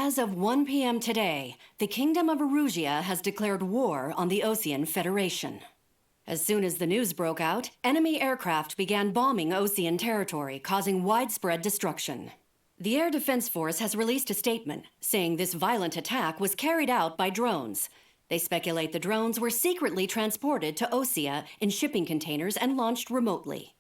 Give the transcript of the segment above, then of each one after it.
As of 1 p.m. today, the Kingdom of Erusia has declared war on the Osean Federation. As soon as the news broke out, enemy aircraft began bombing Osean territory, causing widespread destruction. The Air Defense Force has released a statement saying this violent attack was carried out by drones. They speculate the drones were secretly transported to Osea in shipping containers and launched remotely.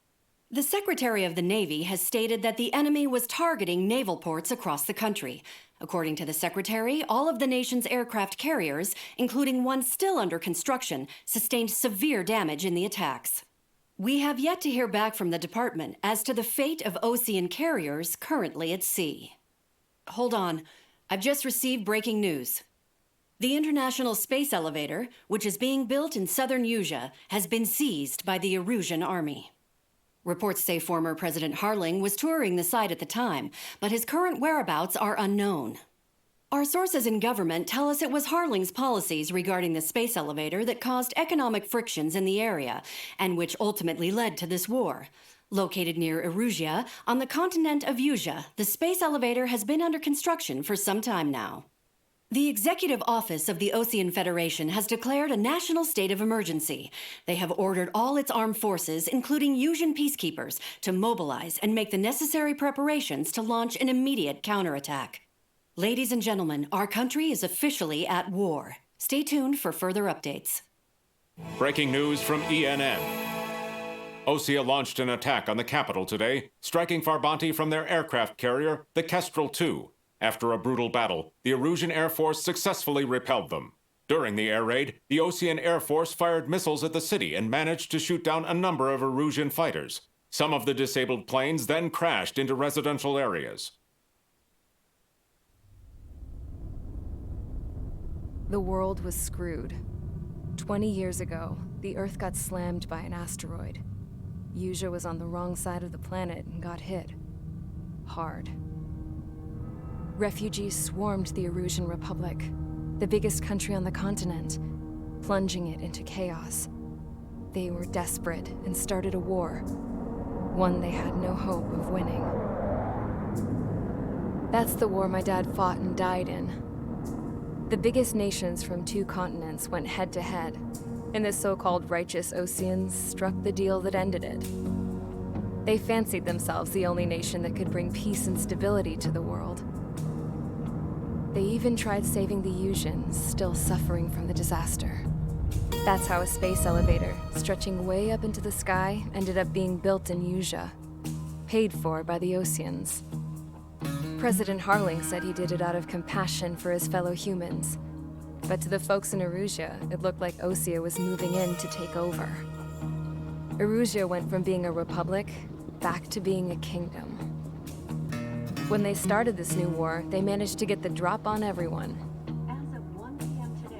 The Secretary of the Navy has stated that the enemy was targeting naval ports across the country. According to the Secretary, all of the nation's aircraft carriers, including one still under construction, sustained severe damage in the attacks. We have yet to hear back from the department as to the fate of Osean carriers currently at sea. Hold on, I've just received breaking news. The International Space Elevator, which is being built in southern Usea, has been seized by the Erusian army. Reports say former President Harling was touring the site at the time, but his current whereabouts are unknown. Our sources in government tell us it was Harling's policies regarding the space elevator that caused economic frictions in the area, and which ultimately led to this war. Located near Erusia, on the continent of Usea, the space elevator has been under construction for some time now. The Executive Office of the Osean Federation has declared a national state of emergency. They have ordered all its armed forces, including Usian peacekeepers, to mobilize and make the necessary preparations to launch an immediate counterattack. Ladies and gentlemen, our country is officially at war. Stay tuned for further updates. Breaking news from ENN. Osea launched an attack on the capital today, striking Farbanti from their aircraft carrier, the Kestrel II. After a brutal battle, the Erusian Air Force successfully repelled them. During the air raid, the Osean Air Force fired missiles at the city and managed to shoot down a number of Erusian fighters. Some of the disabled planes then crashed into residential areas. The world was screwed. 20 years ago, the Earth got slammed by an asteroid. Usea was on the wrong side of the planet and got hit. Hard. Refugees swarmed the Erusian Republic. the biggest country on the continent, plunging it into chaos. They were desperate and started a war, one they had no hope of winning. That's the war my dad fought and died in. The biggest nations from 2 continents went head-to-head, and the so-called righteous Oseans struck the deal that ended it. They fancied themselves the only nation that could bring peace and stability to the world. They even tried saving the Yusians, still suffering from the disaster. That's how a space elevator, stretching way up into the sky, ended up being built in Yuzha, paid for by the Oseans. President Harling said he did it out of compassion for his fellow humans, but to the folks in Erusea, it looked like Osea was moving in to take over. Erusea went from being a republic back to being a kingdom. When they started this new war, they managed to get the drop on everyone.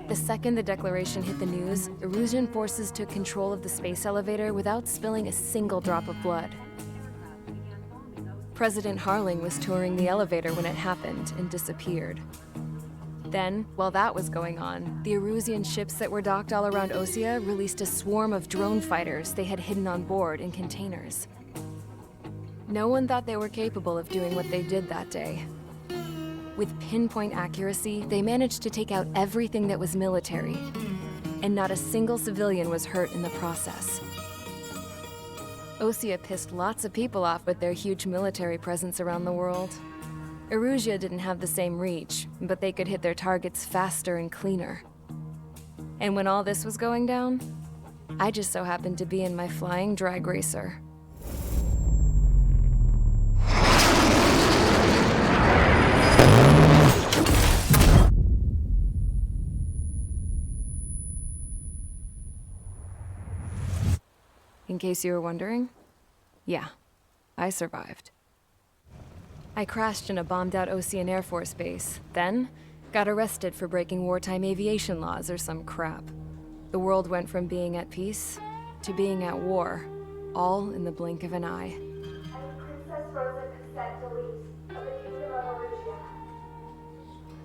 The second the declaration hit the news, Erusian forces took control of the space elevator without spilling a single drop of blood. President Harling was touring the elevator when it happened and disappeared. Then, while that was going on, the Erusian ships that were docked all around Osea released a swarm of drone fighters they had hidden on board in containers. No one thought they were capable of doing what they did that day. With pinpoint accuracy, they managed to take out everything that was military, and not a single civilian was hurt in the process. Osea pissed lots of people off with their huge military presence around the world. Erusea didn't have the same reach, but they could hit their targets faster and cleaner. And when all this was going down, I just so happened to be in my flying drag racer. In case you were wondering, yeah, I survived. I crashed in a bombed-out Osean Air Force base, then got arrested for breaking wartime aviation laws or some crap. The world went from being at peace to being at war, all in the blink of an eye. I'm Princess Rosa Cassette Delise of the Kingdom of Erusea.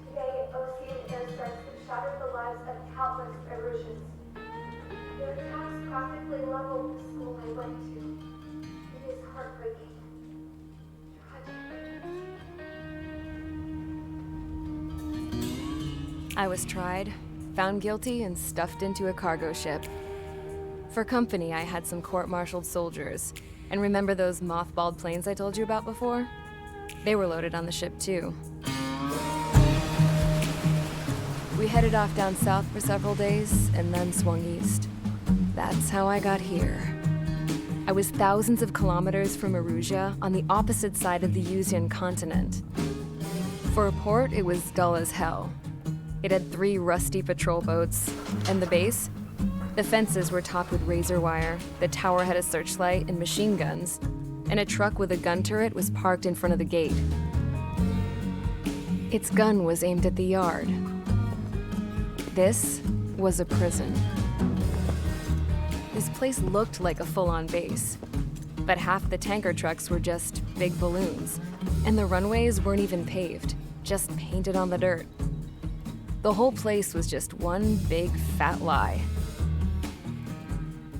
Today, Osean airstrikes have shattered the lives of countless Erusians. Their attacks practically leveled the school I went to. It is heartbreaking. I was tried, found guilty, and stuffed into a cargo ship. For company, I had some court-martialed soldiers. And remember those mothballed planes I told you about before? They were loaded on the ship, too. We headed off down south for several days, and then swung east. That's how I got here. I was thousands of kilometers from Erusea, on the opposite side of the Yusian continent. For a port, it was dull as hell. It had 3 rusty patrol boats, and the base? The fences were topped with razor wire, the tower had a searchlight and machine guns, and a truck with a gun turret was parked in front of the gate. Its gun was aimed at the yard. This was a prison. This place looked like a full-on base, but half the tanker trucks were just big balloons, and the runways weren't even paved, just painted on the dirt. The whole place was just one big fat lie.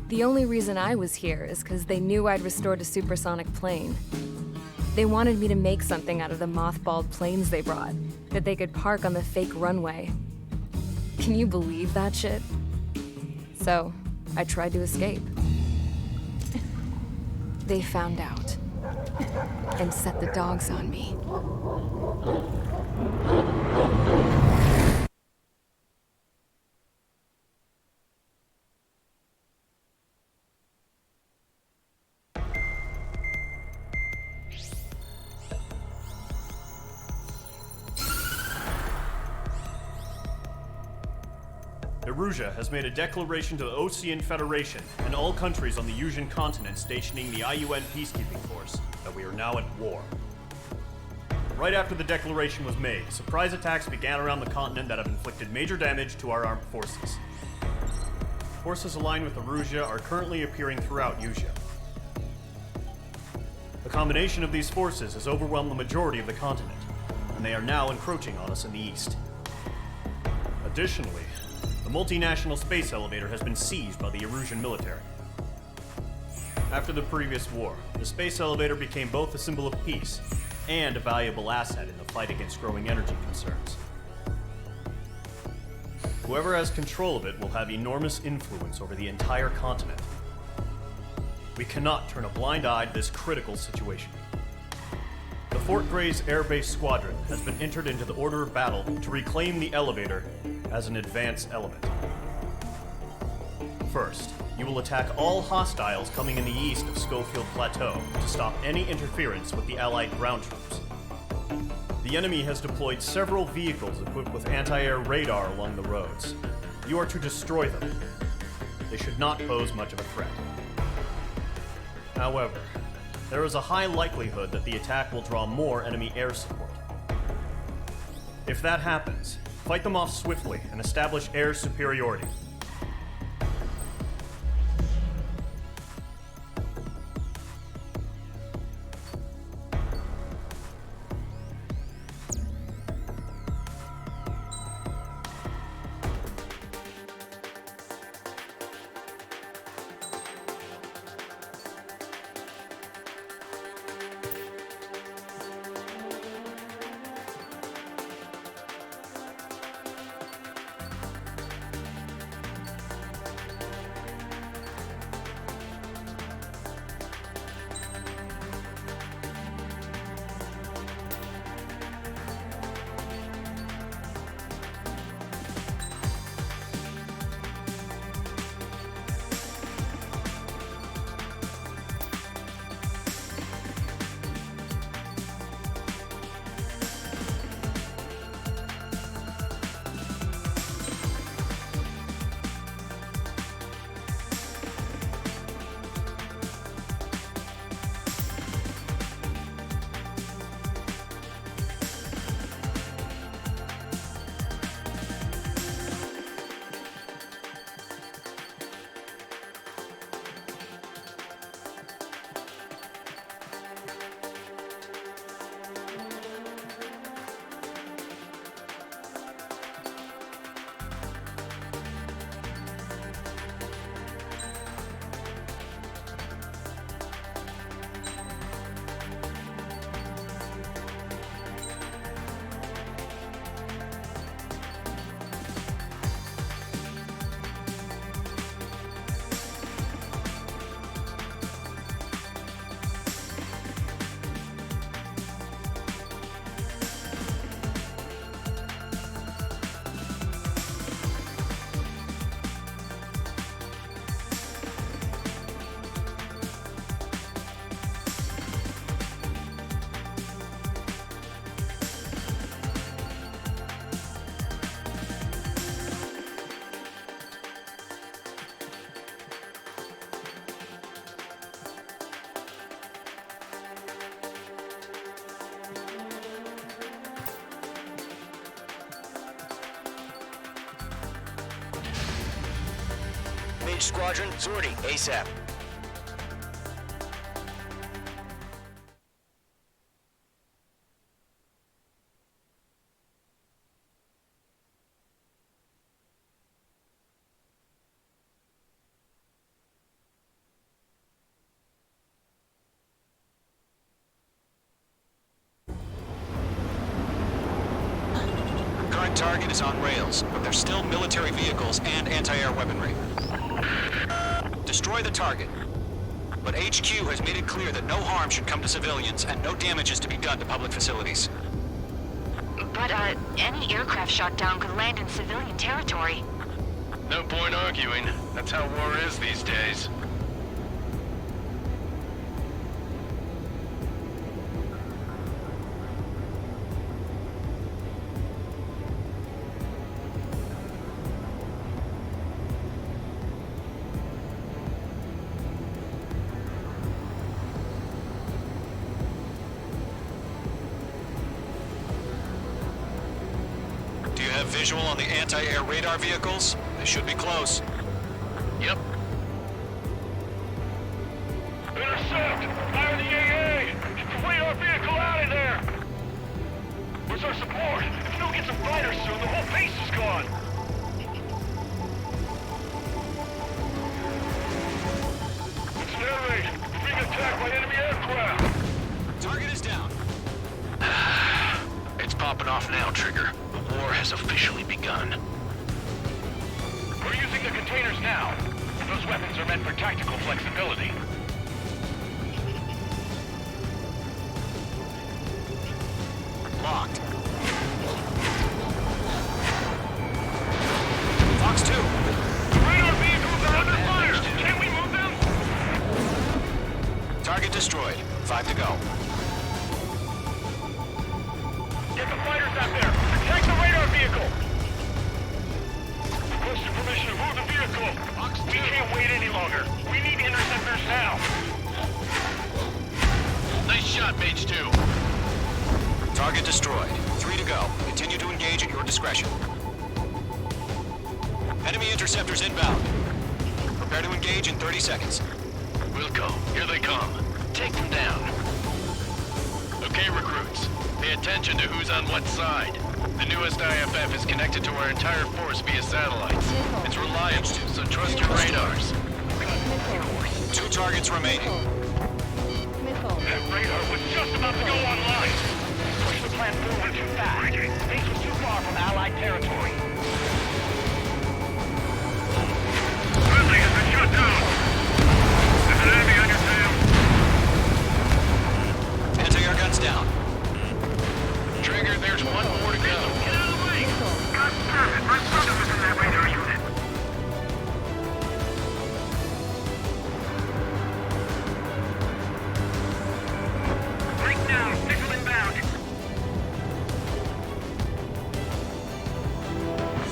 The only reason I was here is because they knew I'd restored a supersonic plane. They wanted me to make something out of the mothballed planes they brought, that they could park on the fake runway. Can you believe that shit? So, I tried to escape. They found out, and set the dogs on me. Erusea has made a declaration to the Osean Federation and all countries on the Yusian continent stationing the IUN peacekeeping force that we are now at war. Right after the declaration was made, surprise attacks began around the continent that have inflicted major damage to our armed forces. Forces aligned with Erusea are currently appearing throughout Yuzha. The combination of these forces has overwhelmed the majority of the continent, and they are now encroaching on us in the east. At Additionally, the multinational space elevator has been seized by the Erusian military. After the previous war, the space elevator became both a symbol of peace and a valuable asset in the fight against growing energy concerns. Whoever has control of it will have enormous influence over the entire continent. We cannot turn a blind eye to this critical situation. The Fort Grays Air Base Squadron has been entered into the order of battle to reclaim the elevator as an advance element. First, you will attack all hostiles coming in the east of Schofield Plateau to stop any interference with the Allied ground troops. The enemy has deployed several vehicles equipped with anti-air radar along the roads. You are to destroy them. They should not pose much of a threat. However, there is a high likelihood that the attack will draw more enemy air support. If that happens, fight them off swiftly and establish air superiority. Mage Squadron, sortie ASAP. Current target is on rails, but there's still military vehicles and anti-air weaponry. Destroy the target. But HQ has made it clear that no harm should come to civilians and no damage is to be done to public facilities. But, any aircraft shot down could land in civilian territory. No point arguing. That's how war is these days. Visual on the anti-air radar vehicles? They should be close. Yep. Intercept! Fire the AA! Flee our vehicle out of there! Where's our support? If we don't get some fighters soon, the whole base is gone! now, Trigger. The war has officially begun. We're using the containers now. Those weapons are meant for tactical flexibility. Locked. Fox 2. The radar vehicles are under fire! Can we move them? Target destroyed. 5 to go. Get the fighters out there! Protect the radar vehicle! Requesting permission to move the vehicle! We can't wait any longer. We need interceptors now! Nice shot, Mage 2. Target destroyed. 3 to go. Continue to engage at your discretion. Enemy interceptors inbound. Prepare to engage in 30 seconds. Wilco, here they come. Take them down. Okay, recruits. Pay attention to who's on what side. The newest IFF is connected to our entire force via satellites. It's reliable, so trust your radars. 2 targets remaining. That radar was just about to go online. Push the plan forward too fast. Base was too far from Allied territory. Friendly has been shut down. There's an enemy on your tail. Anti-air guns down. Trigger, there's one more to go. Get out of the way! God damn it! My brother was in that radar unit. Breakdown. Signal inbound.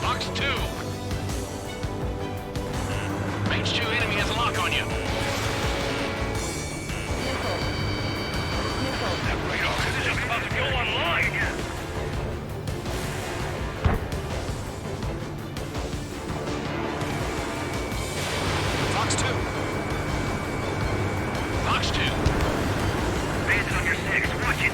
Fox 2. Mage 2 enemy has a lock on you. That radar is just about to go online again. Fox 2. Fox 2. Bandit on your 6. Watch it.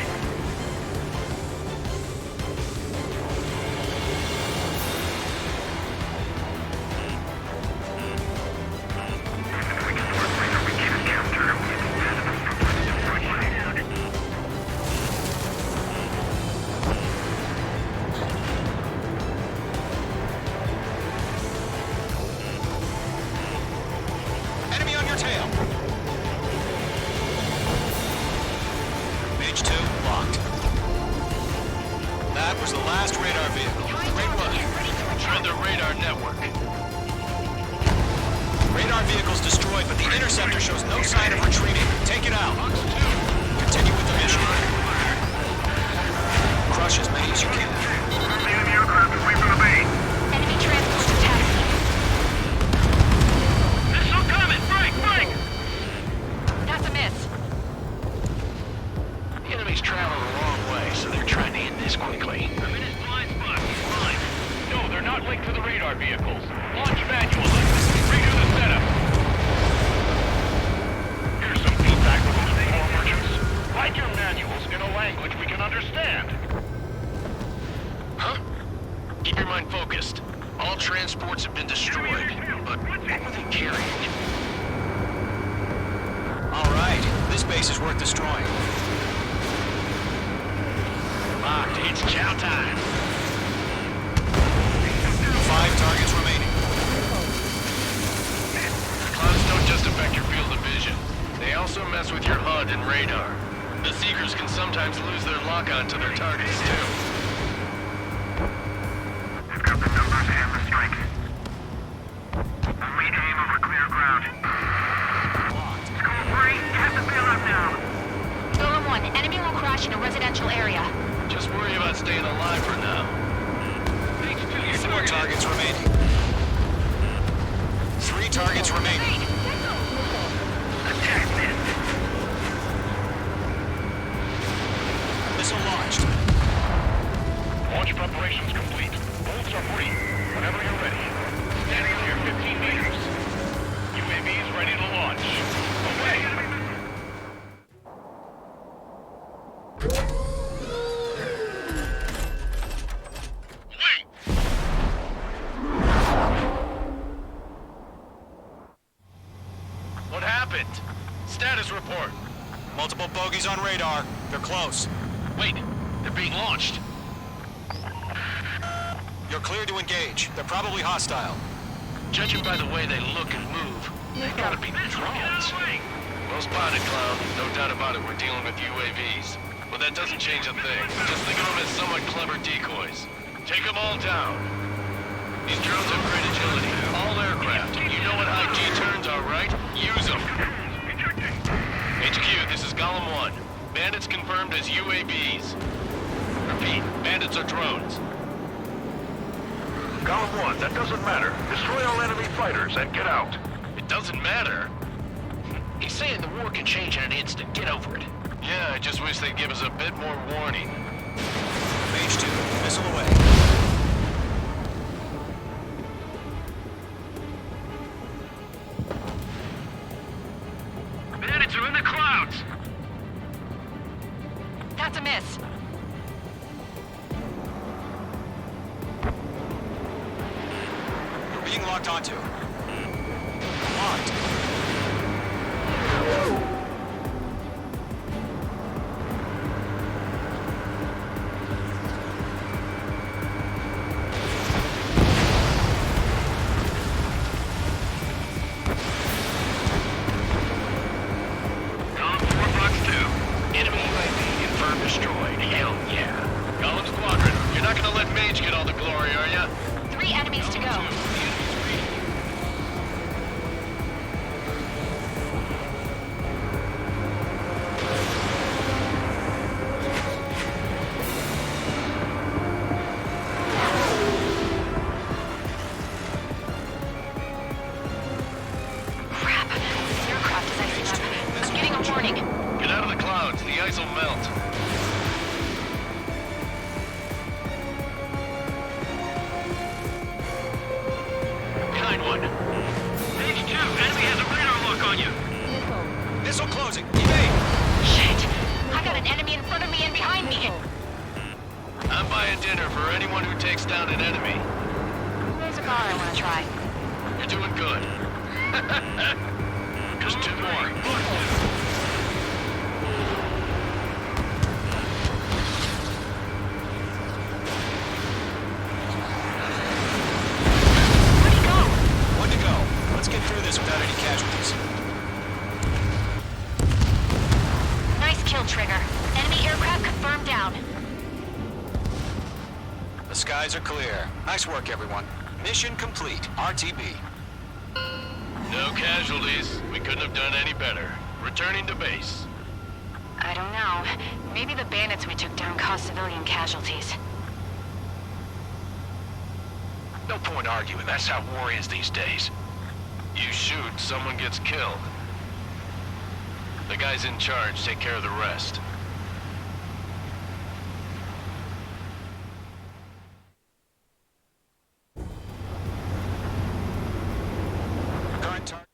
Enemy on your tail. Mage 2 locked. That was the last radar vehicle. Great work. Join the radar network. Radar vehicle's destroyed, but the interceptor shows no sign of retreating. Take it out. Fox 2. Continue with the mission. Crush as many as you can. The enemy aircraft is away from the base. Enemy transport taxi. Missile coming! Break! Break! That's a miss. The enemy's traveling a long way, so they're trying to end this quickly. I'm in his blind spot. Fine. No, they're not linked to the radar vehicles. Launch manually. Redo the setup. Here's some feedback from those war merchants. Write your manuals in a language we can understand. Huh? Keep your mind focused. All transports have been destroyed, but what were they carrying? All right. This base is worth destroying. Locked. It's chow time. 5 targets remaining. Clouds don't just affect your field of vision. They also mess with your HUD and radar. The Seekers can sometimes lose their lock-on to their targets, too. I've got the numbers and the strike. Only aim over clear ground. School 3, have the bailout now. Golem 1, enemy will crash in a residential area. Just worry about staying alive for now. 4 targets remaining. 3 targets remaining. Attack missed. Missile launched. Launch preparations complete. Bolts are free. Whenever you're ready. Standing clear 15 meters. UAVs ready to launch. Away! Wait! What happened? Status report. Multiple bogies on radar. They're close. Wait, they're being launched. You're clear to engage. They're probably hostile. Judging by the way they look and move, they gotta be drones. Well spotted, Clown. No doubt about it, we're dealing with UAVs. But that doesn't change a thing. Just think of them as somewhat clever decoys. Take them all down. These drones have great agility. All aircraft. You know what high G turns are, right? Use them. HQ, this is Golem 1. Bandits confirmed as UAVs. Repeat, bandits are drones. Golem 1, that doesn't matter. Destroy all enemy fighters and get out. It doesn't matter. He's saying the war can change in an instant. Get over it. Yeah, I just wish they'd give us a bit more warning. Mage 2, missile away. Bandits are in the clouds. That's a miss. We're being locked onto. Locked. Golem 4, Box 2. Enemy UAV confirmed destroyed. Hell yeah. Golem Squadron, you're not gonna let Mage get all the glory, are ya? 3 enemies to go. Crap. This aircraft is icing up. I'm getting a warning. Get out of the clouds, the ice will melt. Behind one. Page 2, enemy has a radar lock on you. Missile closing. Evade. Shit. I got an enemy in front of me and behind me. I'm buying dinner for anyone who takes down an enemy. There's a bar I want to try. You're doing good. Just 2 more. Where'd he go? One to go. Let's get through this without any casualties. Nice kill, Trigger. Enemy aircraft confirmed down. The skies are clear. Nice work, everyone. Mission complete. RTB. No casualties. We couldn't have done any better. Returning to base. I don't know. Maybe the bandits we took down caused civilian casualties. No point arguing. That's how war is these days. You shoot, someone gets killed. The guys in charge take care of the rest. Current target.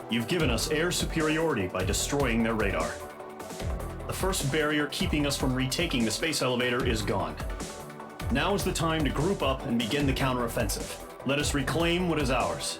You've given us air superiority by destroying their radar. The first barrier keeping us from retaking the space elevator is gone. Now is the time to group up and begin the counteroffensive. Let us reclaim what is ours.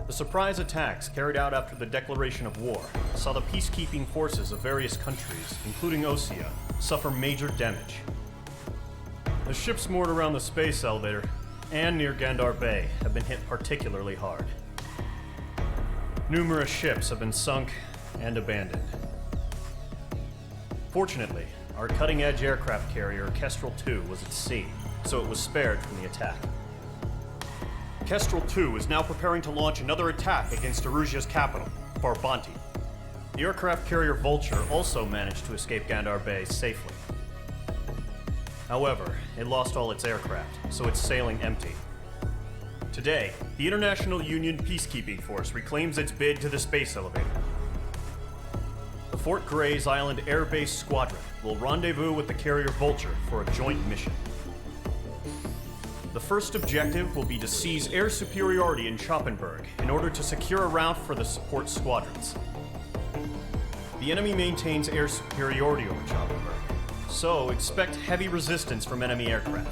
The surprise attacks carried out after the declaration of war saw the peacekeeping forces of various countries, including Osea, suffer major damage. The ships moored around the space elevator and near Gandar Bay have been hit particularly hard. Numerous ships have been sunk and abandoned. Fortunately, our cutting-edge aircraft carrier Kestrel II was at sea, so it was spared from the attack. Kestrel II is now preparing to launch another attack against Erusia's capital, Farbanti. The aircraft carrier Vulture also managed to escape Gandar Bay safely. However, it lost all its aircraft, so it's sailing empty. Today, the International Union Peacekeeping Force reclaims its bid to the space elevator. The Fort Grays Island Air Base Squadron will rendezvous with the carrier Vulture for a joint mission. The first objective will be to seize air superiority in Schoppenberg in order to secure a route for the support squadrons. The enemy maintains air superiority over Schoppenberg, so expect heavy resistance from enemy aircraft.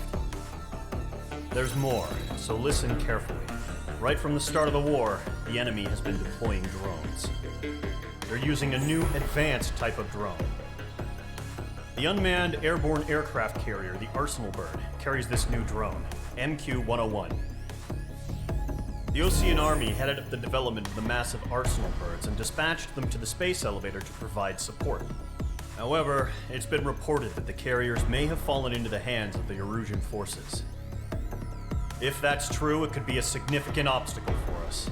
There's more, so listen carefully. Right from the start of the war, the enemy has been deploying drones. They're using a new advanced type of drone. The unmanned airborne aircraft carrier, the Arsenal Bird, carries this new drone, MQ-101. The Osean Army headed up the development of the massive Arsenal Birds and dispatched them to the space elevator to provide support. However, it's been reported that the carriers may have fallen into the hands of the Erusian forces. If that's true, it could be a significant obstacle for us.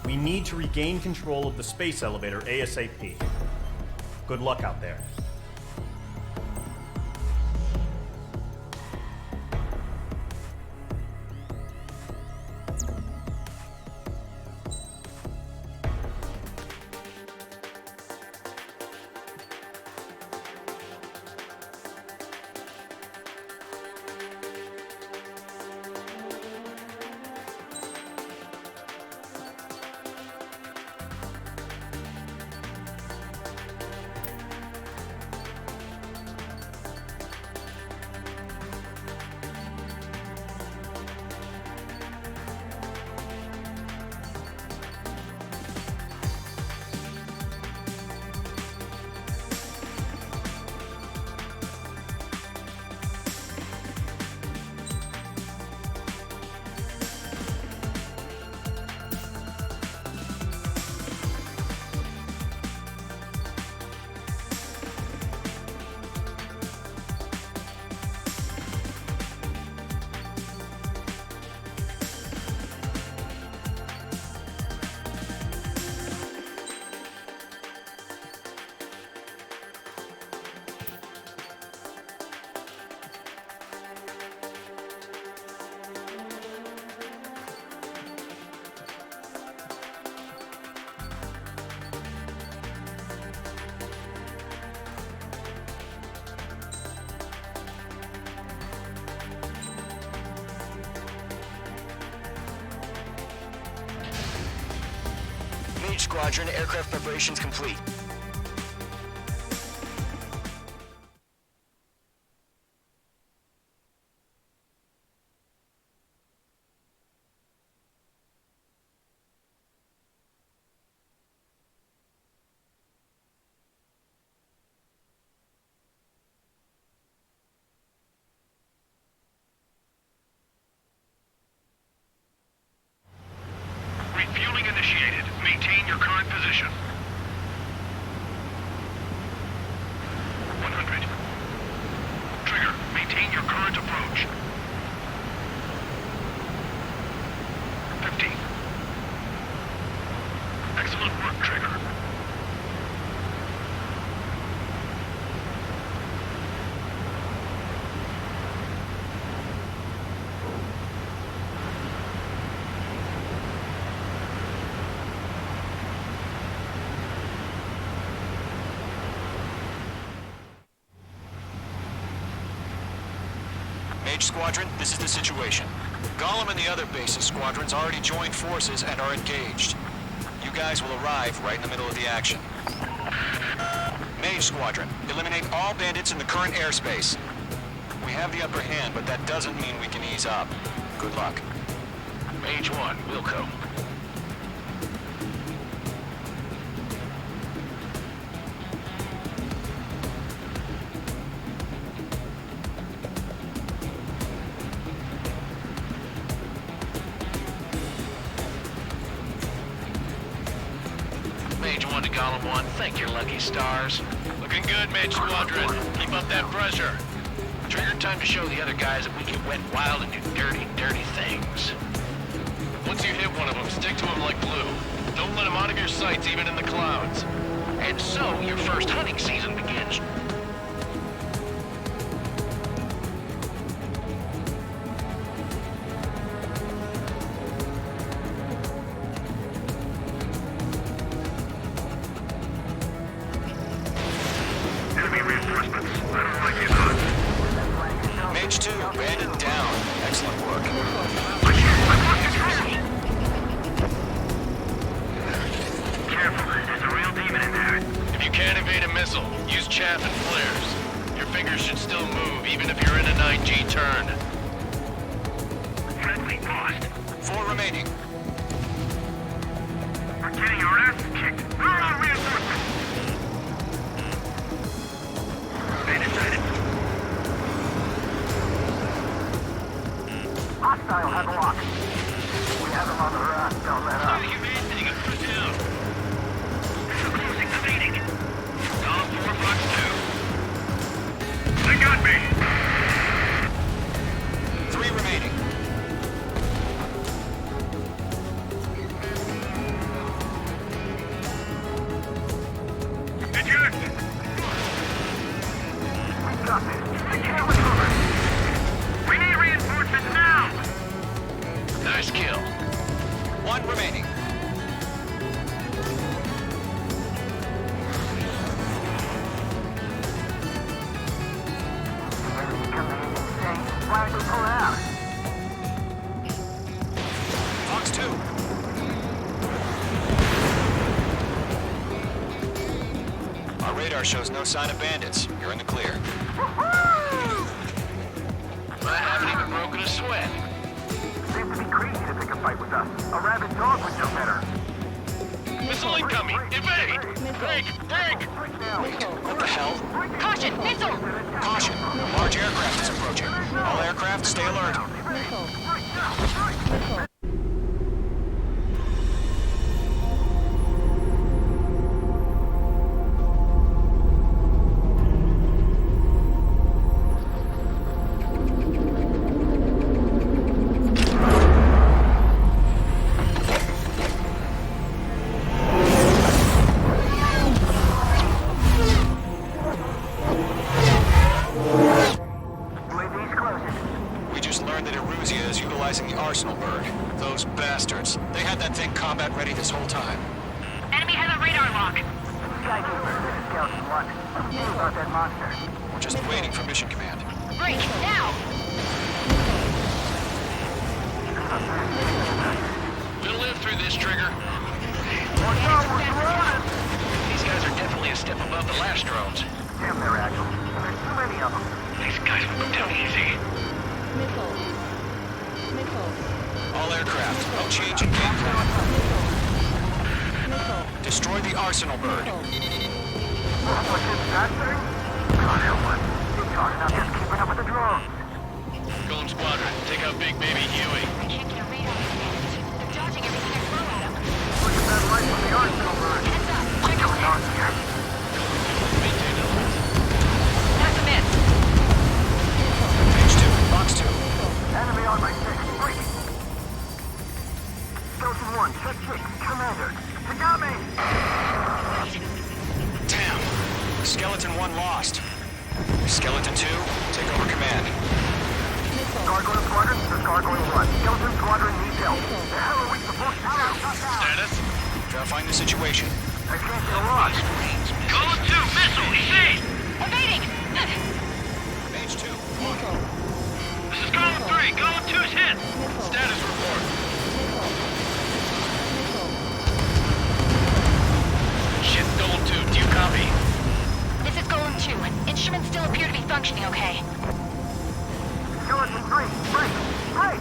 We need to regain control of the space elevator ASAP. Good luck out there. Mage Squadron, aircraft preparations complete. Refueling initiated. Maintain your current position. 100. Trigger, maintain your current approach. 50. Excellent work, Trigger. Mage Squadron, this is the situation. Gollum and the other base's squadrons already joined forces and are engaged. You guys will arrive right in the middle of the action. Mage Squadron, eliminate all bandits in the current airspace. We have the upper hand, but that doesn't mean we can ease up. Good luck. Mage 1, Wilco. Mage 1 to Gollum 1, thank your lucky stars. Looking good, Mage Squadron. Keep up that pressure. Trigger, time to show the other guys that we can wet wild and do dirty, dirty things. Once you hit one of them, stick to him like glue. Don't let him out of your sights, even in the clouds. And so, your first hunting season begins. 2, bandit down. Excellent work. Careful, there's a real demon in there. If you can't evade a missile, use chaff and flares. Your fingers should still move, even if you're in a 9G turn. Friendly lost. 4 remaining. We're getting our asses kicked. We're on reinforcements. Bandit sighted. Hostile have a lock. We have him on the run. Don't let up. You advancing and push down. They're closing the meeting. Column 4, Fox 2. They got me. 3 remaining. Eject. We got this. We can't recover. We need reinforcements now. Nice kill. 1 remaining. Why did we pull out? Fox 2. Our radar shows no sign of bandits. You're in the clear. I haven't even broken a sweat. Seems to be crazy to pick a fight with us. A rabid dog would know better. Missile incoming! Evade! Break! Break! What the hell? Caution! Missile! Caution! A large aircraft is approaching. All aircraft, stay alert. UAV's closing. We just learned that Eruzia is utilizing the Arsenal bird. Those bastards. They had that thing combat ready this whole time. Enemy has a radar lock. Skykeeper, this is Skeleton 1. What do you do about that monster? We're just waiting for mission command. Break, now! We'll live through this, Trigger. Watch out, we're surrounded! These guys are definitely a step above the last drones. Damn, they're agile. There's too many of them. These guys will go down easy. All aircraft, no change in game plan. Destroy the Arsenal bird. What's in that thing? God help us. It's hard enough just keeping up with the drones. Golem Squadron, take out Big Baby Huey. I can't get a read on these bandits. They're dodging everything I throw at them. Look at that light from the Arsenal bird. Heads up! What's going on here? Maintain the lights. That's a miss. Page 2, box 2. Enemy on my 6. Break. Skeleton 1, check 6. Commander. Tagami! Damn. Skeleton 1 lost. Skeleton 2, take over command. Gargoyle Squadron, this is Gargoyle 1. Skeleton Squadron needs help. The hell are we supposed to do? Status? Verifying the situation. I can't get a lock. Column 2, missile, evade! Evading! Page 2, This is column 3, column 2's hit! Status report. Shit, Golem 2, do you copy? This is Golem 2. Instruments still appear to be functioning okay. Skeleton 3, break! Break!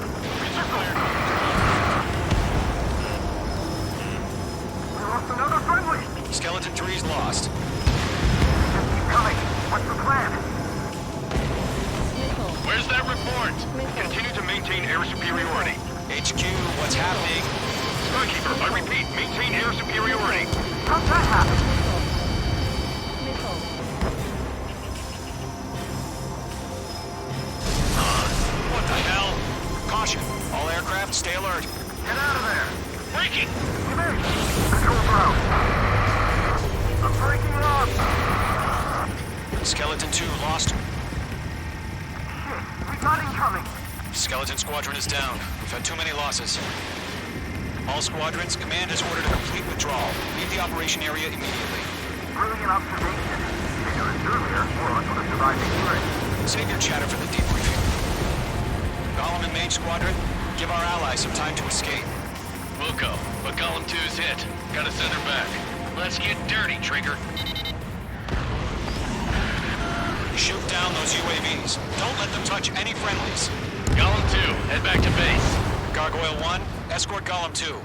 We lost another friendly! Skeleton 3's lost. Just keep coming. What's the plan? Where's that report? Continue to maintain air superiority. HQ, what's happening? Skykeeper, I repeat, maintain air superiority. How'd that happen? What the hell? Caution. All aircraft, stay alert. Get out of there! Breaking! Come in! Control broke. I'm breaking up! Skeleton 2 lost. Shit, we got incoming! Skeleton Squadron is down. We've had too many losses. All squadrons, command has ordered a complete withdrawal. Leave the operation area immediately. Brilliant observation. Figure it's earlier, or onto the surviving unit. Save your chatter for the debriefing. Golem and Mage Squadron, give our allies some time to escape. We'll go, but Golem 2's hit. Gotta send her back. Let's get dirty, Trigger. Shoot down those UAVs. Don't let them touch any friendlies. Golem 2, head back to base. Gargoyle 1, escort Golem 2.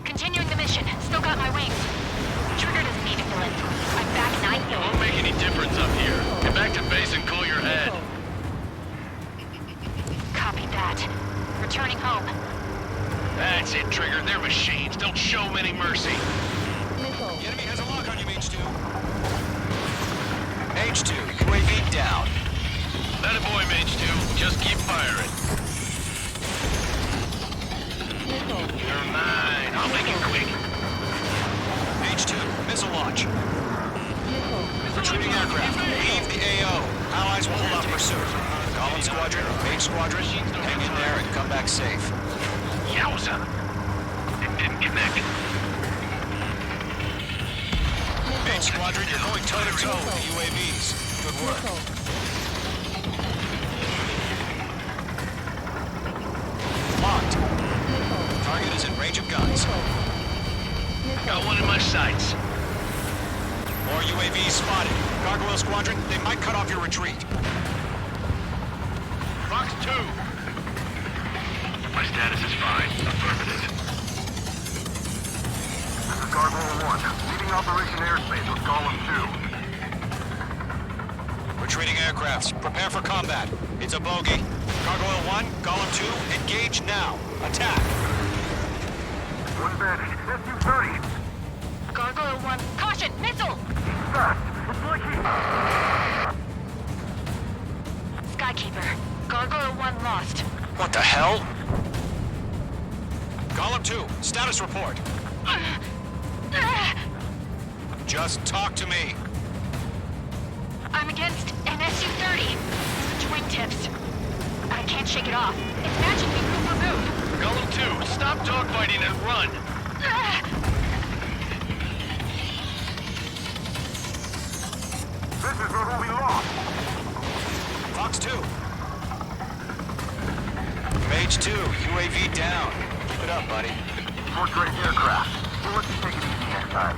Continuing the mission. Still got my wings. Trigger doesn't need to fill in. I'm back and I It know. won't make any difference up here. Get back to base and cool your head. Copy that. Returning home. That's it, Trigger. They're machines. Don't show them any mercy. The enemy has a lock on you, Mage 2. Mage 2, UAV down. That a boy, Mage 2. Just keep firing. You're mine. I'll make it quick. Mage 2, missile launch. Retreating aircraft. Leave the AO. Allies will hold off pursuit. Golem Squadron, Mage Squadron, hang in there and come back safe. Yowza. It didn't connect. Mage Squadron, you're going toe-to-toe with the UAVs. Good work. Locked. Target is in range of guns. Got one in my sights. More UAVs spotted. Gargoyle Squadron, they might cut off your retreat. Fox 2. My status is fine. Affirmative. This is Gargoyle 1, leading Operation Airspace with Golem 2. Retreating aircrafts, prepare for combat. It's a bogey. Gargoyle 1, Golem 2, engage now. Attack. One Bandit, SU-30. Gargoyle 1. Caution! Missile! Fast. It's like he... Skykeeper. Gargoyle 1 lost. What the hell? Golem 2, status report. Just talk to me. I'm against an SU-30. Twin tips. I can't shake it off. It's matching me move for move. Golem 2, stop dogfighting and run. This is where we lost. Fox 2. Mage 2, UAV down. Keep it up, buddy. Force-ready aircraft. We'll let you take it easy next time.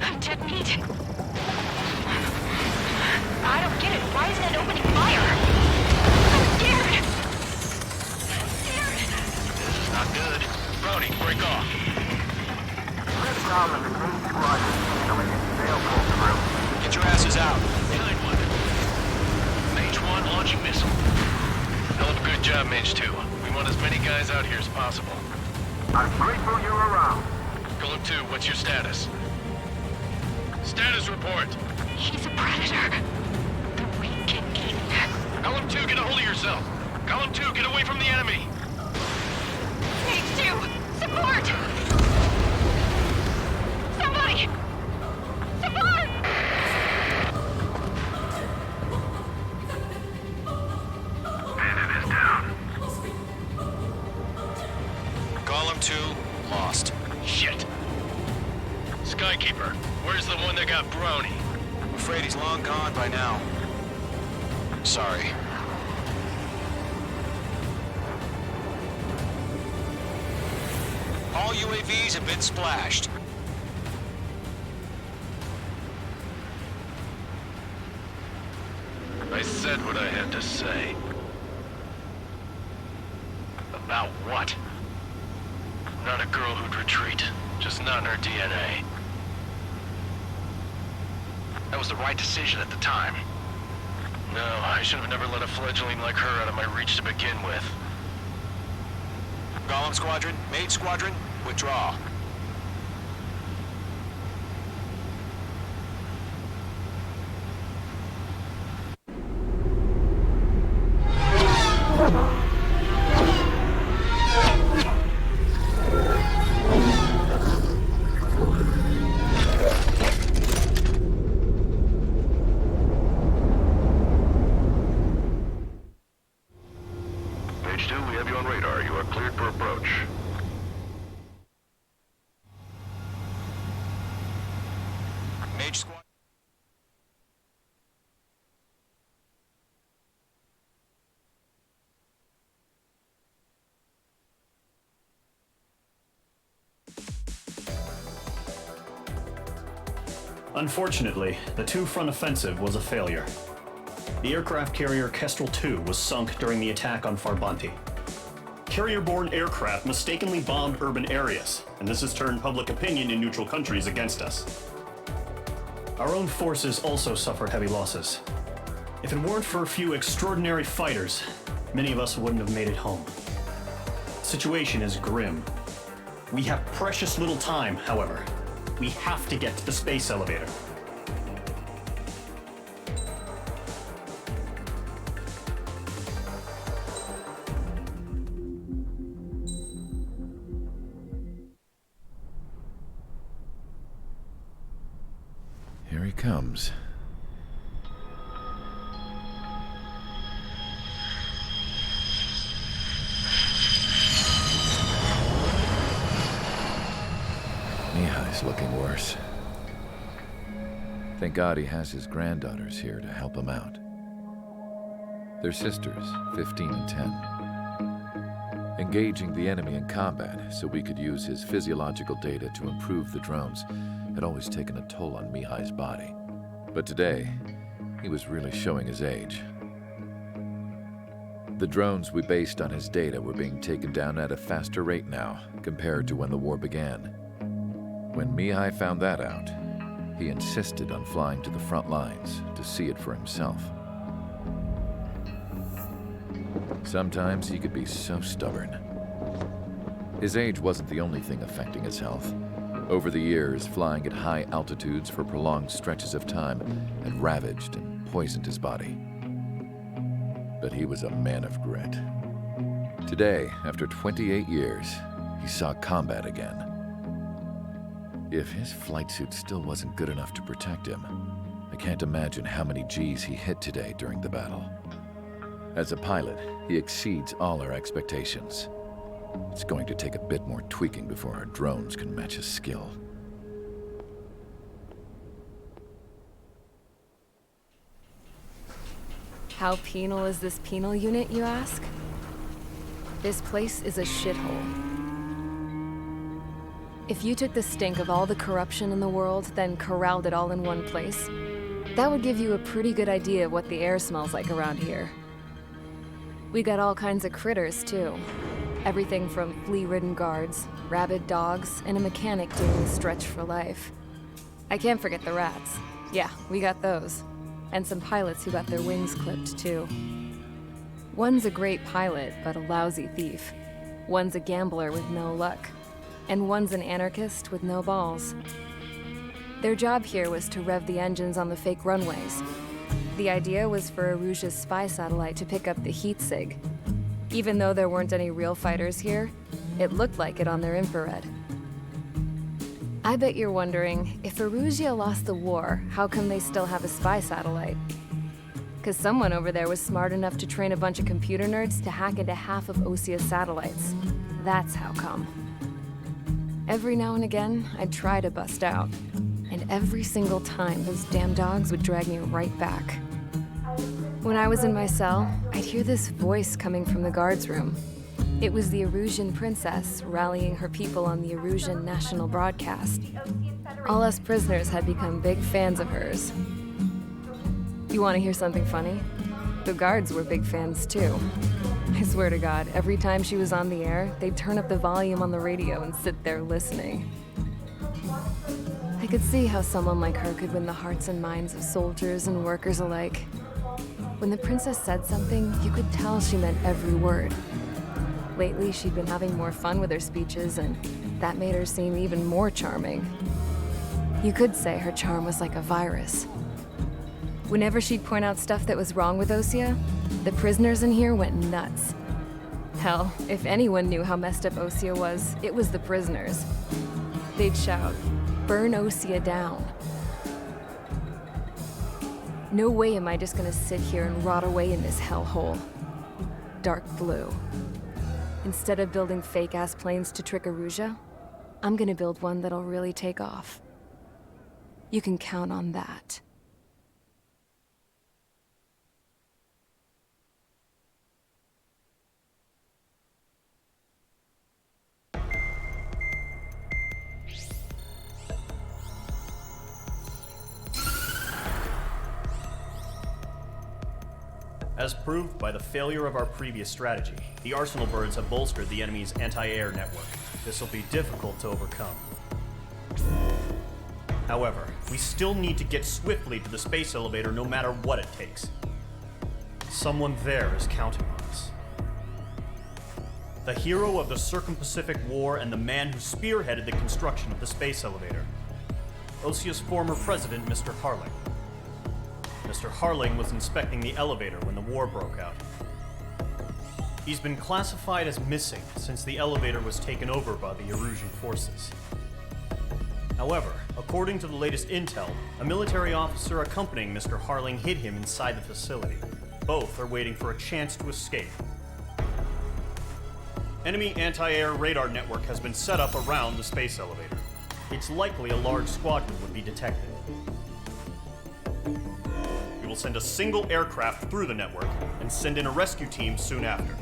I'm dead meat. I don't get it. Why isn't it opening fire? I'm scared. I'm scared. This is not good. Brody, break off. Red Tom and the main squad is handling it. They'll pull through. Get your asses out. Kind one. Mage 1 launching missile. Hell of a good job, Mage 2. We want as many guys out here as possible. I'm grateful you're around. Golem 2, what's your status? Status report. He's a predator. The weak get eaten. Golem 2, get a hold of yourself. Golem 2, get away from the enemy. Mage 2! Support! Somebody! Support! Bandit is down. Golem 2, lost. Shit. Skykeeper, where's the one that got Brony? I'm afraid he's long gone by now. Sorry. All UAVs have been splashed. I said what I had to say. About what? Not a girl who'd retreat. Just not in her DNA. That was the right decision at the time. No, I should have never let a fledgling like her out of my reach to begin with. Golem Squadron, Mage Squadron, withdraw. Mage 2, we have you on radar. You are cleared for approach. Mage Squad. Unfortunately, the two-front offensive was a failure. The aircraft carrier Kestrel II was sunk during the attack on Farbanti. Carrier-borne aircraft mistakenly bombed urban areas, and this has turned public opinion in neutral countries against us. Our own forces also suffered heavy losses. If it weren't for a few extraordinary fighters, many of us wouldn't have made it home. The situation is grim. We have precious little time, however. We have to get to the space elevator. Here he comes. Mihai's looking worse. Thank God he has his granddaughters here to help him out. They're sisters, 15 and 10. Engaging the enemy in combat so we could use his physiological data to improve the drones had always taken a toll on Mihai's body. But today, he was really showing his age. The drones we based on his data were being taken down at a faster rate now compared to when the war began. When Mihai found that out, he insisted on flying to the front lines to see it for himself. Sometimes he could be so stubborn. His age wasn't the only thing affecting his health. Over the years, flying at high altitudes for prolonged stretches of time had ravaged and poisoned his body. But he was a man of grit. Today, after 28 years, he saw combat again. If his flight suit still wasn't good enough to protect him, I can't imagine how many Gs he hit today during the battle. As a pilot, he exceeds all our expectations. It's going to take a bit more tweaking before our drones can match his skill. How penal is this penal unit, you ask? This place is a shithole. If you took the stink of all the corruption in the world, then corralled it all in one place, that would give you a pretty good idea of what the air smells like around here. We got all kinds of critters, too. Everything from flea-ridden guards, rabid dogs, and a mechanic doing the stretch for life. I can't forget the rats. Yeah, we got those. And some pilots who got their wings clipped, too. One's a great pilot, but a lousy thief. One's a gambler with no luck. And one's an anarchist with no balls. Their job here was to rev the engines on the fake runways. The idea was for Erusia's spy satellite to pick up the heat sig. Even though there weren't any real fighters here, it looked like it on their infrared. I bet you're wondering, if Erusia lost the war, how come they still have a spy satellite? 'Cause someone over there was smart enough to train a bunch of computer nerds to hack into half of Osia's satellites. That's how come. Every now and again, I'd try to bust out. And every single time, those damn dogs would drag me right back. When I was in my cell, I'd hear this voice coming from the guards room. It was the Erusian princess rallying her people on the Erusian national broadcast. All us prisoners had become big fans of hers. You want to hear something funny? The guards were big fans too. I swear to God, every time she was on the air, they'd turn up the volume on the radio and sit there listening. I could see how someone like her could win the hearts and minds of soldiers and workers alike. When the princess said something, you could tell she meant every word. Lately, she'd been having more fun with her speeches, and that made her seem even more charming. You could say her charm was like a virus. Whenever she'd point out stuff that was wrong with Osia, the prisoners in here went nuts. Hell, if anyone knew how messed up Osia was, it was the prisoners. They'd shout, "Burn Osia down." No way am I just gonna sit here and rot away in this hellhole. Dark blue. Instead of building fake-ass planes to trick Erusia, I'm gonna build one that'll really take off. You can count on that. As proved by the failure of our previous strategy, the Arsenal birds have bolstered the enemy's anti-air network. This will be difficult to overcome. However, we still need to get swiftly to the space elevator no matter what it takes. Someone there is counting on us. The hero of the Circum-Pacific War and the man who spearheaded the construction of the space elevator. Osia's former president, Mr. Harling. Mr. Harling was inspecting the elevator when the war broke out. He's been classified as missing since the elevator was taken over by the Erusian forces. However, according to the latest intel, a military officer accompanying Mr. Harling hid him inside the facility. Both are waiting for a chance to escape. Enemy anti-air radar network has been set up around the space elevator. It's likely a large squadron would be detected. We will send a single aircraft through the network and send in a rescue team soon after.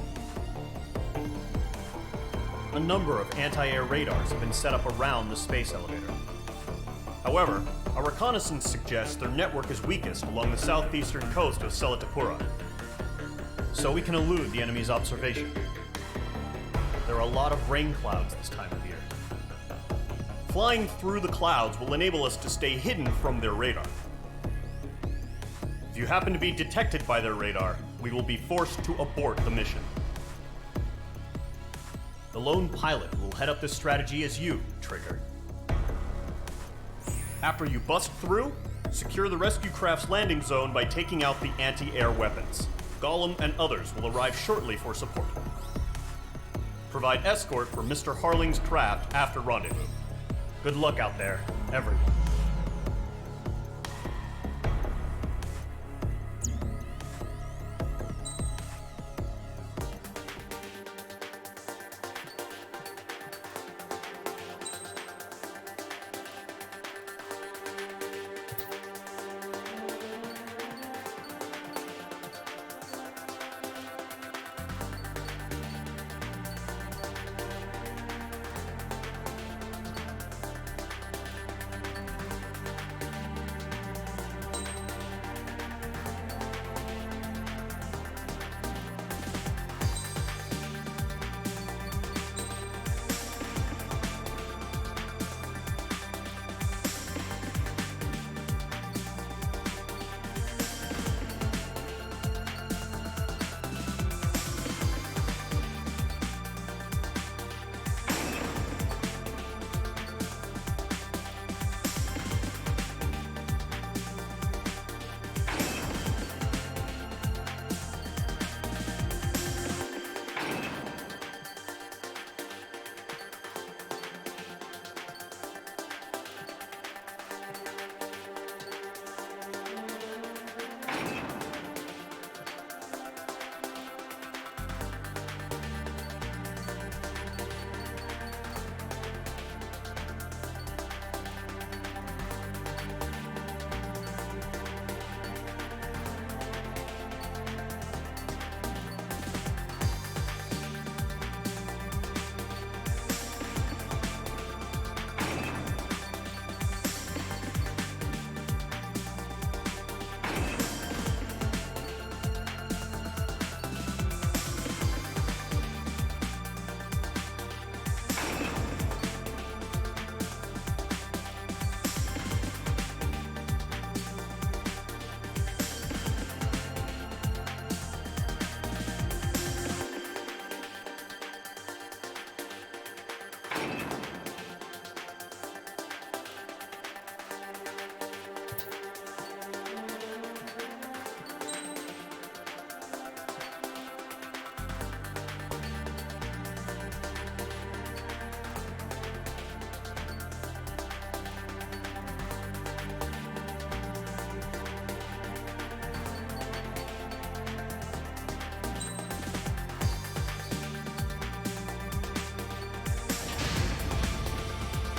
A number of anti-air radars have been set up around the space elevator. However, our reconnaissance suggests their network is weakest along the southeastern coast of Selatapura, so we can elude the enemy's observation. There are a lot of rain clouds this time of year. Flying through the clouds will enable us to stay hidden from their radar. If you happen to be detected by their radar, we will be forced to abort the mission. The lone pilot who will head up this strategy is you, Trigger. After you bust through, secure the rescue craft's landing zone by taking out the anti-air weapons. Gollum and others will arrive shortly for support. Provide escort for Mr. Harling's craft after rendezvous. Good luck out there, everyone.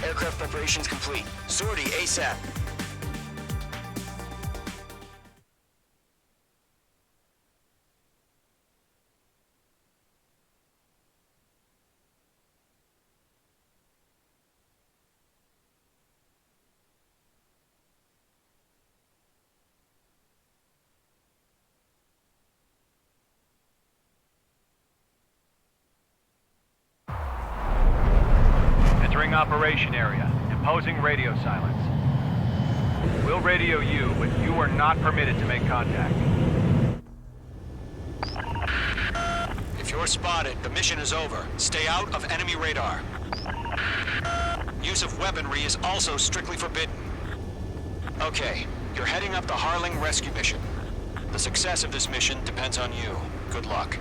Aircraft preparations complete. Sortie ASAP. Entering operation area. Imposing radio silence. We'll radio you, but you are not permitted to make contact. If you're spotted, the mission is over. Stay out of enemy radar. Use of weaponry is also strictly forbidden. Okay, you're heading up the Harling rescue mission. The success of this mission depends on you. Good luck.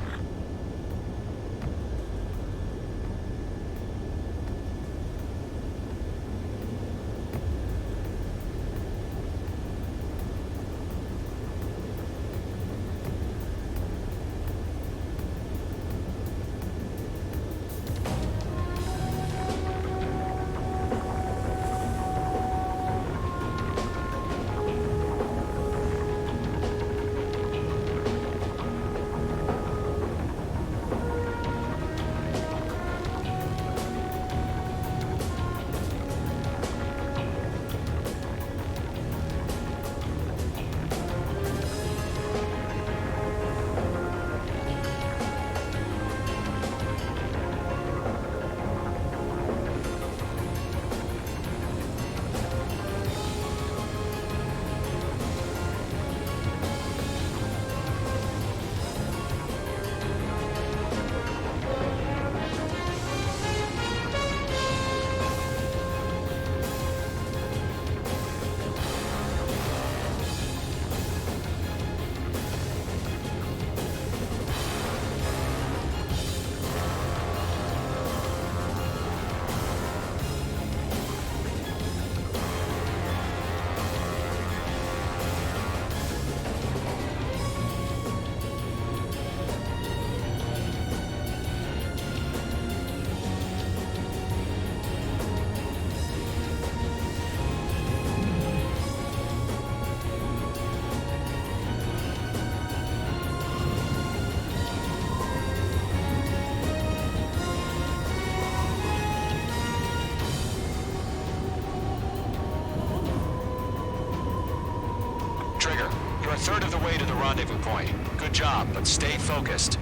Trigger, you're a third of the way to the rendezvous point. Good job, but stay focused.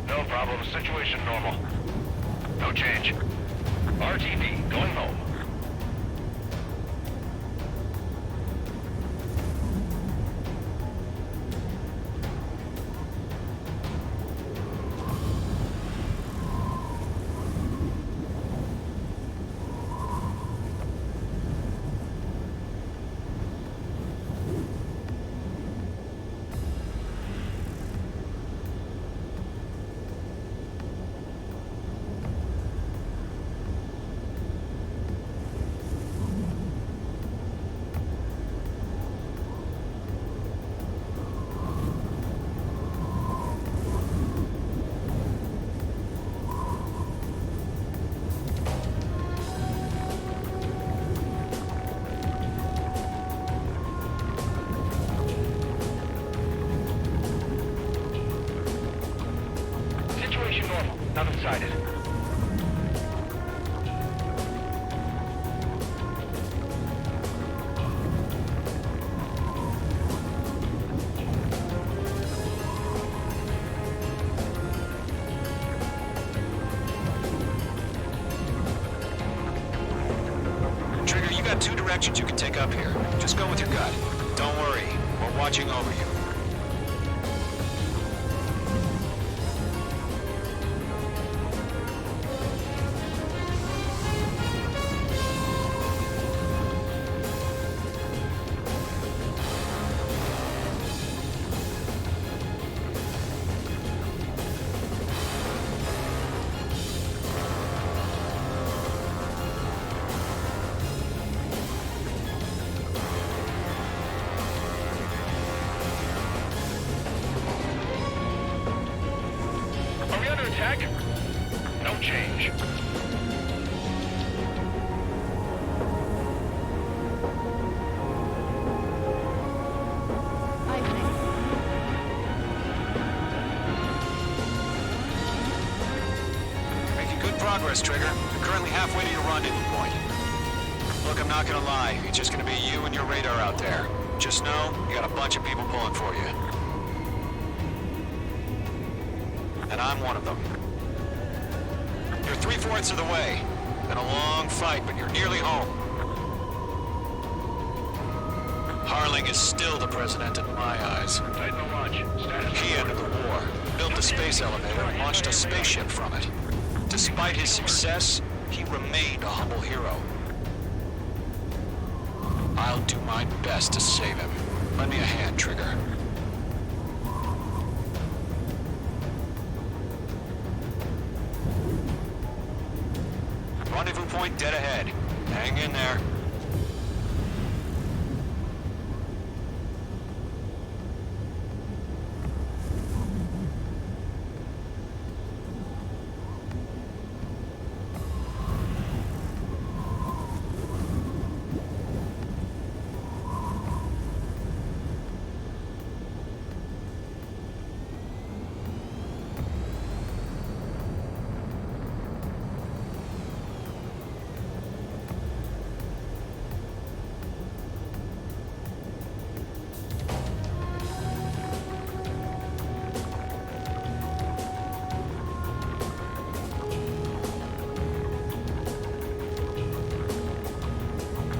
No problem. Situation normal. No change. RTD, going home. Situation normal. Nothing sighted. Trigger, you got two directions you can take up here. Just go with your gut. Don't worry, we're watching over you. Are we under attack? No change. progress, Trigger. You're currently halfway to your rendezvous point. Look, I'm not gonna lie. It's just gonna be you and your radar out there. Just know, you got a bunch of people pulling for you. And I'm one of them. You're 3/4 of the way. Been a long fight, but you're nearly home. Harling is still the president in my eyes. Titan launch. Status He ended the war, built the space elevator, and launched a spaceship from it. Despite his success, he remained a humble hero. I'll do my best to save him. Lend me a hand, Trigger. Rendezvous point dead ahead. Hang in there.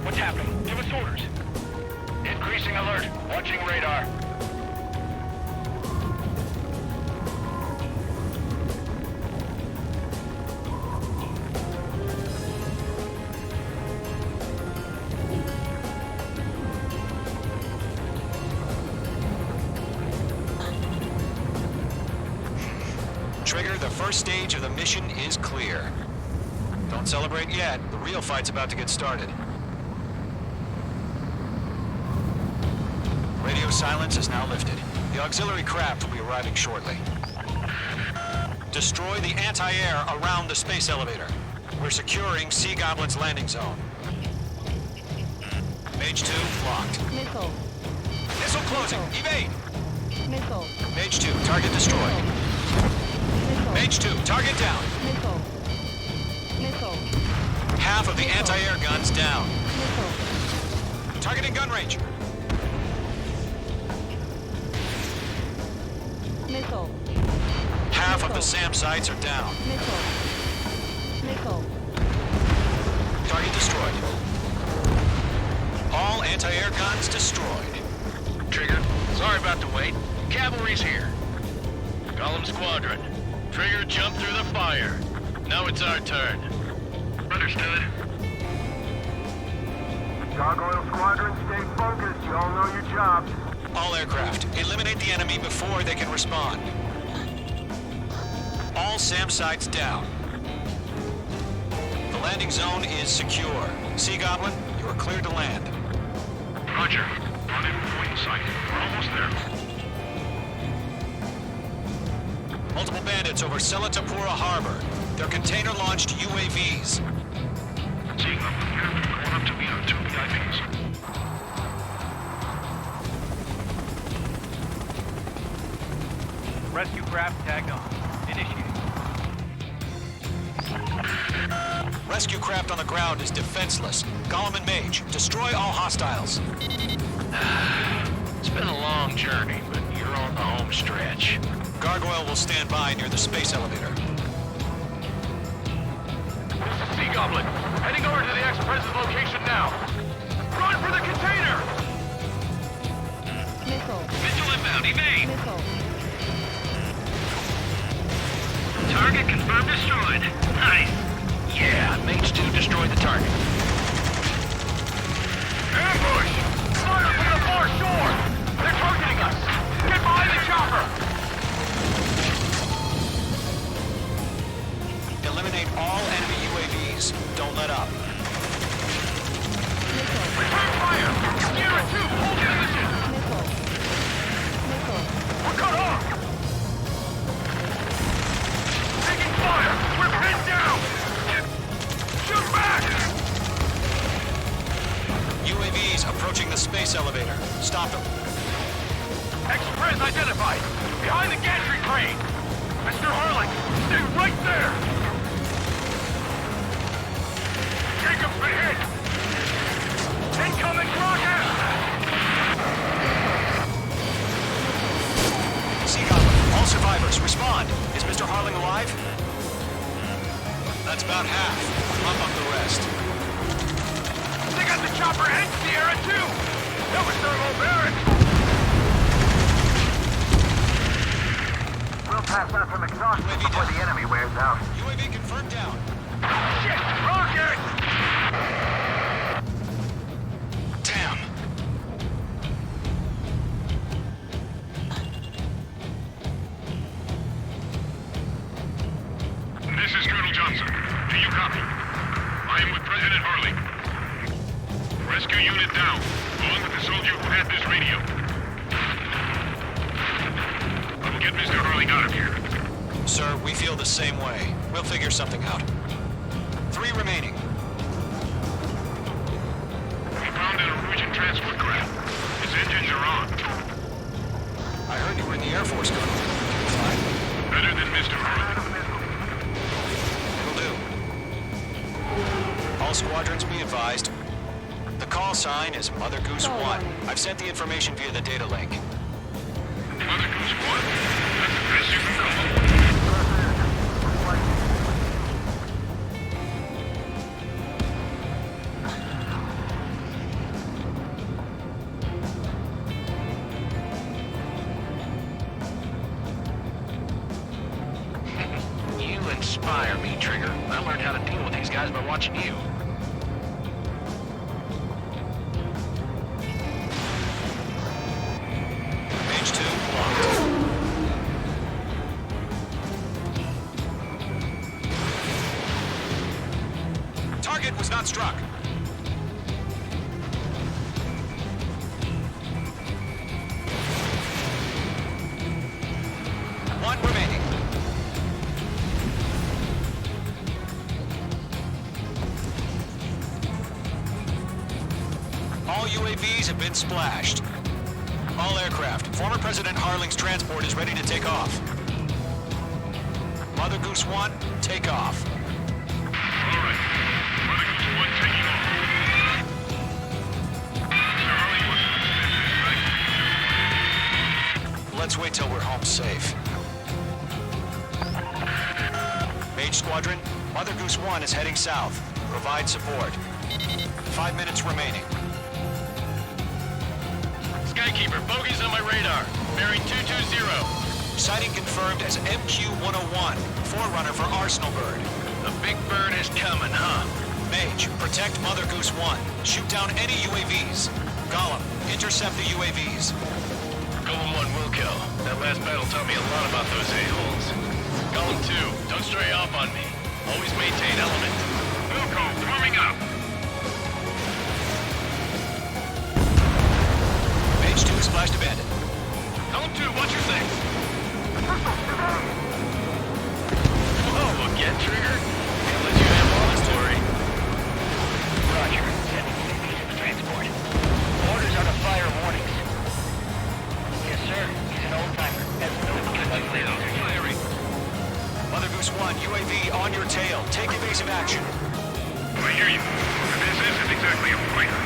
What's happening? Give us orders. Increasing alert. Watching radar. Trigger, the first stage of the mission is clear. Don't celebrate yet. The real fight's about to get started. Radio silence is now lifted. The auxiliary craft will be arriving shortly. Destroy the anti-air around the space elevator. We're securing Sea Goblin's landing zone. Mage 2 locked. Missile. Missile closing. Evade! Missile. Mage 2, target destroyed. Missile. Mage 2, target down. Missile. Missile. Half of the anti-air guns down. Missile. Targeting gun range. Missile. Half of the SAM sites are down. Missile. Missile. Target destroyed. All anti-air guns destroyed. Trigger, sorry about the wait. Cavalry's here. Golem Squadron. Trigger jumped through the fire. Now it's our turn. Understood. Gargoyle Squadron, stay focused. You all know your jobs. All aircraft, eliminate the enemy before they can respond. All SAM sites down. The landing zone is secure. Sea Goblin, you are cleared to land. Roger. Rendezvous point in sight. We're almost there. Multiple bandits over Selatapura Harbor. They're container-launched UAVs. Seeing them. Going up to meet our 2 VIPs. Rescue craft tagged on. Initiating. Rescue craft on the ground is defenseless. Golem and Mage, destroy all hostiles. It's been a long journey, but you're on the home stretch. Gargoyle will stand by near the space elevator. Sea Goblin, heading over to the Express's location now. Run for the container! Missile. Missile inbound, evade! Missile. Target confirmed destroyed. Nice. Yeah, Mage 2 destroyed the target. Ambush! Fire from the far shore! They're targeting us! Get behind the chopper! Eliminate all enemy UAVs. Don't let up. Return fire! Sierra 2, hold position! Missile. Missile. We're cut off! Taking fire! We're pinned down! Shoot back! UAVs approaching the space elevator. Stop them. Express identified! Behind the gantry crane! Mr. Harling, stay right there! Jacob's been hit! Incoming rocket! Seagull, all survivors, respond. Is Mr. Harling alive? That's about half. Pump up the rest. They got the chopper and Sierra, too! That was their old barracks! We'll pass out some exhaust before the enemy wears out. UAV confirmed down. Shit! Rocket! Damn. This is Colonel Johnson. Do you copy? I am with President Harling. Rescue unit down, along with the soldier who had this radio. I will get Mr. Harling out of here. Sir, we feel the same way. We'll figure something out. 3 remaining. We found an Erusian transport craft. His engines are on. I heard you were in the Air Force, Colonel. Fine. Better than Mr. Harling. It'll do. All squadrons be advised. The call sign is Mother Goose 1. I've sent the information via the data link. Mother Goose 1? That's the best you can call. You inspire me, Trigger. I learned how to deal with these guys by watching you. Page 2, locked. Target was not struck. One remaining. All UAVs have been splashed. All aircraft. Former President Harling's transport is ready to take off. Mother Goose 1, take off. All right. Mother Goose 1 taking off. Mr. Harling was... Let's wait till we're home safe. Mage Squadron, Mother Goose 1 is heading south. Provide support. 5 minutes remaining. Skykeeper, bogeys on my radar. Bearing 220. Sighting confirmed as MQ-101, forerunner for Arsenal Bird. The big bird is coming, huh? Mage, protect Mother Goose 1. Shoot down any UAVs. Gollum, intercept the UAVs. Golem 1 will kill. That last battle taught me a lot about those a-holes. Golem 2, don't stray off on me. Always maintain element. Wilco, warming up. Mage 2 splashed abandoned. Golem 2, watch your things. Whoa, again, Trigger? Can't let you have all the story. Roger. Sending UAVs to the transport. Orders are to fire warnings. Yes, sir. He's an old-timer. Has no Firing. Mother Goose 1, UAV on your tail. Take evasive action. I hear you. This isn't exactly a fighter.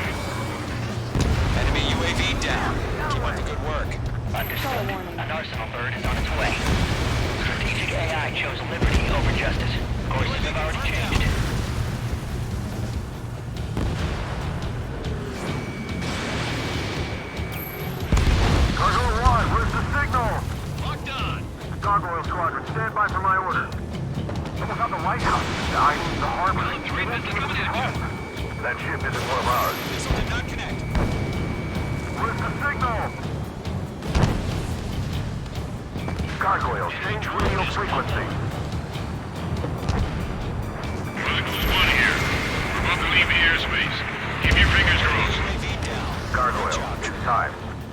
Enemy UAV down. Keep up the good work. Understood. An Arsenal Bird is on its way. Strategic AI chose liberty over justice. Courses have already changed. Gargoyle 1, where's the signal? Locked on. Gargoyle Squadron, stand by for my order. Almost got the lighthouse. I mean the harbor. That ship isn't one of ours. Missile did not connect. Where's the signal? Gargoyle, change radio frequency. Mother Goose 1 here. We're about to leave the airspace. Keep your fingers crossed. UAV down. Gargoyle, it's time.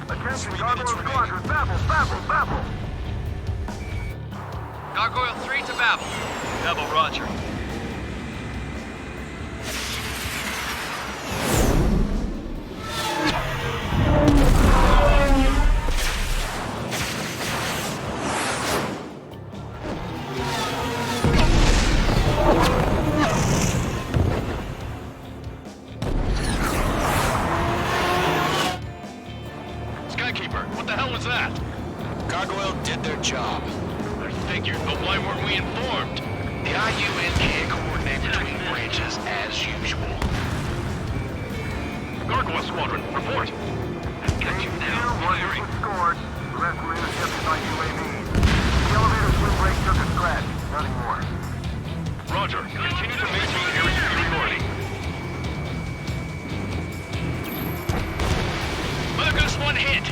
Attention, Gargoyle Squadron, Babel, Babel, Babel. Gargoyle 3 to Babel. Babel, roger. Gargoyle did their job. I figured, but why weren't we informed? The IUN can't coordinate between branches as usual. Gargoyle Squadron, report. I've got you now. One scored. The rest were intercepted by UAVs. The elevator swim brake took a scratch. Nothing more. Roger. Continue to maintain air superiority. Mother Goose 1 hit.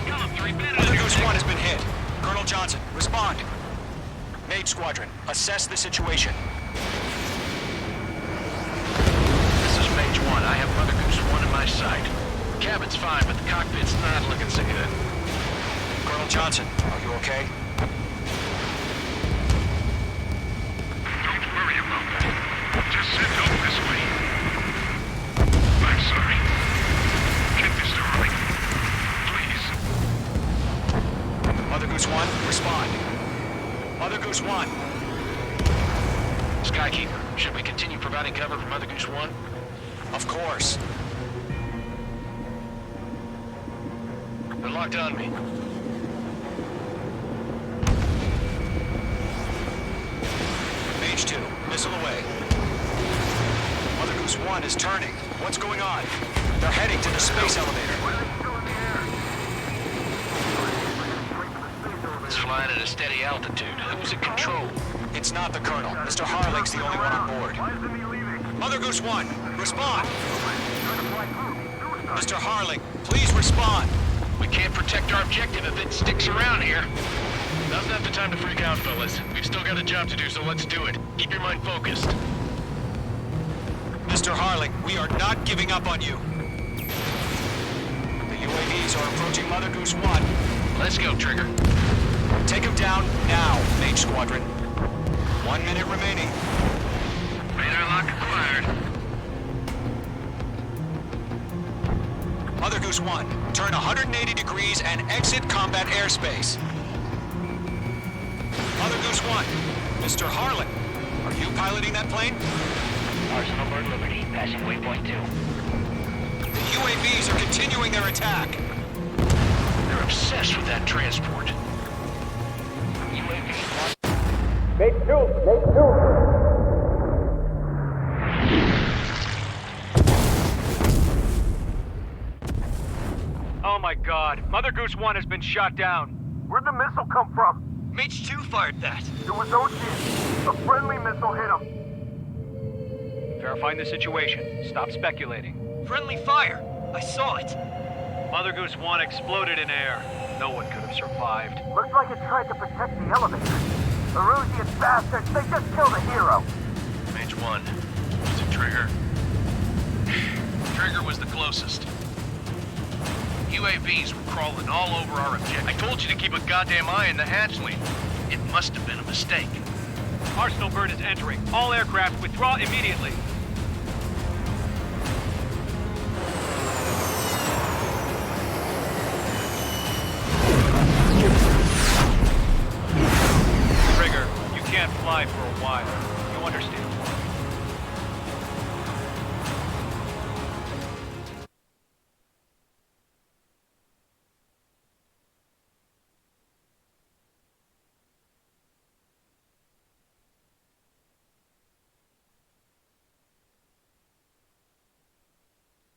Mother Goose 1 has been hit. Colonel Johnson, respond. Mage Squadron, assess the situation. This is Mage 1. I have Mother Goose 1 in my sight. Cabin's fine, but the cockpit's not looking so good. Colonel Johnson, are you okay? Don't worry about that. Just send help this way. I'm sorry. Get Mr. Harling. Please. Mother Goose 1, respond. Mother Goose 1. Skykeeper, should we continue providing cover for Mother Goose 1? Of course. They're locked on me. Mage 2, missile away. Mother Goose 1 is turning. What's going on? They're heading to the space elevator. It's flying at a steady altitude. Who's in control? It's not the Colonel. Mr. Harling's the only one on board. Mother Goose 1, respond! Mr. Harling, please respond! We can't protect our objective if it sticks around here. Now's not the time to freak out, fellas. We've still got a job to do, so let's do it. Keep your mind focused. Mr. Harling, we are not giving up on you. The UAVs are approaching Mother Goose 1. Let's go, Trigger. Take him down now, Mage Squadron. 1 minute remaining. Radar lock acquired. Mother Goose 1, turn 180 degrees and exit combat airspace. Mother Goose 1, Mr. Harling, are you piloting that plane? Arsenal Bird Liberty, passing waypoint 2. The UAVs are continuing their attack. They're obsessed with that transport. UAV Make two! Oh my god, Mother Goose 1 has been shot down. Where'd the missile come from? Mage 2 fired that. It was Ocean. A friendly missile hit him. Verifying the situation. Stop speculating. Friendly fire. I saw it. Mother Goose 1 exploded in air. No one could have survived. Looks like it tried to protect the elevator. Erusian bastards, they just killed a hero. Mage 1. Was it Trigger? Trigger was the closest. UAVs were crawling all over our objective. I told you to keep a goddamn eye in the hatchling. It must have been a mistake. Arsenal Bird is entering. All aircraft withdraw immediately. Trigger, you can't fly for a while. You understand?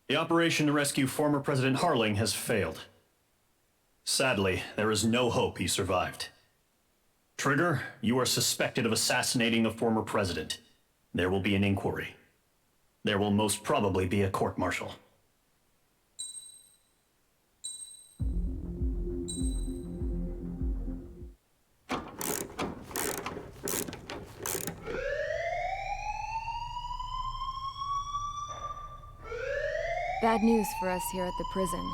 The operation to rescue former President Harling has failed. Sadly, there is no hope he survived. Trigger, you are suspected of assassinating the former president. There will be an inquiry. There will most probably be a court-martial. Bad news for us here at the prison.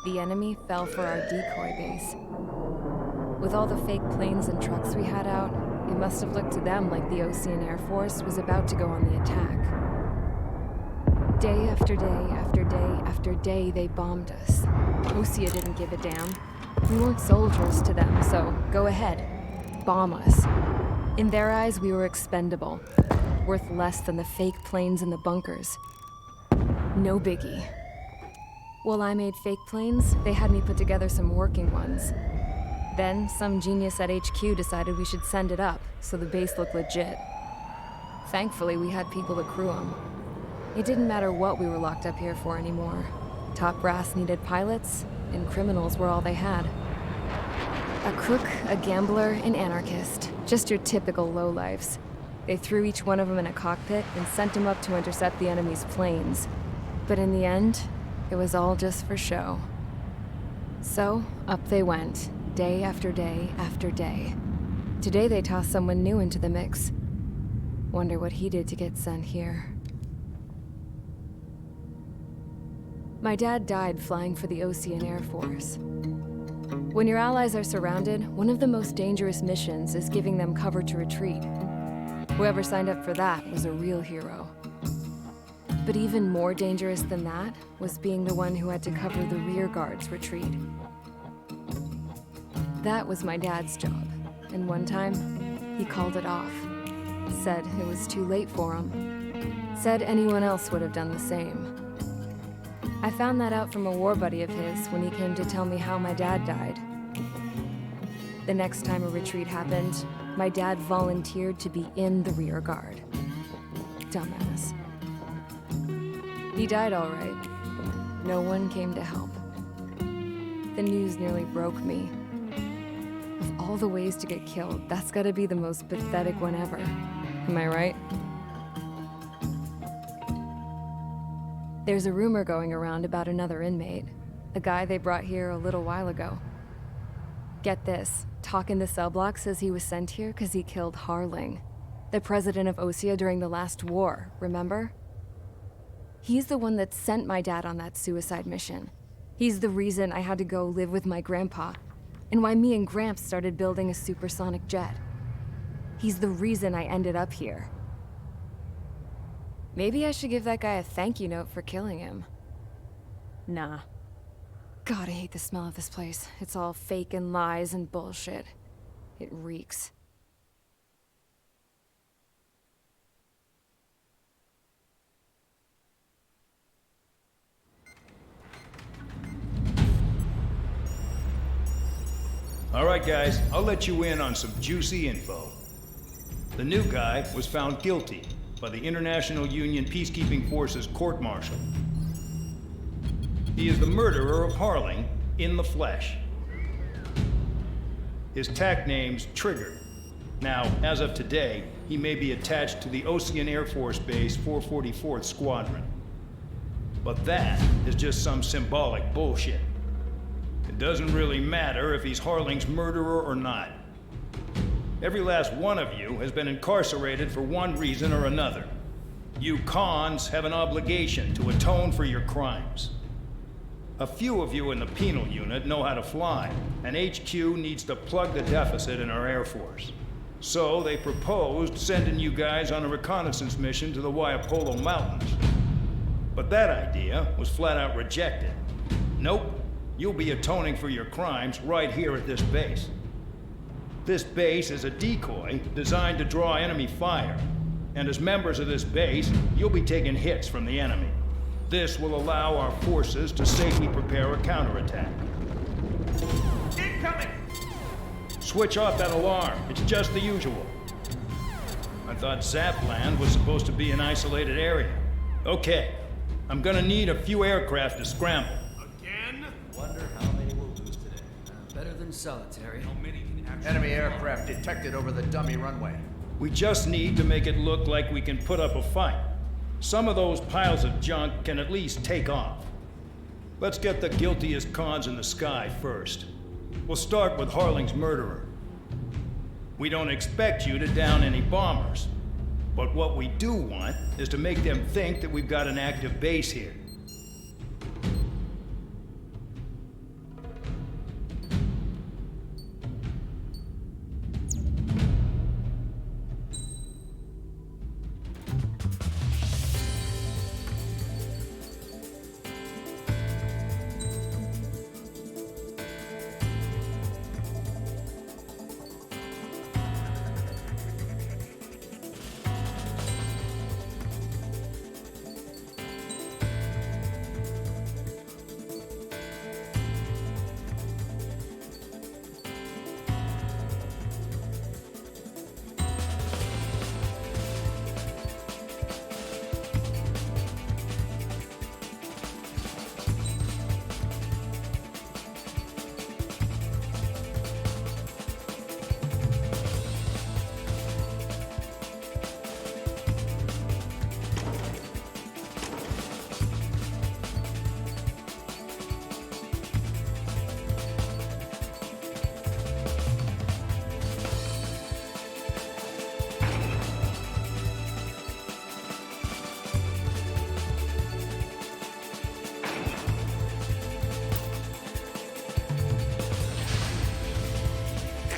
The enemy fell for our decoy base. With all the fake planes and trucks we had out, it must have looked to them like the Osean Air Force was about to go on the attack. Day after day after day after day, they bombed us. Osea didn't give a damn. We weren't soldiers to them, so go ahead. Bomb us. In their eyes, we were expendable. Worth less than the fake planes in the bunkers. No biggie. While I made fake planes, they had me put together some working ones. Then, some genius at HQ decided we should send it up, so the base looked legit. Thankfully, we had people to crew them. It didn't matter what we were locked up here for anymore. Top brass needed pilots, and criminals were all they had. A crook, a gambler, an anarchist. Just your typical lowlifes. They threw each one of them in a cockpit and sent them up to intercept the enemy's planes. But in the end, it was all just for show. So, up they went, day after day after day. Today they tossed someone new into the mix. Wonder what he did to get sent here. My dad died flying for the Osean Air Force. When your allies are surrounded, one of the most dangerous missions is giving them cover to retreat. Whoever signed up for that was a real hero. But even more dangerous than that was being the one who had to cover the rear guard's retreat. That was my dad's job, and one time, he called it off. Said it was too late for him. Said anyone else would have done the same. I found that out from a war buddy of his when he came to tell me how my dad died. The next time a retreat happened, my dad volunteered to be in the rear guard. Dumbass. He died all right. No one came to help. The news nearly broke me. Of all the ways to get killed, that's gotta be the most pathetic one ever. Am I right? There's a rumor going around about another inmate. A guy they brought here a little while ago. Get this, Talk in the Cell Block says he was sent here because he killed Harling, the president of Osea during the last war, remember? He's the one that sent my dad on that suicide mission. He's the reason I had to go live with my grandpa, and why me and Gramps started building a supersonic jet. He's the reason I ended up here. Maybe I should give that guy a thank you note for killing him. Nah. God, I hate the smell of this place. It's all fake and lies and bullshit. It reeks. All right, guys, I'll let you in on some juicy info. The new guy was found guilty by the International Union Peacekeeping Forces court-martial. He is the murderer of Harling in the flesh. His TAC name's Trigger. Now, as of today, he may be attached to the Osean Air Force Base 444th Squadron. But that is just some symbolic bullshit. It doesn't really matter if he's Harling's murderer or not. Every last one of you has been incarcerated for one reason or another. You cons have an obligation to atone for your crimes. A few of you in the penal unit know how to fly, and HQ needs to plug the deficit in our Air Force. So they proposed sending you guys on a reconnaissance mission to the Waiapolo Mountains. But that idea was flat out rejected. Nope, you'll be atoning for your crimes right here at this base. This base is a decoy designed to draw enemy fire, and as members of this base, you'll be taking hits from the enemy. This will allow our forces to safely prepare a counterattack. Incoming! Switch off that alarm. It's just the usual. I thought Zapland was supposed to be an isolated area. Okay, I'm gonna need a few aircraft to scramble. Again? Wonder how many we'll lose today. Better than solitary. How many can actually... Enemy aircraft detected over the dummy runway. We just need to make it look like we can put up a fight. Some of those piles of junk can at least take off. Let's get the guiltiest cons in the sky first. We'll start with Harling's murderer. We don't expect you to down any bombers, but what we do want is to make them think that we've got an active base here.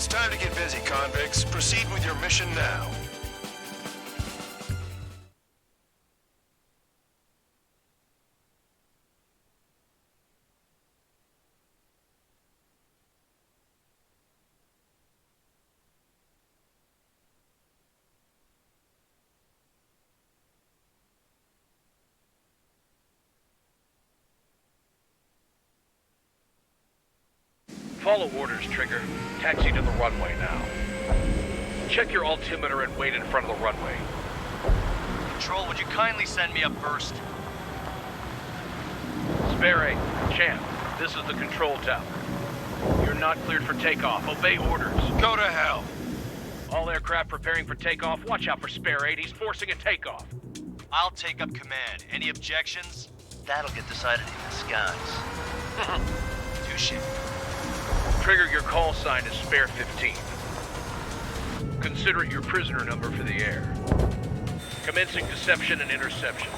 It's time to get busy, convicts. Proceed with your mission now. Follow orders, Trigger. Taxi to the runway now. Check your altimeter and wait in front of the runway. Control, would you kindly send me up first? Spare 8, Champ, this is the control tower. You're not cleared for takeoff. Obey orders. Go to hell. All aircraft preparing for takeoff. Watch out for Spare 8. He's forcing a takeoff. I'll take up command. Any objections? That'll get decided in the skies. Touche. Trigger, your call sign is Spare 15. Consider it your prisoner number for the air. Commencing deception and interception.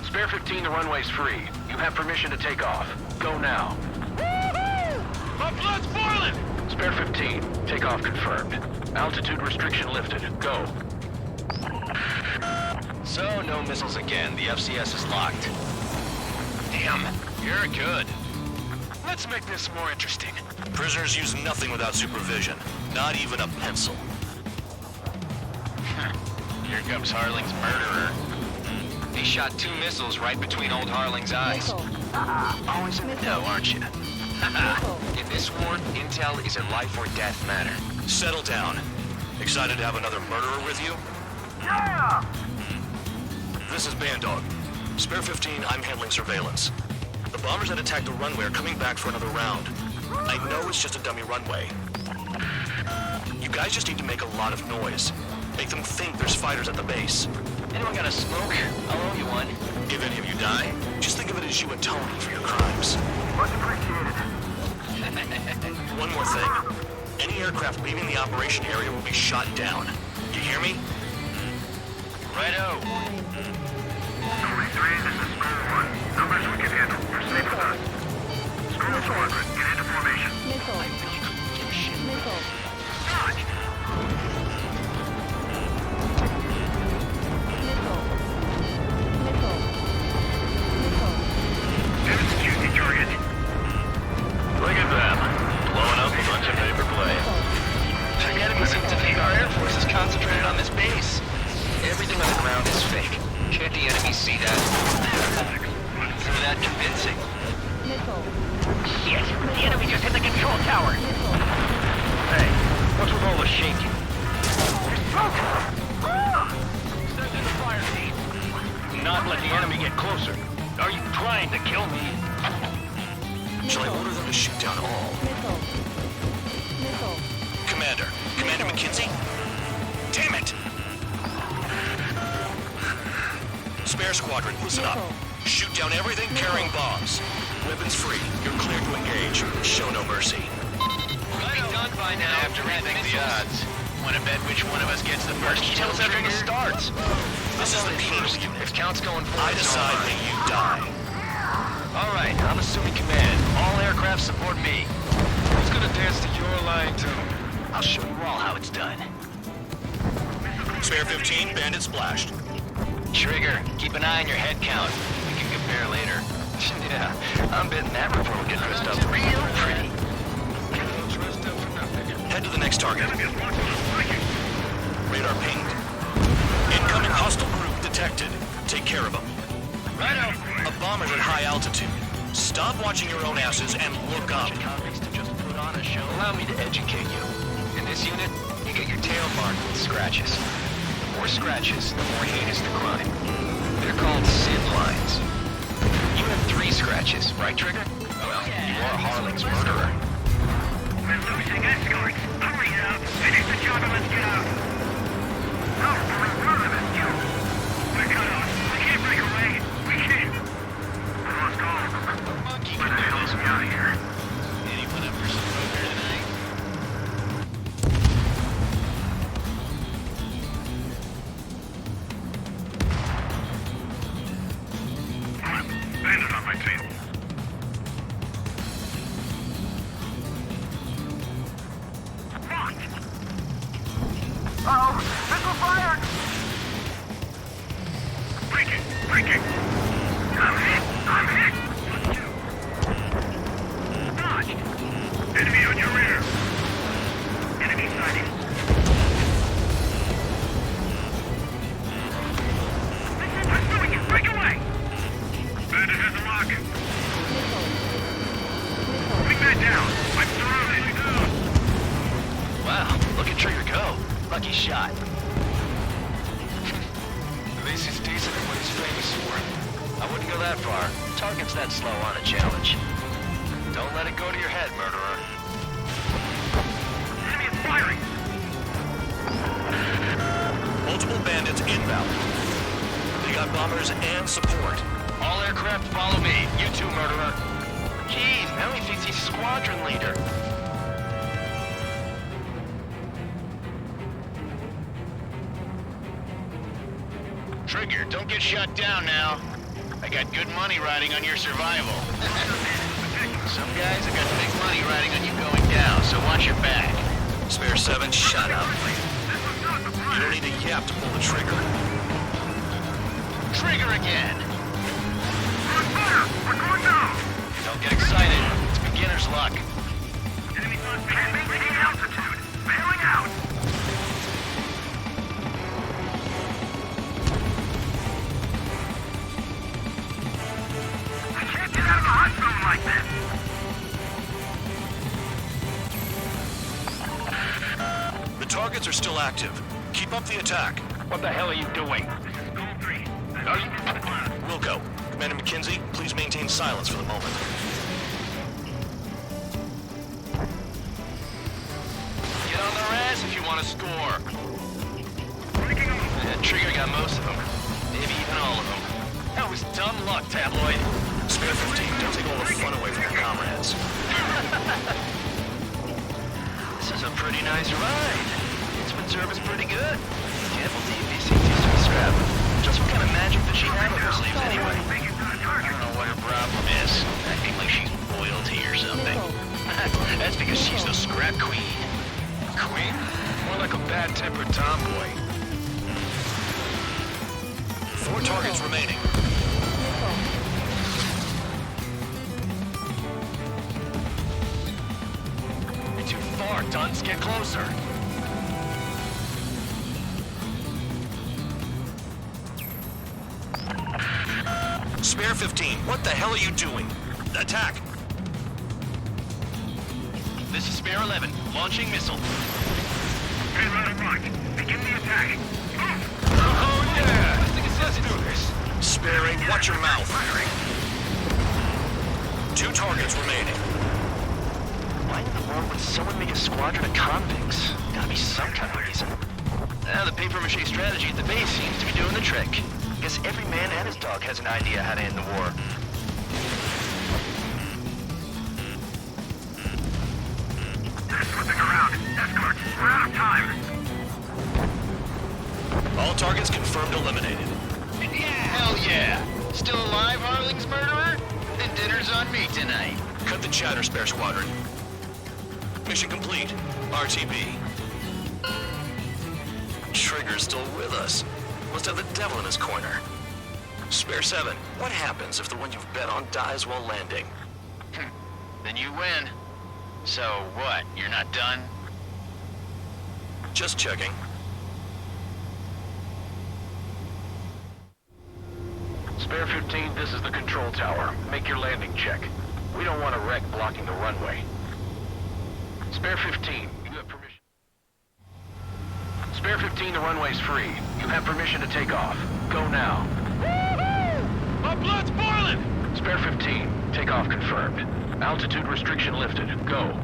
Spare 15, the runway's free. You have permission to take off. Go now. Woohoo! My blood's boiling! Spare 15, takeoff confirmed. Altitude restriction lifted. Go. So, no missiles again. The FCS is locked. Damn, you're good. Let's make this more interesting. Prisoners use nothing without supervision. Not even a pencil. Here comes Harling's murderer. He shot 2 missiles right between old Harling's eyes. Always in the know, aren't you? In this war, intel is a life or death matter. Settle down. Excited to have another murderer with you? Yeah! This is Bandog. Spare 15, I'm handling surveillance. The bombers that attacked the runway are coming back for another round. I know it's just a dummy runway. You guys just need to make a lot of noise. Make them think there's fighters at the base. Anyone got a smoke? I'll owe you one. If any of you die, just think of it as you atoning for your crimes. Much appreciated. One more thing. Any aircraft leaving the operation area will be shot down. You hear me? Righto. 23, this is School 1. Numbers we can handle. Proceed with us. School Squadron, get into formation. Missile. Missile. Dodge! Execute the target. Look at them. Blowing up a bunch of paper planes. The enemy seems to think our air force is concentrated on this base. Everything on the ground is fake. Can't the enemy see that? Isn't that convincing? Shit! The enemy just hit the control tower! Hey, what's with all the shaking? Send in the fire team! Not let the enemy get closer. Are you trying to kill me? Shall I order them to shoot down all? Commander McKenzie? Damn it! Spare Squadron, listen up. Shoot down everything carrying bombs. Weapons free. You're cleared to engage. Show no mercy. We'll be done by now. After rethink the odds. Want to bet which one of us gets the first kill after the starts? This is the first. If count's going forward, I decide when you die. All right, I'm assuming command. All aircraft support me. Who's gonna dance to your line tune? I'll show you all how it's done. Spare 15, bandit splashed. Trigger, keep an eye on your head count. We can compare later. Yeah, I'm betting that report will get dressed up real pretty. Head to the next target. Radar pinged. Incoming hostile group detected. Take care of them. Righto. A bomber's at high altitude. Stop watching your own asses and look up. Convicts to just put on a show. Allow me to educate you. In this unit, you get your tail marked with scratches. The more scratches, the more heinous the crime. They're called SID lines. You have 3 scratches, right, Trigger? Well, you are Harling's murderer. We're losing escorts. Hurry up. Finish the job and let's get out. No, we're running this you. We're cut off. We can't break away. We can't. We lost all of them. Monkey Where the hell is we out of here? Anyone up for some poker tonight? Bandit on my tail. lucky shot. At least he's decent at what he's famous for. I wouldn't go that far. Target's that slow on a challenge. Don't let it go to your head, murderer. Enemy is firing! Multiple bandits inbound. They got bombers and support. All aircraft follow me. You too, murderer. Jeez, now he thinks he's squadron leader. Trigger, don't get shot down now. I got good money riding on your survival. Some guys have got big money riding on you going down, so watch your back. Spare 7, shut up. You don't need a yap to pull the trigger. Trigger again. We're on fire! We're going down! Don't get excited. It's beginner's luck. Enemy's on maintaining altitude. Bailing out! I can't get out of the hot zone like this! The targets are still active. Keep up the attack. What the hell are you doing? Wilco, Commander McKenzie, please maintain silence for the moment. Get on their ass if you want to score. Trigger got most of them. Maybe even all of them. That was dumb luck, Tabloid. Spare 15, don't take all the fun away from your comrades. This is a pretty nice ride. Instrument service pretty good. Can't believe these things used to be scrapped. Just what kind of magic does she have up her sleeves anyway? I don't know what her problem is. Acting like she's royalty or something. That's because she's the scrap queen. Queen? More like a bad-tempered tomboy. 4 targets remaining. You're too far, Dunce. Get closer. Spare 15, what the hell are you doing? Attack! This is Spare 11. Launching missile. Hey, let it rock. Begin the attack. Oh, yeah! Let's do this. Spare 8, watch your mouth. 2 targets remaining. Why in the world would someone make a squadron of convicts? Gotta be some kind of reason. The papier-mâché strategy at the base seems to be doing the trick. Guess every man and his dog has an idea how to end the war. Flipping around. Escorts, we're out of time. All targets confirmed eliminated. Yeah, hell yeah. Still alive, Harling's murderer? Then dinner's on me tonight. Cut the chatter, Spare Squadron. Mission complete. RTB. Trigger's still with us. Must have the devil in his corner. Spare 7, what happens if the one you've bet on dies while landing? Then you win. So what, you're not done? Just checking. Spare 15, this is the control tower. Make your landing check. We don't want a wreck blocking the runway. Spare 15, you have permission. Spare 15, the runway's free. You have permission to take off. Go now. Woohoo! My blood's boiling! Spare 15, takeoff confirmed. Altitude restriction lifted. Go.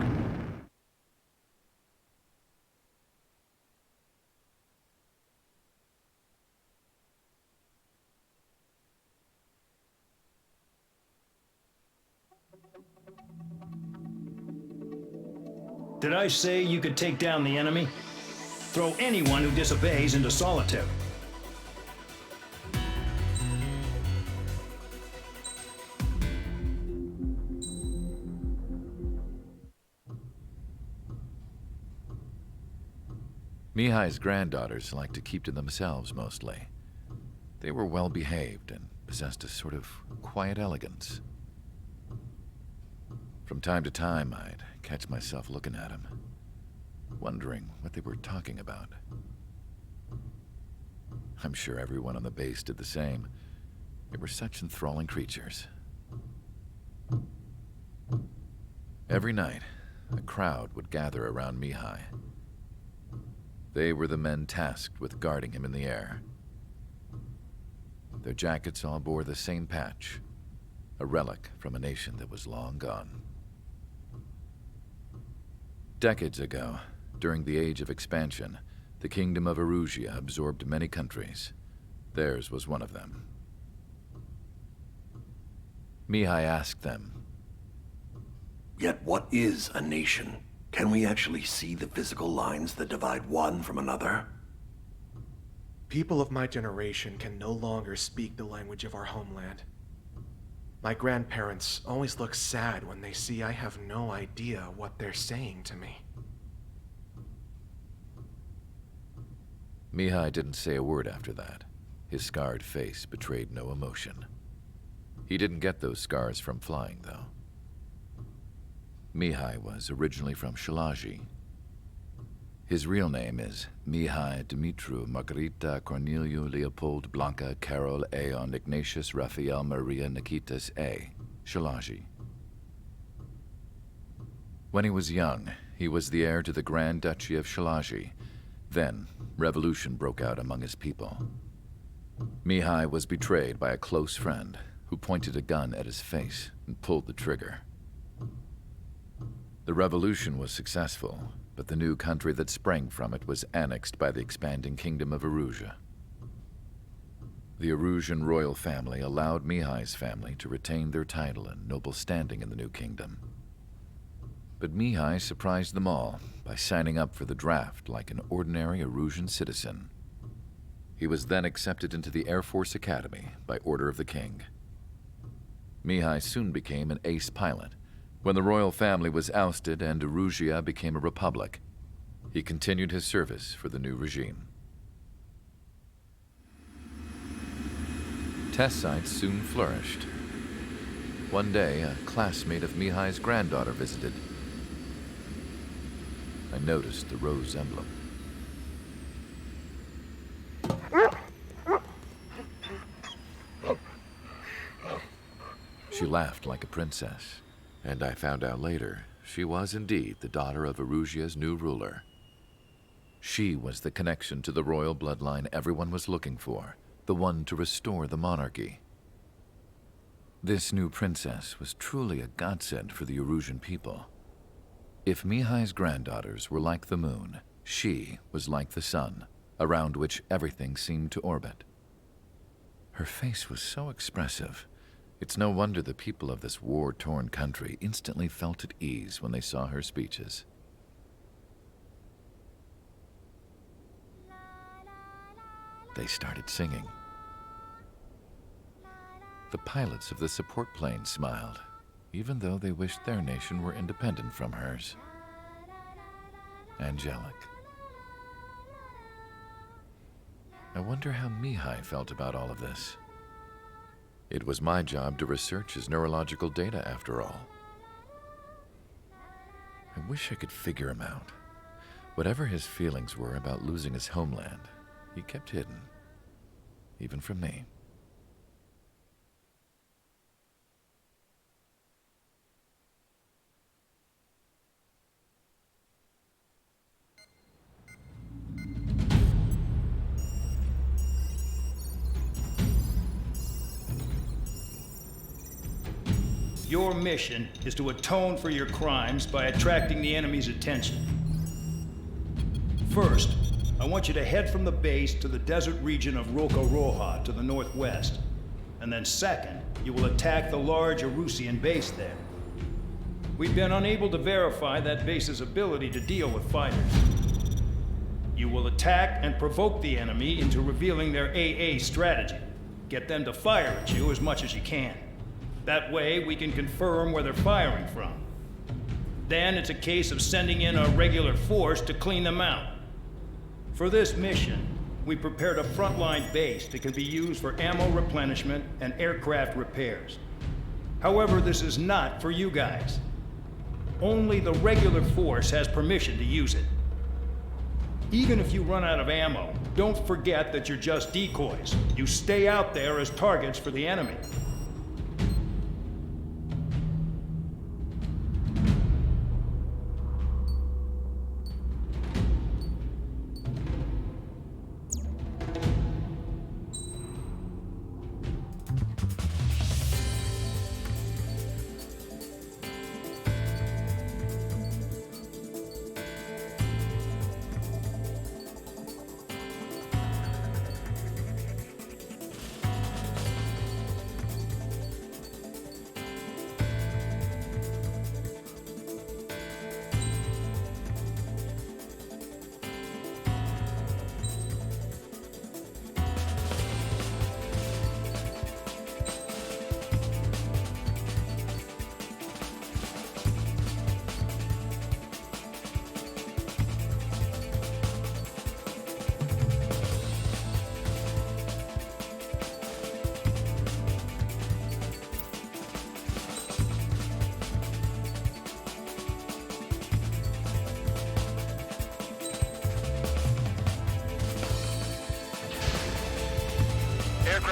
Did I say you could take down the enemy? Throw anyone who disobeys into solitary. Mihai's granddaughters liked to keep to themselves mostly. They were well behaved and possessed a sort of quiet elegance. From time to time, I'd catch myself looking at them, wondering what they were talking about. I'm sure everyone on the base did the same. They were such enthralling creatures. Every night, a crowd would gather around Mihai. They were the men tasked with guarding him in the air. Their jackets all bore the same patch, a relic from a nation that was long gone. Decades ago, during the Age of Expansion, the Kingdom of Erusia absorbed many countries. Theirs was one of them. Mihai asked them, "Yet what is a nation? Can we actually see the physical lines that divide one from another?" People of my generation can no longer speak the language of our homeland. My grandparents always look sad when they see I have no idea what they're saying to me. Mihai didn't say a word after that. His scarred face betrayed no emotion. He didn't get those scars from flying, though. Mihai was originally from Shalaji. His real name is Mihai Dumitru Margarita Corneliu Leopold Blanca Carol Aeon Ignatius Raphael Maria Nikitas A. Shalaji. When he was young, he was the heir to the Grand Duchy of Shalaji. Then, revolution broke out among his people. Mihai was betrayed by a close friend who pointed a gun at his face and pulled the trigger. The revolution was successful, but the new country that sprang from it was annexed by the expanding Kingdom of Erusia. The Erusian royal family allowed Mihai's family to retain their title and noble standing in the new kingdom. But Mihai surprised them all by signing up for the draft like an ordinary Erusian citizen. He was then accepted into the Air Force Academy by order of the king. Mihai soon became an ace pilot. When the royal family was ousted and Erusia became a republic, he continued his service for the new regime. Test sites soon flourished. One day, a classmate of Mihai's granddaughter visited. I noticed the rose emblem. She laughed like a princess. And I found out later, she was indeed the daughter of Erusia's new ruler. She was the connection to the royal bloodline everyone was looking for, the one to restore the monarchy. This new princess was truly a godsend for the Erusian people. If Mihai's granddaughters were like the moon, she was like the sun, around which everything seemed to orbit. Her face was so expressive. It's no wonder the people of this war-torn country instantly felt at ease when they saw her speeches. They started singing. The pilots of the support plane smiled, even though they wished their nation were independent from hers. Angelic. I wonder how Mihai felt about all of this. It was my job to research his neurological data, after all. I wish I could figure him out. Whatever his feelings were about losing his homeland, he kept hidden, even from me. Your mission is to atone for your crimes by attracting the enemy's attention. First, I want you to head from the base to the desert region of Roca-Roja to the northwest. And then second, you will attack the large Erusian base there. We've been unable to verify that base's ability to deal with fighters. You will attack and provoke the enemy into revealing their AA strategy. Get them to fire at you as much as you can. That way, we can confirm where they're firing from. Then it's a case of sending in a regular force to clean them out. For this mission, we prepared a frontline base that can be used for ammo replenishment and aircraft repairs. However, this is not for you guys. Only the regular force has permission to use it. Even if you run out of ammo, don't forget that you're just decoys. You stay out there as targets for the enemy.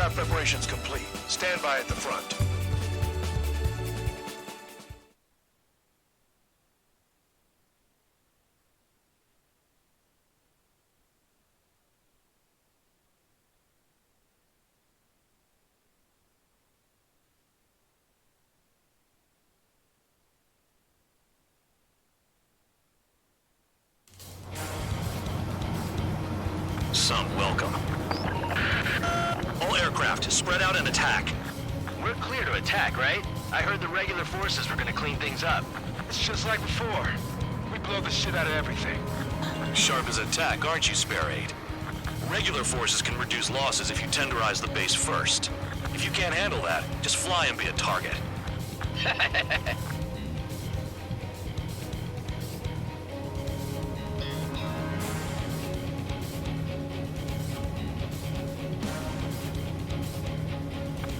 Aircraft preparations complete. Stand by at the front. Some welcome. All aircraft, spread out and attack. We're clear to attack, right? I heard the regular forces were gonna clean things up. It's just like before. We blow the shit out of everything. Sharp as attack, aren't you, Spare 8? Regular forces can reduce losses if you tenderize the base first. If you can't handle that, just fly and be a target.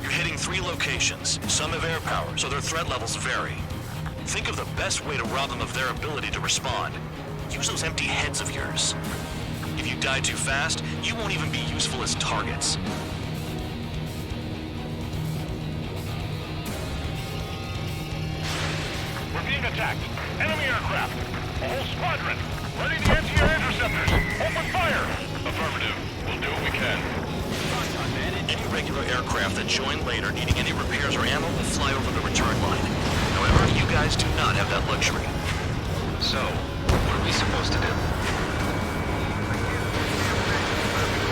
You're hitting 3 locations. Some have air power, so their threat levels vary. Think of the best way to rob them of their ability to respond. Use those empty heads of yours. If you die too fast, you won't even be useful as targets. We're being attacked. Enemy aircraft. A whole squadron. Ready the anti-air interceptors. Open fire. Affirmative. We'll do what we can. Any regular aircraft that join later needing any repairs or ammo will fly over the return line. However, you guys do not have that luxury. So, what are we supposed to do?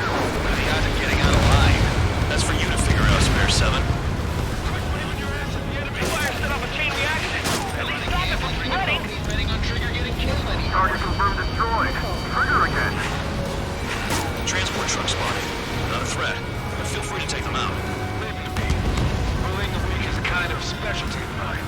What are the odds of getting out alive? That's for you to figure out, Spare 7. Fire set off a chain reaction. At least stop it from spreading. Betting on Trigger getting killed anyhow. Target confirmed destroyed. Trigger again. Transport truck spotted. Not a threat, but feel free to take them out. Leave them to me. Bullying the weak is a kind of specialty of mine.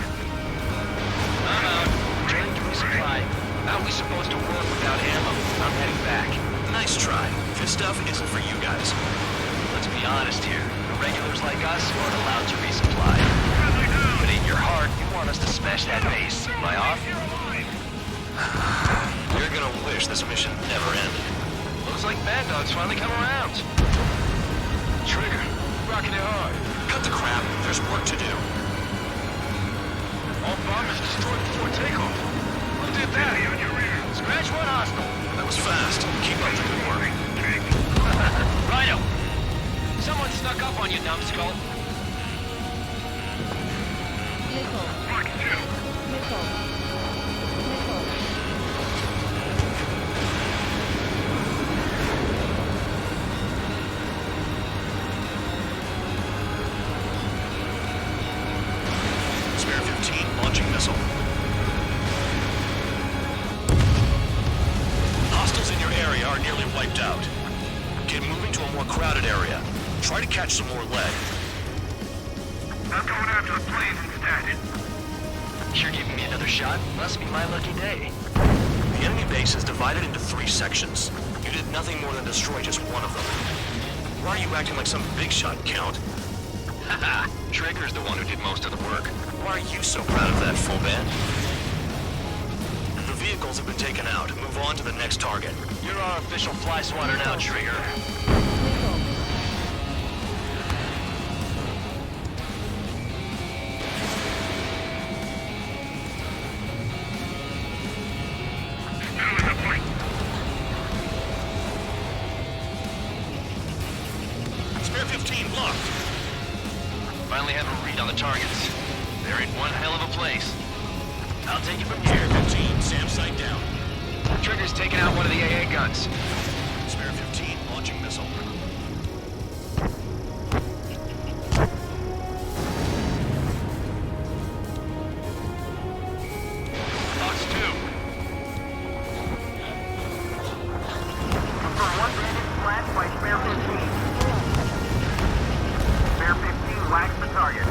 I'm out. Trying to resupply. How are we supposed to work without ammo? I'm heading back. Nice try. This stuff isn't for you guys. Let's be honest here. The regulars like us aren't allowed to resupply. But in your heart, you want us to smash that base. Am I off? You're gonna wish this mission never ended. Looks like Bad Dog's finally come around. Trigger, rocking it hard. Cut the crap. There's work to do. All bombers destroyed before takeoff. Who did that? Scratch one hostile. That was fast. Keep up the good work. Rhino! Someone snuck up on you, numbskull. Nickel. Nickel. Spare 15 launching missile. Hostiles in your area are nearly wiped out. Get moving to a more crowded area. Try to catch some more lead. I'm going after the planes instead. You're giving me another shot? Must be my lucky day. The enemy base is divided into 3 sections. You did nothing more than destroy just one of them. Why are you acting like some big shot, Count? Haha, Trigger's the one who did most of the work. Why are you so proud of that, full band? The vehicles have been taken out. Move on to the next target. You're our official fly swatter now, Trigger. Spare 15 blocked. Finally have a read on the targets. They're in one hell of a place. I'll take it from Spare here. 15, SAM sight down. Trigger's taking out one of the AA guns. Spare 15 launching missile. Fox 2. Confirm one bandit splashed by Spare 15. Spare 15 lacks the target.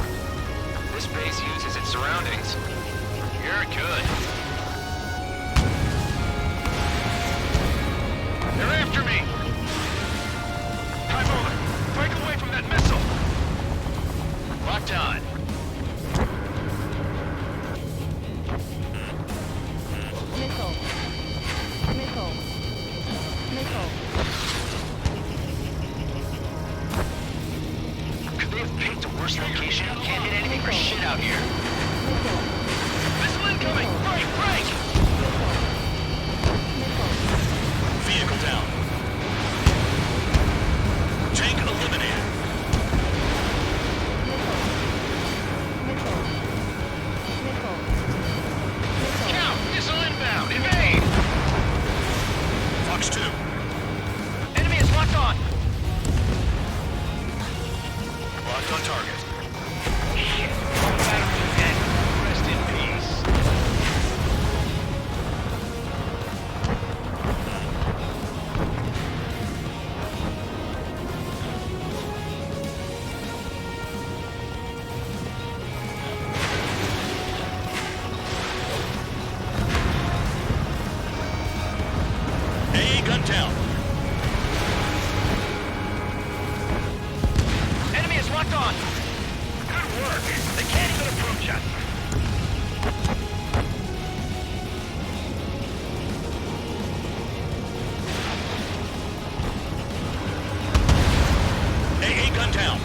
This base uses its surroundings. You're good. They're after me. down. Enemy is locked on. Good work. They can't even approach us. AA gun down.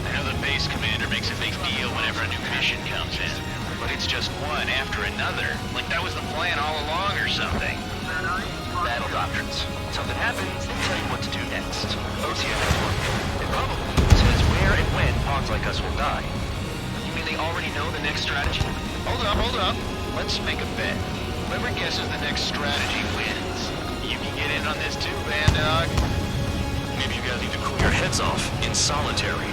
I know the base commander makes a big deal whenever a new mission comes in, but it's just one after another. Like that was the plan all along or something. Battle doctrines. Something happens, they tell you what to do next. OCN Network. It probably says where and when pawns like us will die. You mean they already know the next strategy? Hold up. Let's make a bet. Whoever guesses the next strategy wins. You can get in on this too, Bandog. Maybe you guys need to cool your heads off in solitary.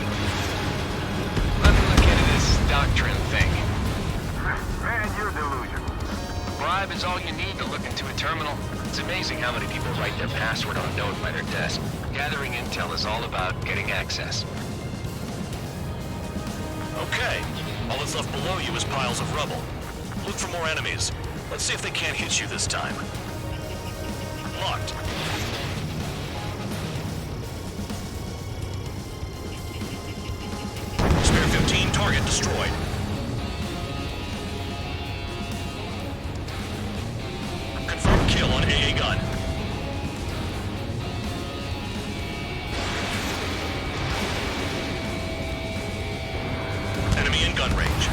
Let me look into this doctrine thing. Man, you're delusional. Bribe is all you need to look into a terminal. It's amazing how many people write their password on a note by their desk. Gathering intel is all about getting access. Okay. All that's left below you is piles of rubble. Look for more enemies. Let's see if they can't hit you this time. Locked. Spare 15, target destroyed. Confirmed kill on AA gun. Enemy in gun range.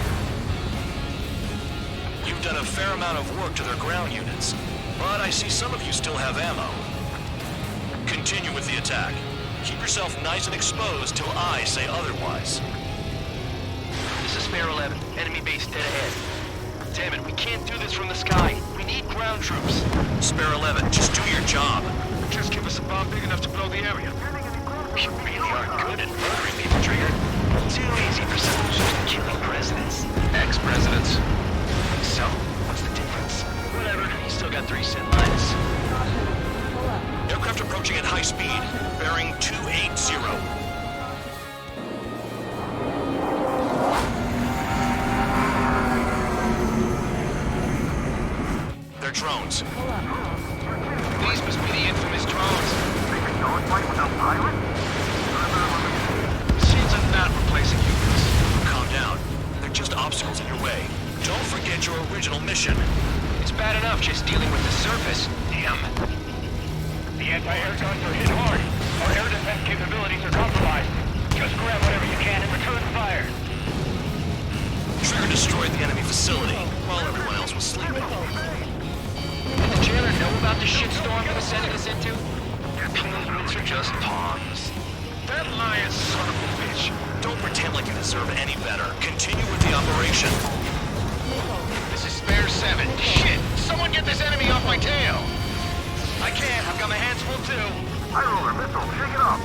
You've done a fair amount of work to their ground units, but I see some of you still have ammo. Continue with the attack. Keep yourself nice and exposed till I say otherwise. This is Spare 11. Enemy base dead ahead. Damn it, we can't do this from the sky. We need ground troops. Spare 11, just do your job. Just give us a bomb big enough to blow the area. You really are good at murdering people, Trigger. Too easy for soldiers to killing presidents. Ex-presidents. So, what's the difference? Whatever, you still got 3 cent lines. Aircraft approaching at high speed, bearing 280. They're drones. These must be the infamous drones. Machines are not replacing humans. Calm down. They're just obstacles in your way. Don't forget your original mission. It's bad enough just dealing with the surface. Damn. The anti-air guns are hit hard. Our air defense capabilities are compromised. Just grab whatever you can and return fire. Trigger destroyed the enemy facility while everyone else was sleeping. Did the jailer know about the shitstorm they were sending us into? Pilgrims are just pawns. That lying son of a bitch. Don't pretend like you deserve any better. Continue with the operation. This is Spare 7. Shit! Someone get this enemy off my tail! I can't. I've got my hands full too. High roller missile. Shake it off.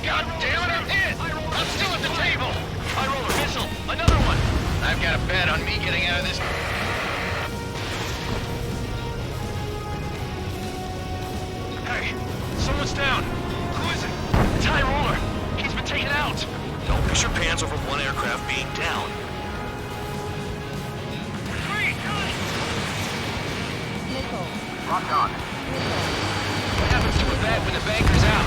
God damn it, I'm hit! I'm still at the table! High roller missile. Another one. I've got a bet on me getting out of this. Hey, someone's down. Who is it? It's High roller. He's been taken out. Don't piss your pants over one aircraft being down. Lock on. What happens to a bet when the banker's out?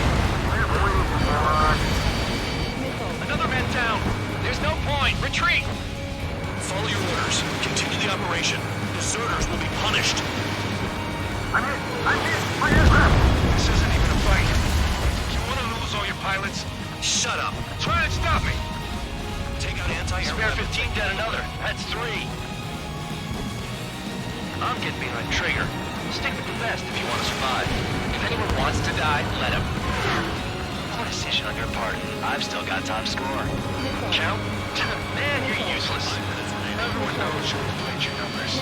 Another man down. There's no point. Retreat! Follow your orders. Continue the operation. Deserters will be punished. I'm hit. My aircraft. This isn't even a fight. You want to lose all your pilots? Shut up. Try and stop me. Take out anti-air Spare weapons. 15 dead another. That's 3. I'm getting behind Trigger. Stick with the best if you want to survive. If anyone wants to die, let him. Poor decision on your part. I've still got top score. Count? Man, you're useless. Everyone knows you played your numbers.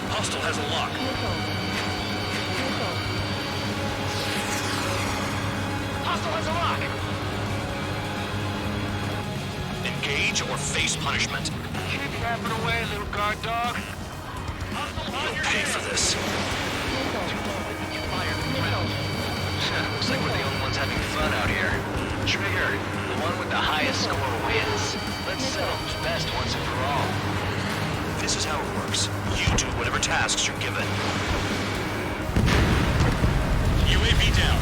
Hostile has a lock. Hostile has a lock. Engage or face punishment. Keep yapping away, little guard dog. You'll pay for this. Looks like we're the only ones having fun out here. Trigger, the one with the highest score wins. Let's settle who's best once and for all. This is how it works. You do whatever tasks you're given. UAV down.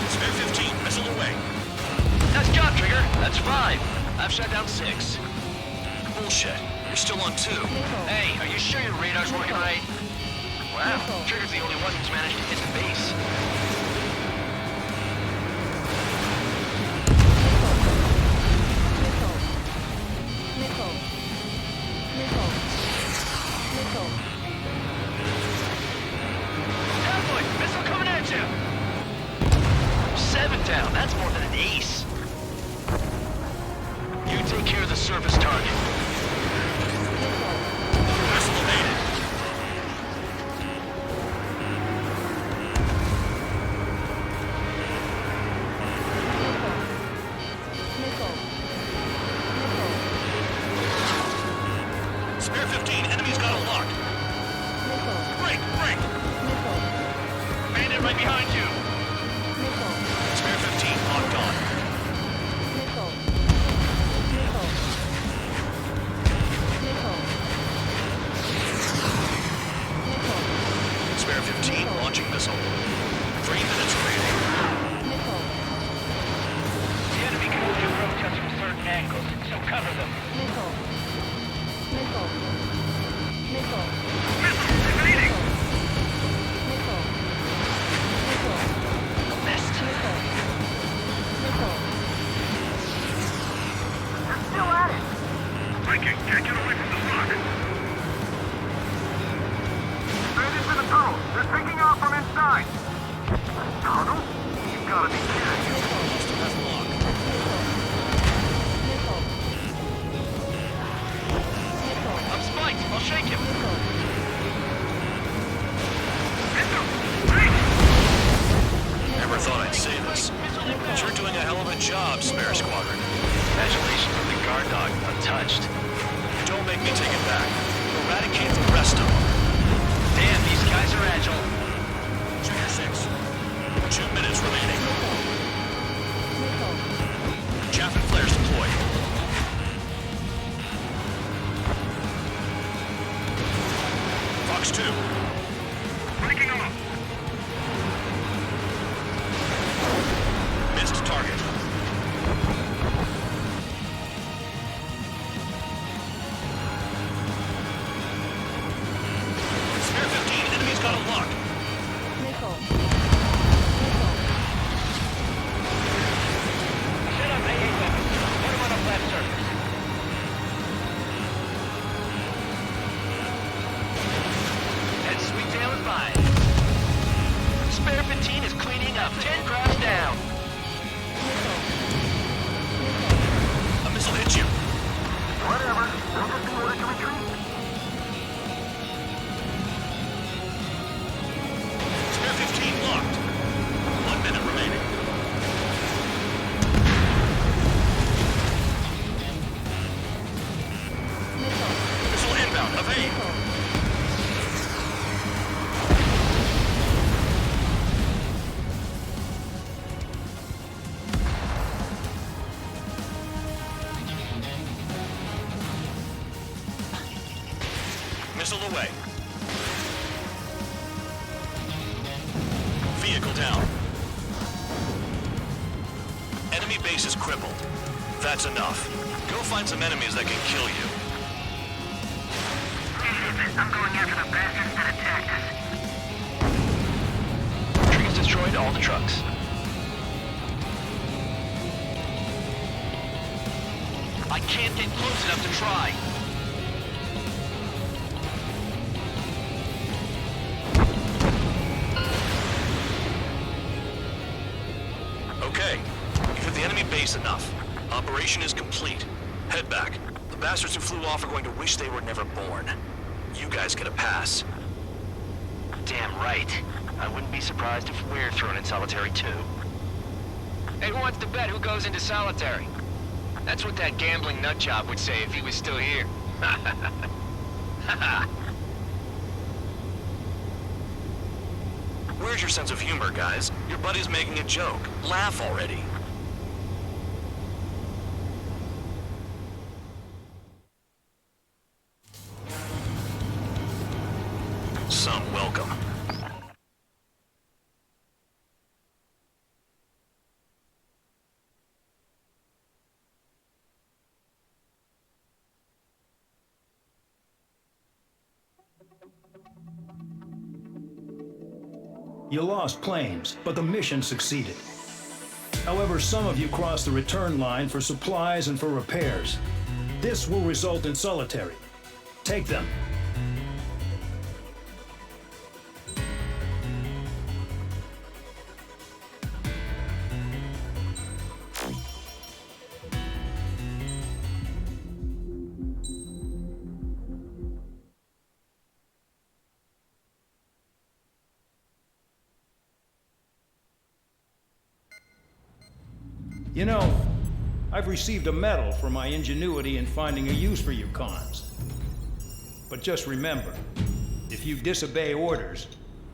Spare 15, missile away. Nice job, Trigger. That's 5. I've shot down 6. Bullshit. You're still on 2. Hey, are you sure your radar's working right? Wow, Trigger's the only one who's managed to hit the base. Convoy, missile coming at you! 7 down, that's more than an ace. You take care of the surface target. Missile evaded. Spare 15, enemy's got a lock. Break, break. Bandit right behind you. Spare 15, locked on. Spare 15, launching missile. 3 minutes remaining. The enemy can only approach us from certain angles, so cover them. Missed. They're still at it. Breaking, can't get away from the rock. Straight into the tunnel. They're taking off from inside. Tunnel? You gotta be kidding. I'm spiked. I'll shake him. Never thought I'd say this. But you're doing a hell of a job, Spare Squadron. Congratulations on the guard dog untouched. Don't make me take it back. Eradicate the rest of them. Damn, these guys are agile. Trigger 6. 2 minutes remaining. Chaff and flares deployed. Fox 2. Breaking off. Missed target. Spare 15, enemy's got a lock. Set up AA weapons. Put them on the left surface. And sweet tail is mine. Spare 15 is cleaning up. 10 crafts down. A missile hit you. Whatever. We'll just be ordered to retreat. Spare 15 locked. 1 minute remaining. Missile inbound. Evade. Missile away. Vehicle down. Enemy base is crippled. That's enough. Go find some enemies that can kill you. I'm going after the bastards that attacked us. Trees destroyed all the trucks. I can't get close enough to try. Okay, you've hit the enemy base enough. Operation is complete. Head back. The bastards who flew off are going to wish they were never born. You guys get a pass. Damn right. I wouldn't be surprised if we're thrown in solitary too. Hey, who wants to bet who goes into solitary? That's what that gambling nutjob would say if he was still here. Where's your sense of humor, guys? Your buddy's making a joke. Laugh already. Some welcome. You lost planes, but the mission succeeded. However, some of you crossed the return line for supplies and for repairs. This will result in solitary. Take them. You know, I've received a medal for my ingenuity in finding a use for you cons. But just remember, if you disobey orders,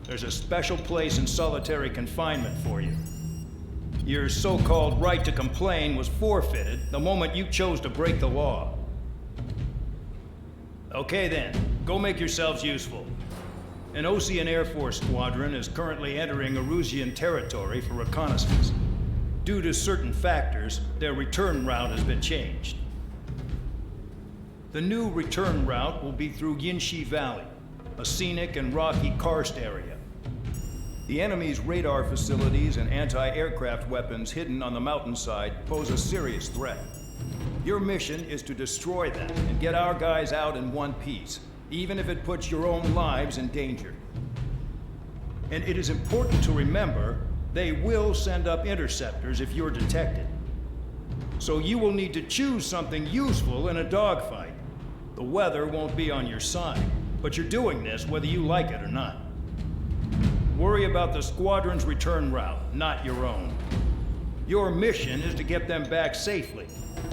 there's a special place in solitary confinement for you. Your so-called right to complain was forfeited the moment you chose to break the law. Okay then, go make yourselves useful. An Osean Air Force squadron is currently entering Erusian territory for reconnaissance. Due to certain factors, their return route has been changed. The new return route will be through Yinshi Valley, a scenic and rocky karst area. The enemy's radar facilities and anti-aircraft weapons hidden on the mountainside pose a serious threat. Your mission is to destroy them and get our guys out in one piece, even if it puts your own lives in danger. And it is important to remember they will send up interceptors if you're detected. So you will need to choose something useful in a dogfight. The weather won't be on your side, but you're doing this whether you like it or not. Worry about the squadron's return route, not your own. Your mission is to get them back safely,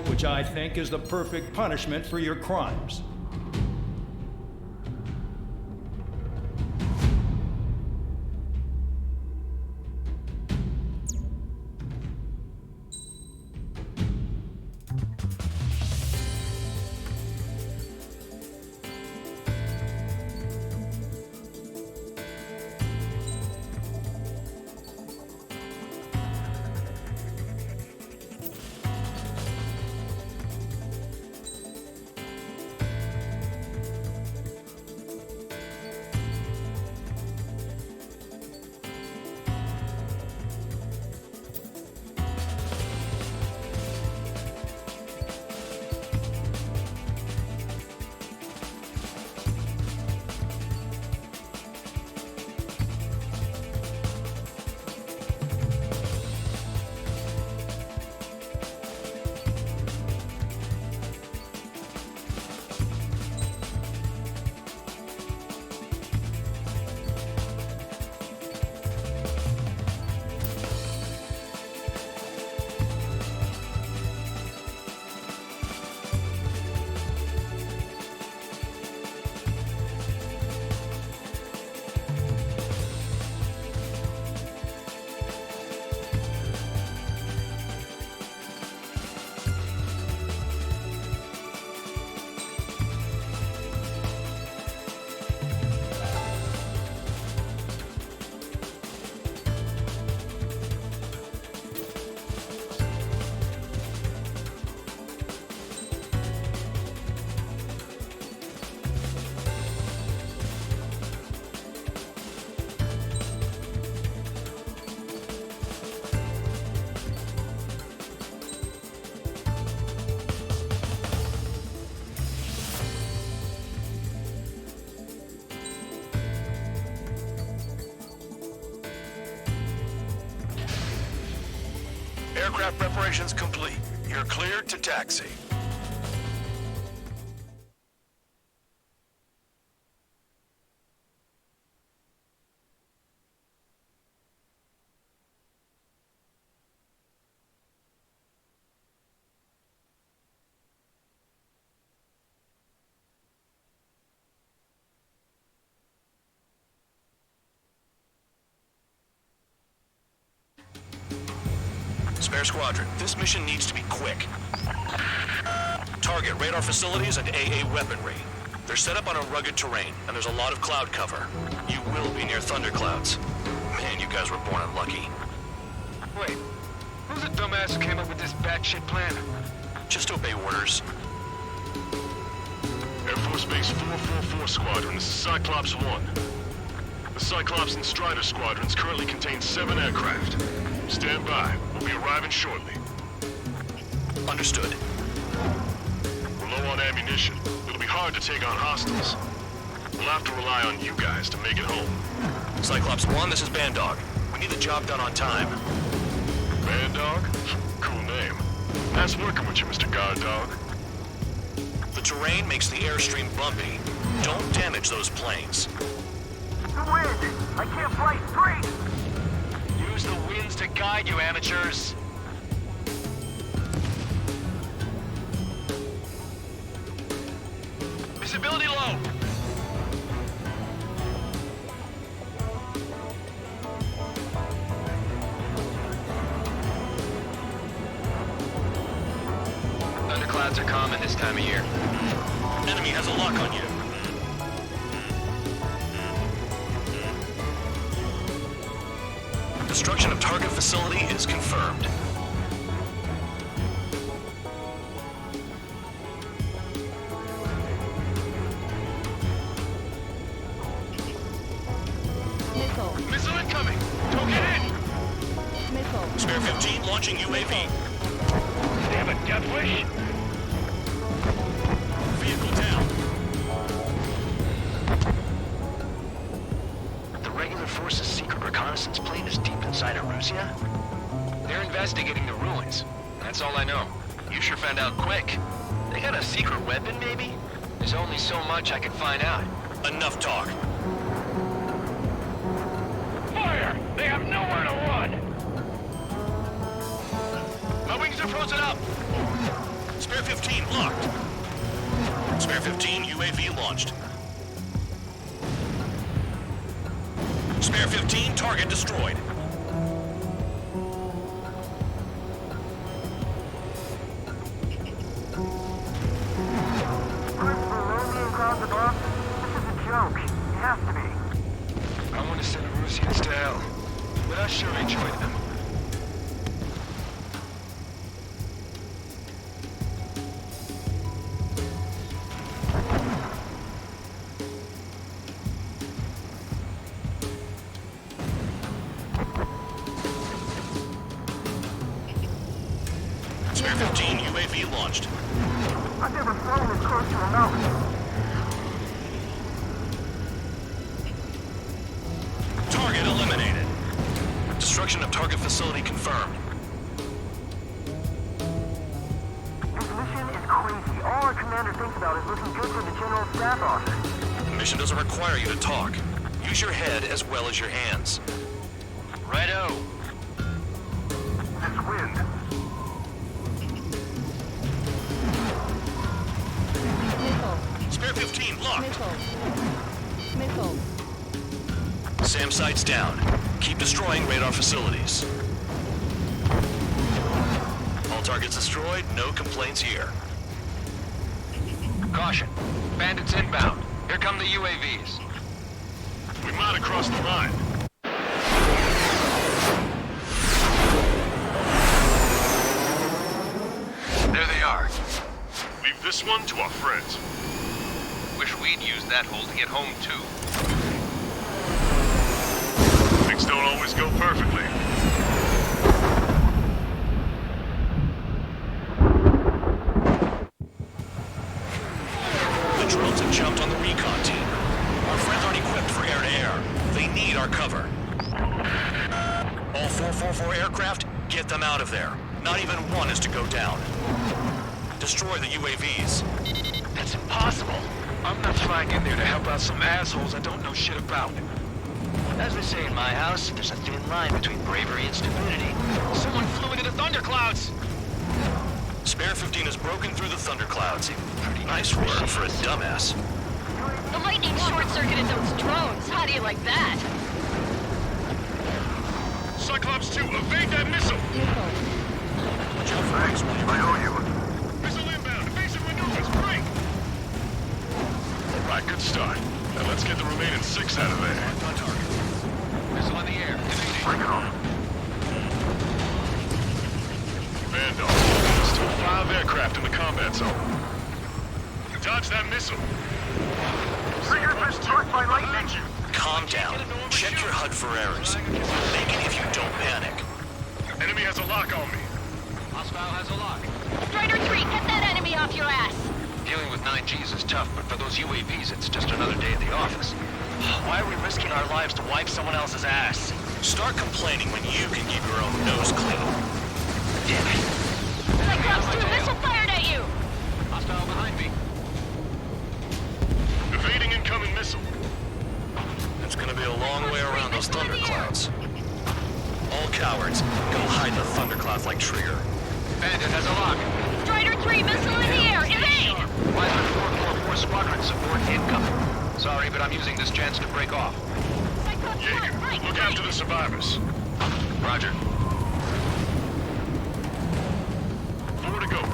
which I think is the perfect punishment for your crimes. Aircraft preparations complete. You're cleared to taxi. Squadron, this mission needs to be quick. Target radar facilities and AA weaponry. They're set up on a rugged terrain, and there's a lot of cloud cover. You will be near thunderclouds. Man, you guys were born unlucky. Wait, who's the dumbass who came up with this batshit plan? Just obey orders. Air Force Base 444 Squadron, this is Cyclops 1. The Cyclops and Strider squadrons currently contain 7 aircraft. Stand by. We'll be arriving shortly. Understood. We're low on ammunition. It'll be hard to take on hostiles. We'll have to rely on you guys to make it home. Cyclops 1, this is Bandog. We need the job done on time. Bandog? Cool name. Nice working with you, Mr. Guard Dog. The terrain makes the airstream bumpy. Don't damage those planes. The wind! I can't fly straight! Use the winds to guide you, amateurs. Visibility low. Thunderclouds are common this time of year. Enemy has a lock on you. Destruction of target facility is confirmed. Missile incoming! Don't get in! Spare 15 launching UAV. They have a death wish? Vehicle down. The regular force's secret reconnaissance plane is deep inside Erusea? They're investigating the ruins. That's all I know. You sure found out quick. They got a secret weapon, maybe? There's only so much I can find out. Enough talk. Fire! They have nowhere to run! My wings are frozen up. Spare 15 locked. Spare 15 UAV launched. Spare 15 target destroyed. Christopher, Romeo clouds above? This is a joke. It has to be. I want to send Erusians to hell, but I sure enjoyed them. Spare 15 UAV launched. I've never flown this close to a mountain. Target eliminated. Destruction of target facility confirmed. This mission is crazy. All our commander thinks about is looking good for the General Staff Office. The mission doesn't require you to talk. Use your head as well as your hands. Righto. This wind. Spare 15 locked. SAM sights down. Keep destroying radar facilities. All targets destroyed, no complaints here. Caution. Bandits inbound. Here come the UAVs. We might have crossed the line. There they are. Leave this one to our friends. Wish we'd used that hole to get home, too. Things don't always go perfectly. The drones have jumped on the recon team. Our friends aren't equipped for air-to-air. They need our cover. All 444 aircraft, get them out of there. Not even one is to go down. Destroy the UAVs. That's impossible. I'm not flying in there to help out some assholes I don't know shit about. As they say in my house, there's a thin line between bravery and stupidity. Someone flew into the thunderclouds! Spare 15 has broken through the thunderclouds. Pretty nice work for a dumbass. The lightning short-circuited those drones. How do you like that? Cyclops 2, evade that missile! Watch out for those when you're I owe you. Missile inbound. Evasive maneuvers. Break. All right, good start. Now let's get the remaining 6 out of there. On target. Missile in the air. Bring it on. Vandal, still 5 aircraft in the combat zone. Dodge that missile. Trigger's been struck by lightning. Calm down. Check your HUD for errors. Make it if you don't panic. Enemy has a lock on me. Hostile has a lock. Strider 3, get that enemy off your ass! Dealing with 9Gs is tough, but for those UAVs, it's just another day at the office. Why are we risking our lives to wipe someone else's ass? Start complaining when you can keep your own nose clean. Damn it. Cyclops 2, missile fired at you! Hostile behind me. Evading incoming missile. It's gonna be a long way around those thunderclouds. All cowards, go hide in the thunderclouds like Trigger. Bandit has a lock. Strider 3, missile in the air! Evade! 5444 squadron support incoming. Sorry, but I'm using this chance to break off. Jaeger, look after the survivors. Roger. 4 to go.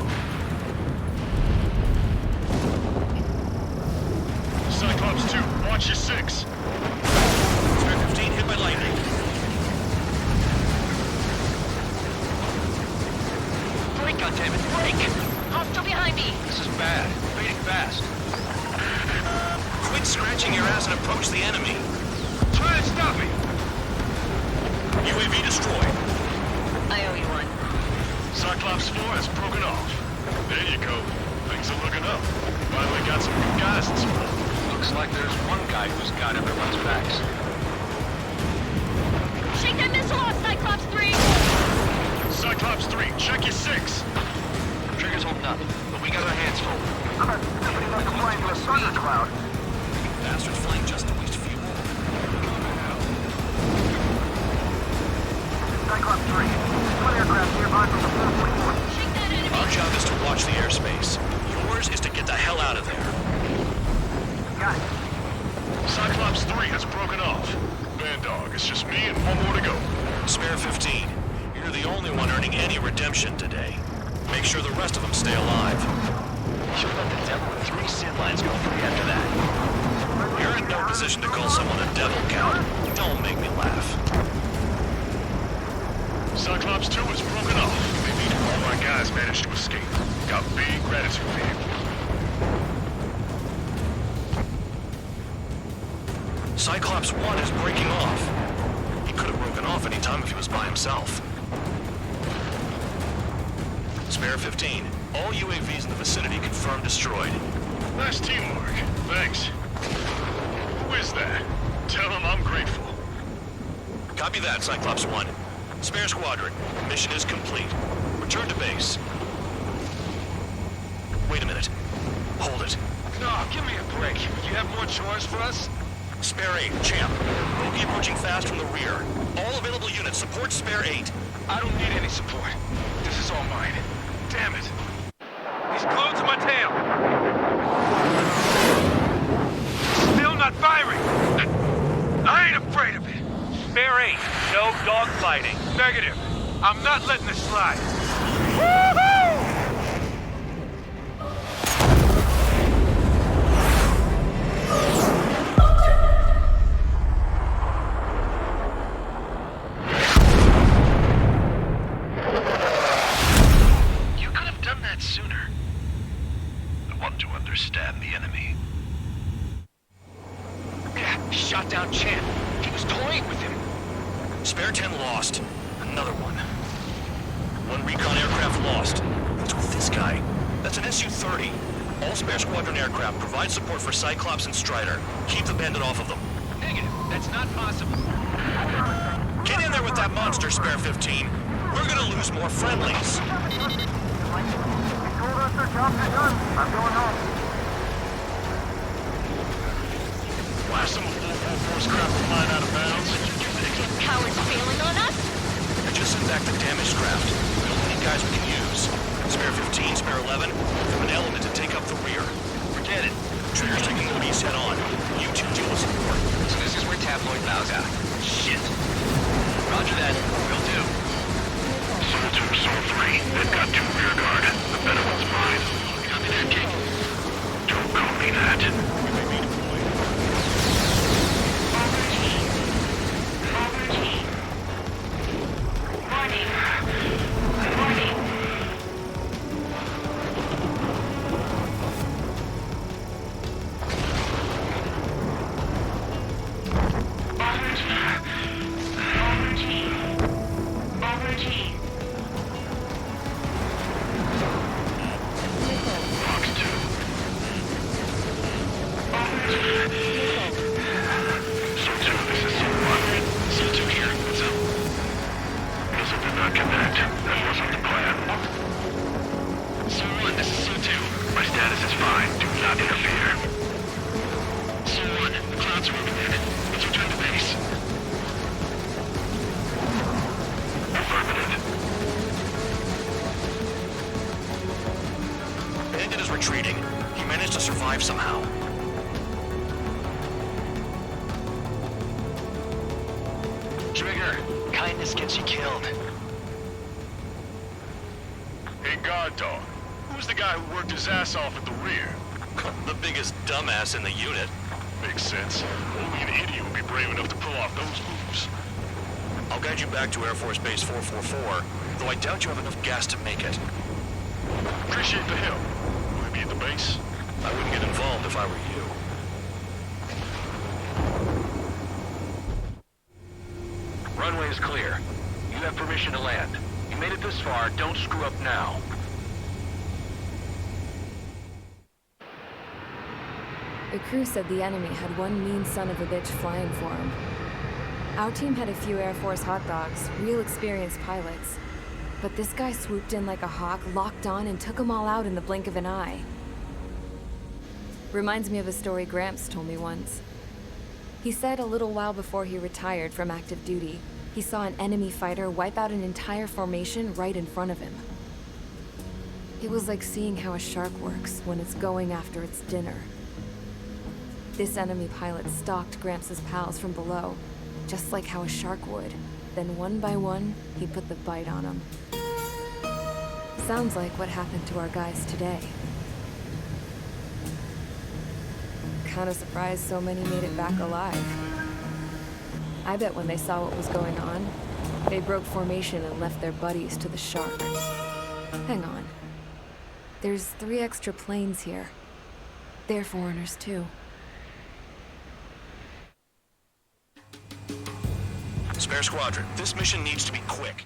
Cyclops 2, watch your 6. Spare 15 hit by lightning. Break, goddammit, break! Hostile behind me! This is bad. Fading fast. Quit scratching your ass and approach the enemy. Try and stop me! UAV destroyed. I owe you one. Cyclops 4 has broken off. There you go. Things are looking up. Finally got some good guys in spawn. Looks like there's one guy who's got everyone's backs. Shake that missile off, Cyclops 3! Cyclops 3, check your 6. Trigger's holding up, but we got our hands full. Somebody must have flying to a thundercloud. Bastards flying just to waste a few more. Cyclops 3. One aircraft nearby from the 444. Shake that enemy! Our job is to watch the airspace. Yours is to get the hell out of there. Got it. Cyclops 3 has broken off. Vandog, it's just me and 1 more to go. Spare 15. You're the only one earning any redemption today. Make sure the rest of them stay alive. You let the devil with 3 SID lines go free after that. You're in no position to call someone a devil, Count. Don't make me laugh. Cyclops 2 has broken off. All my guys managed to escape. Got big gratitude for you. Cyclops 1 is breaking off. He could have broken off any time if he was by himself. Spare 15. All UAVs in the vicinity confirmed destroyed. Nice teamwork. Thanks. Who is that? Tell him I'm grateful. Copy that, Cyclops 1. Spare squadron. Mission is complete. Return to base. Wait a minute. Hold it. No, give me a break. You have more chores for us? Spare 8, Champ. Bogey approaching fast from the rear. All available units support Spare 8. I don't need any support. This is all mine. Damn it. He's glued to my tail. Still not firing. I ain't afraid of it. Spare 8, no dogfighting. Negative. I'm not letting this slide. Woohoo! You could have done that sooner. I want to understand the enemy. Yeah, shot down Champ. He was toying with him. Spare 10 lost. Another one. One recon aircraft lost. What's with this guy? That's an Su-30. All Spare Squadron aircraft provide support for Cyclops and Strider. Keep the bandit off of them. Negative. That's not possible. Get in there with that monster, Spare 15. We're gonna lose more friendlies. They told us their jobs are done. I'm going home. Why some of 444's craft flying out of bounds? You cowards failing on us? Just send back the damaged craft. We don't need guys we can use. Spare 15, Spare 11, from an element to take up the rear. Forget it. Trigger's taking the beast head on. You two deal with support. So this is where Tabloid bows out. Shit. Roger that. Will do. Soul 2, Soul 3, they've got retreating. He managed to survive somehow. Trigger, kindness gets you killed. Hey, Guard Dog. Who's the guy who worked his ass off at the rear? The biggest dumbass in the unit. Makes sense. Only an idiot would be brave enough to pull off those moves. I'll guide you back to Air Force Base 444, though I doubt you have enough gas to make it. Appreciate the help. Will you be at the base? I wouldn't get involved if I were you. Runway is clear. You have permission to land. You made it this far, don't screw up now. The crew said the enemy had one mean son of a bitch flying for him. Our team had a few Air Force hot dogs, real experienced pilots. But this guy swooped in like a hawk, locked on, and took them all out in the blink of an eye. Reminds me of a story Gramps told me once. He said a little while before he retired from active duty, he saw an enemy fighter wipe out an entire formation right in front of him. It was like seeing how a shark works when it's going after its dinner. This enemy pilot stalked Gramps' pals from below, just like how a shark would. Then one by one, he put the bite on them. Sounds like what happened to our guys today. Kinda surprised so many made it back alive. I bet when they saw what was going on, they broke formation and left their buddies to the shark. Hang on. There's 3 extra planes here. They're foreigners too. Spare Squadron, this mission needs to be quick.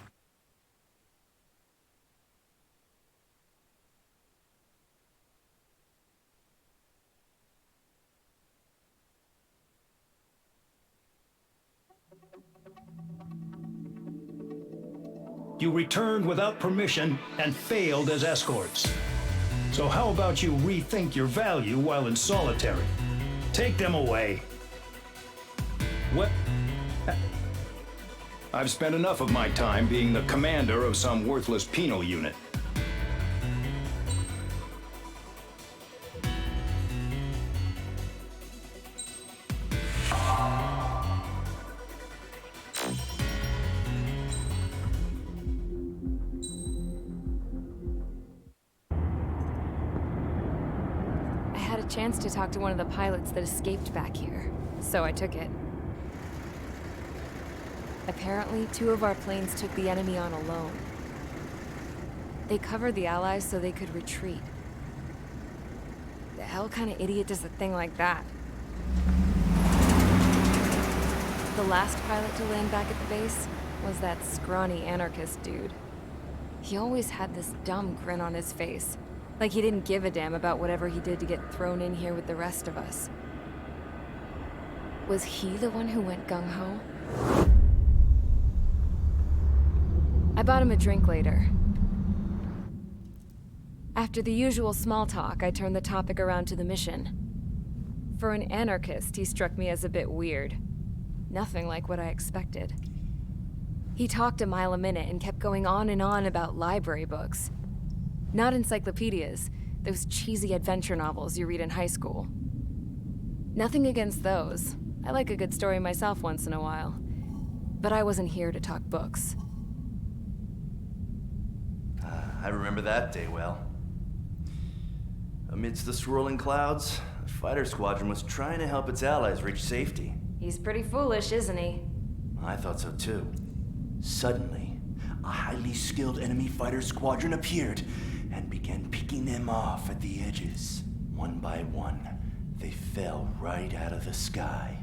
You returned without permission and failed as escorts. So how about you rethink your value while in solitary? Take them away. What? I've spent enough of my time being the commander of some worthless penal unit. I had a chance to talk to one of the pilots that escaped back here, so I took it. Apparently, 2 of our planes took the enemy on alone. They covered the Allies so they could retreat. The hell kind of idiot does a thing like that? The last pilot to land back at the base was that scrawny anarchist dude. He always had this dumb grin on his face, like he didn't give a damn about whatever he did to get thrown in here with the rest of us. Was he the one who went gung-ho? I bought him a drink later. After the usual small talk, I turned the topic around to the mission. For an anarchist, he struck me as a bit weird. Nothing like what I expected. He talked a mile a minute and kept going on and on about library books. Not encyclopedias, those cheesy adventure novels you read in high school. Nothing against those. I like a good story myself once in a while. But I wasn't here to talk books. I remember that day well. Amidst the swirling clouds, the fighter squadron was trying to help its allies reach safety. He's pretty foolish, isn't he? I thought so too. Suddenly, a highly skilled enemy fighter squadron appeared and began picking them off at the edges. One by one, they fell right out of the sky.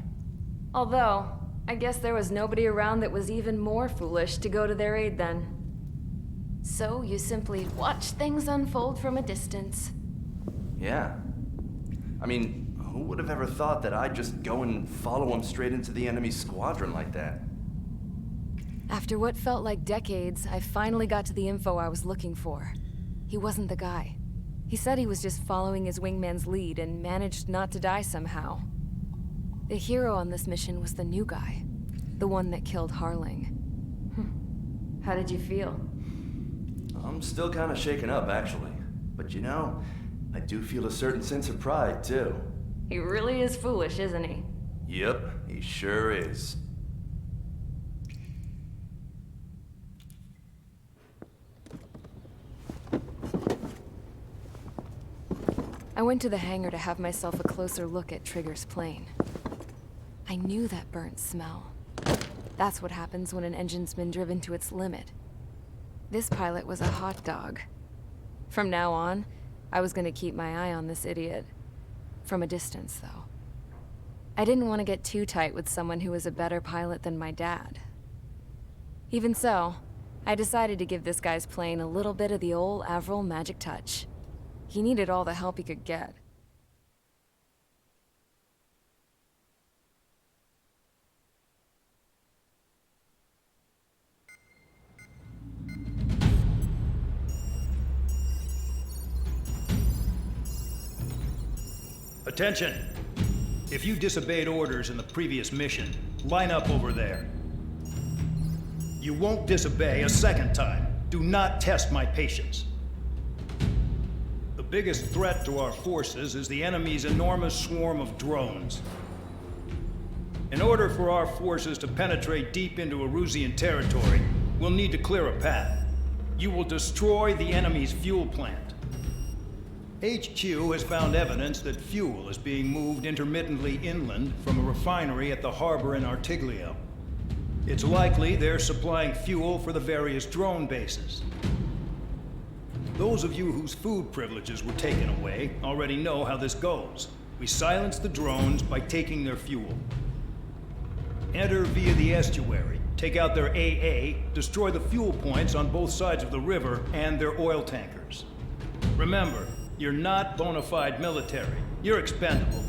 Although, I guess there was nobody around that was even more foolish to go to their aid then. So you simply watch things unfold from a distance. Yeah. I mean, who would have ever thought that I'd just go and follow him straight into the enemy squadron like that? After what felt like decades, I finally got to the info I was looking for. He wasn't the guy. He said he was just following his wingman's lead and managed not to die somehow. The hero on this mission was the new guy. The one that killed Harling. How did you feel? I'm still kind of shaken up, actually. But you know, I do feel a certain sense of pride, too. He really is foolish, isn't he? Yep, he sure is. I went to the hangar to have myself a closer look at Trigger's plane. I knew that burnt smell. That's what happens when an engine's been driven to its limit. This pilot was a hot dog. From now on, I was gonna keep my eye on this idiot. From a distance, though. I didn't want to get too tight with someone who was a better pilot than my dad. Even so, I decided to give this guy's plane a little bit of the old Avril magic touch. He needed all the help he could get. Attention! If you disobeyed orders in the previous mission, line up over there. You won't disobey a second time. Do not test my patience. The biggest threat to our forces is the enemy's enormous swarm of drones. In order for our forces to penetrate deep into Erusian territory, we'll need to clear a path. You will destroy the enemy's fuel plant. HQ has found evidence that fuel is being moved intermittently inland from a refinery at the harbor in Artiglio. It's likely they're supplying fuel for the various drone bases. Those of you whose food privileges were taken away already know how this goes. We silence the drones by taking their fuel. Enter via the estuary, take out their AA, destroy the fuel points on both sides of the river and their oil tankers. Remember, you're not bona fide military. You're expendable.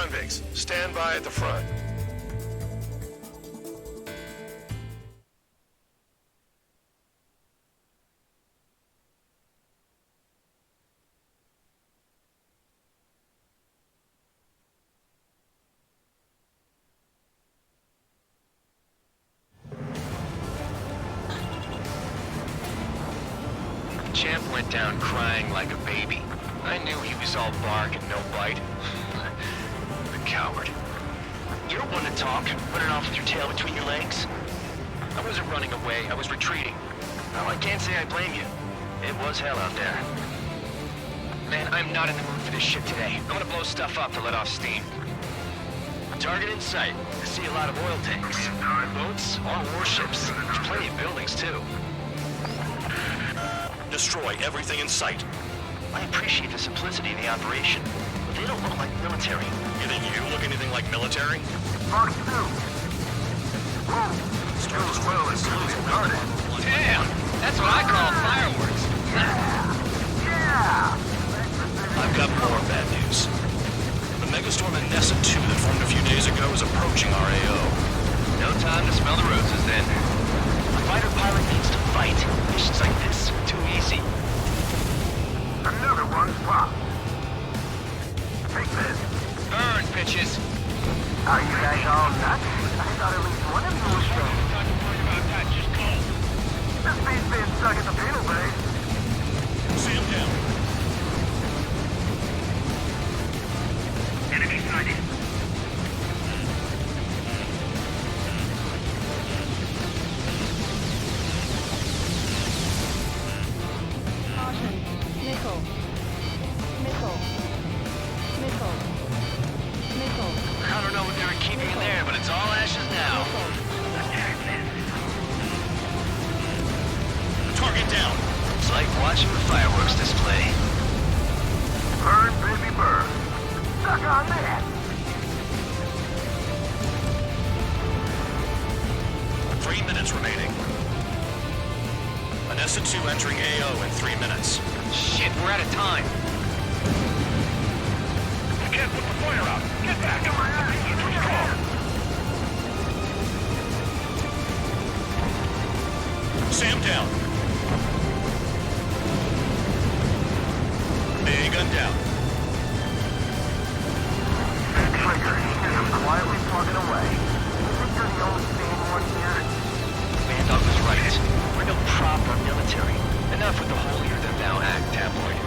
convicts. Stand by at the front. Champ went down crying like a baby. I knew he was all bark and no bite. The coward. You don't want to talk, running off with your tail between your legs. I wasn't running away, I was retreating. Well, I can't say I blame you. It was hell out there. Man, I'm not in the mood for this shit today. I'm gonna blow stuff up to let off steam. Target in sight. I see a lot of oil tanks. Boats, all warships. There's plenty of buildings, too. Destroy everything in sight. I appreciate the simplicity of the operation, but they don't look like military. You think you look anything like military? Mark 2. Damn! That's what I call fireworks. Yeah! I've got more bad news. The megastorm in Nessa 2 that formed a few days ago is approaching our AO. No time to smell the roses then. A fighter pilot needs to fight. Missions like this, too easy. Another one's popped. Take this. Burn, bitches. Are you guys all nuts? I thought at least one of you was strong. Time to worry about that. Just go. This beast's being stuck at the penal base. See him down. Enemy sighted. Caution. Missile. Missile. Missile. Missile. I don't know what they were keeping in there, but it's all ashes now. Target down. It's like watching a fireworks display. Burn, baby, burn. Suck on that. Three minutes remaining. Anessa 2 entering AO in 3 minutes. Shit, we're out of time. You can't put the fire out. Get back. You're too strong. Sam down. AA gun down. Trigger, I'm quietly plugging away. You think you're the only sane one here? Bandog was right. We're no proper military. Enough with the holier than thou act, tabloid.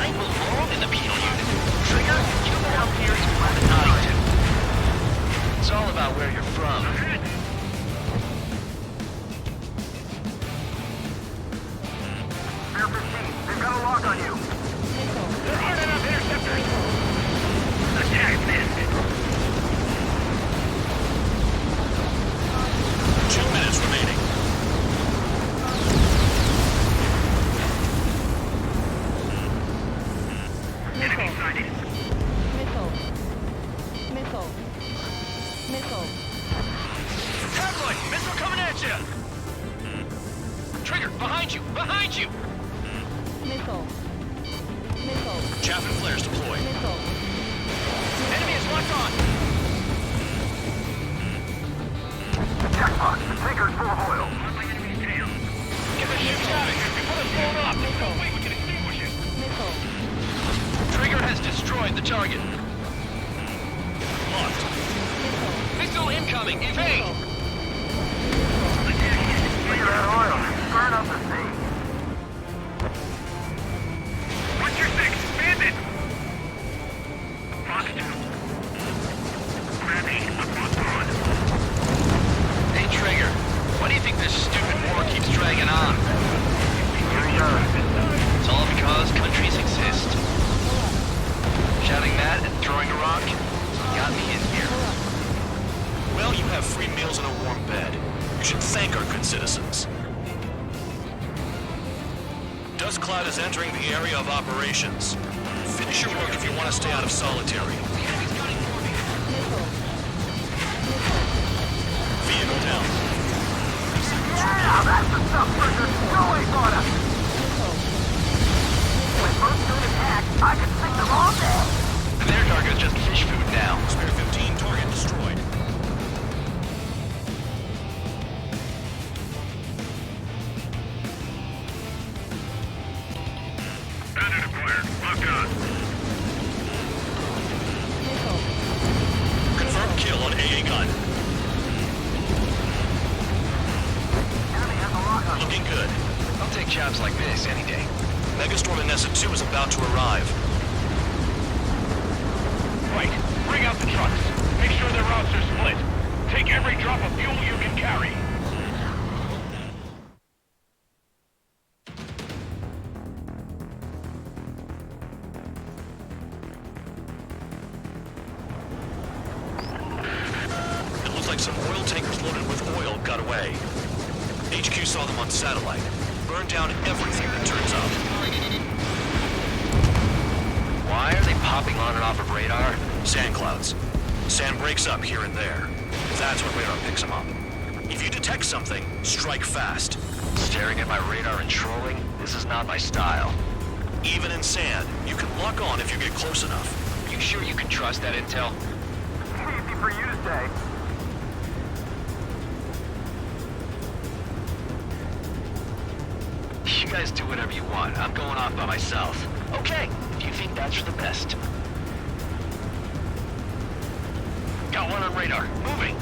I belong in the penal unit. Trigger, you know up here is where the nodding to. It's all about where you're from. Spear 15, they've got a lock on you. They're running up interceptors. Attack missed. 2 minutes remaining. Enemy sighted. Missile. Missile. Missile. Tabloid, missile coming at you! Trigger, behind you! Behind you! Missile. Missile. Chaff and flares deployed. Missile. Enemy is locked on! Jackpot, the tanker's full of oil. Get the ships out of here before they're blown up. There's no way we can extinguish it. Missile. Trigger has destroyed the target. Locked. Missile incoming! Evade! Look at that oil. Burn up the sea. What's your six? Bandit! Fox 2. Gravity up on. Hey, Trigger. Why do you think this stupid war keeps dragging on? It's all because countries exist. Shouting that and throwing a rock got me in here. Well, you have free meals and a warm bed. You should thank our good citizens. Dust Cloud is entering the area of operations. Finish your work if you want to stay out of solitary. Vehicle down. Yeah, that's the stuff Trigger always on us. When most do an attack, I can sink them all day. Their target's just fish food now. Okay, gun. Looking good. I'll take jobs like this any day. Megastorm Inessa 2 is about to arrive. Right. Bring out the trucks. Make sure their routes are split. Take every drop of fuel you can carry. It looks like some oil tankers loaded with oil got away. HQ saw them on satellite. Burned down everything that turns up. Why are they popping on and off of radar? Sand clouds. Sand breaks up here and there. That's when radar picks them up. If you detect something, strike fast. Staring at my radar and trolling? This is not my style. Even in sand, you can lock on if you get close enough. You sure you can trust that intel? Easy for you to say. You guys do whatever you want. I'm going off by myself. Okay, if you think that's for the best. Got one on radar. Moving.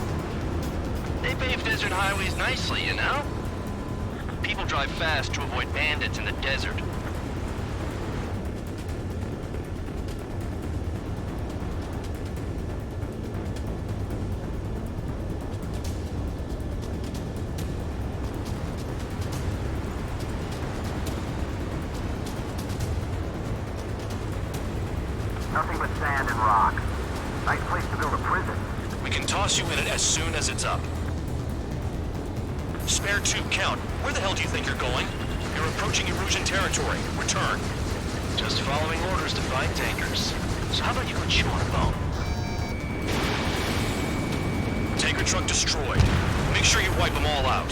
They pave desert highways nicely, you know? People drive fast to avoid bandits in the desert. Nothing but sand and rock. Nice place to build a prison. We can toss you in it as soon as it's up. Spare 2, count. Where the hell do you think you're going? You're approaching Erusian territory. Return. Just following orders to find tankers. So how about you go chew on a bone? Tanker truck destroyed. Make sure you wipe them all out.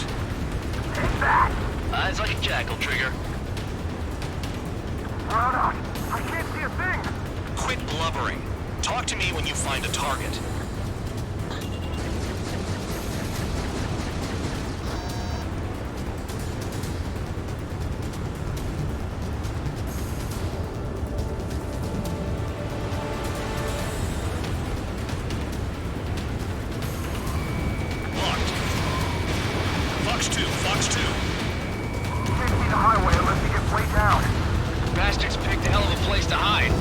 Take that! Eyes like a jackal, Trigger. Rhoda, I can't see a thing! Quit blubbering. Talk to me when you find a target. Locked. Fox 2, Fox 2. You can't see the highway unless you get way down. Bastards picked a hell of a place to hide.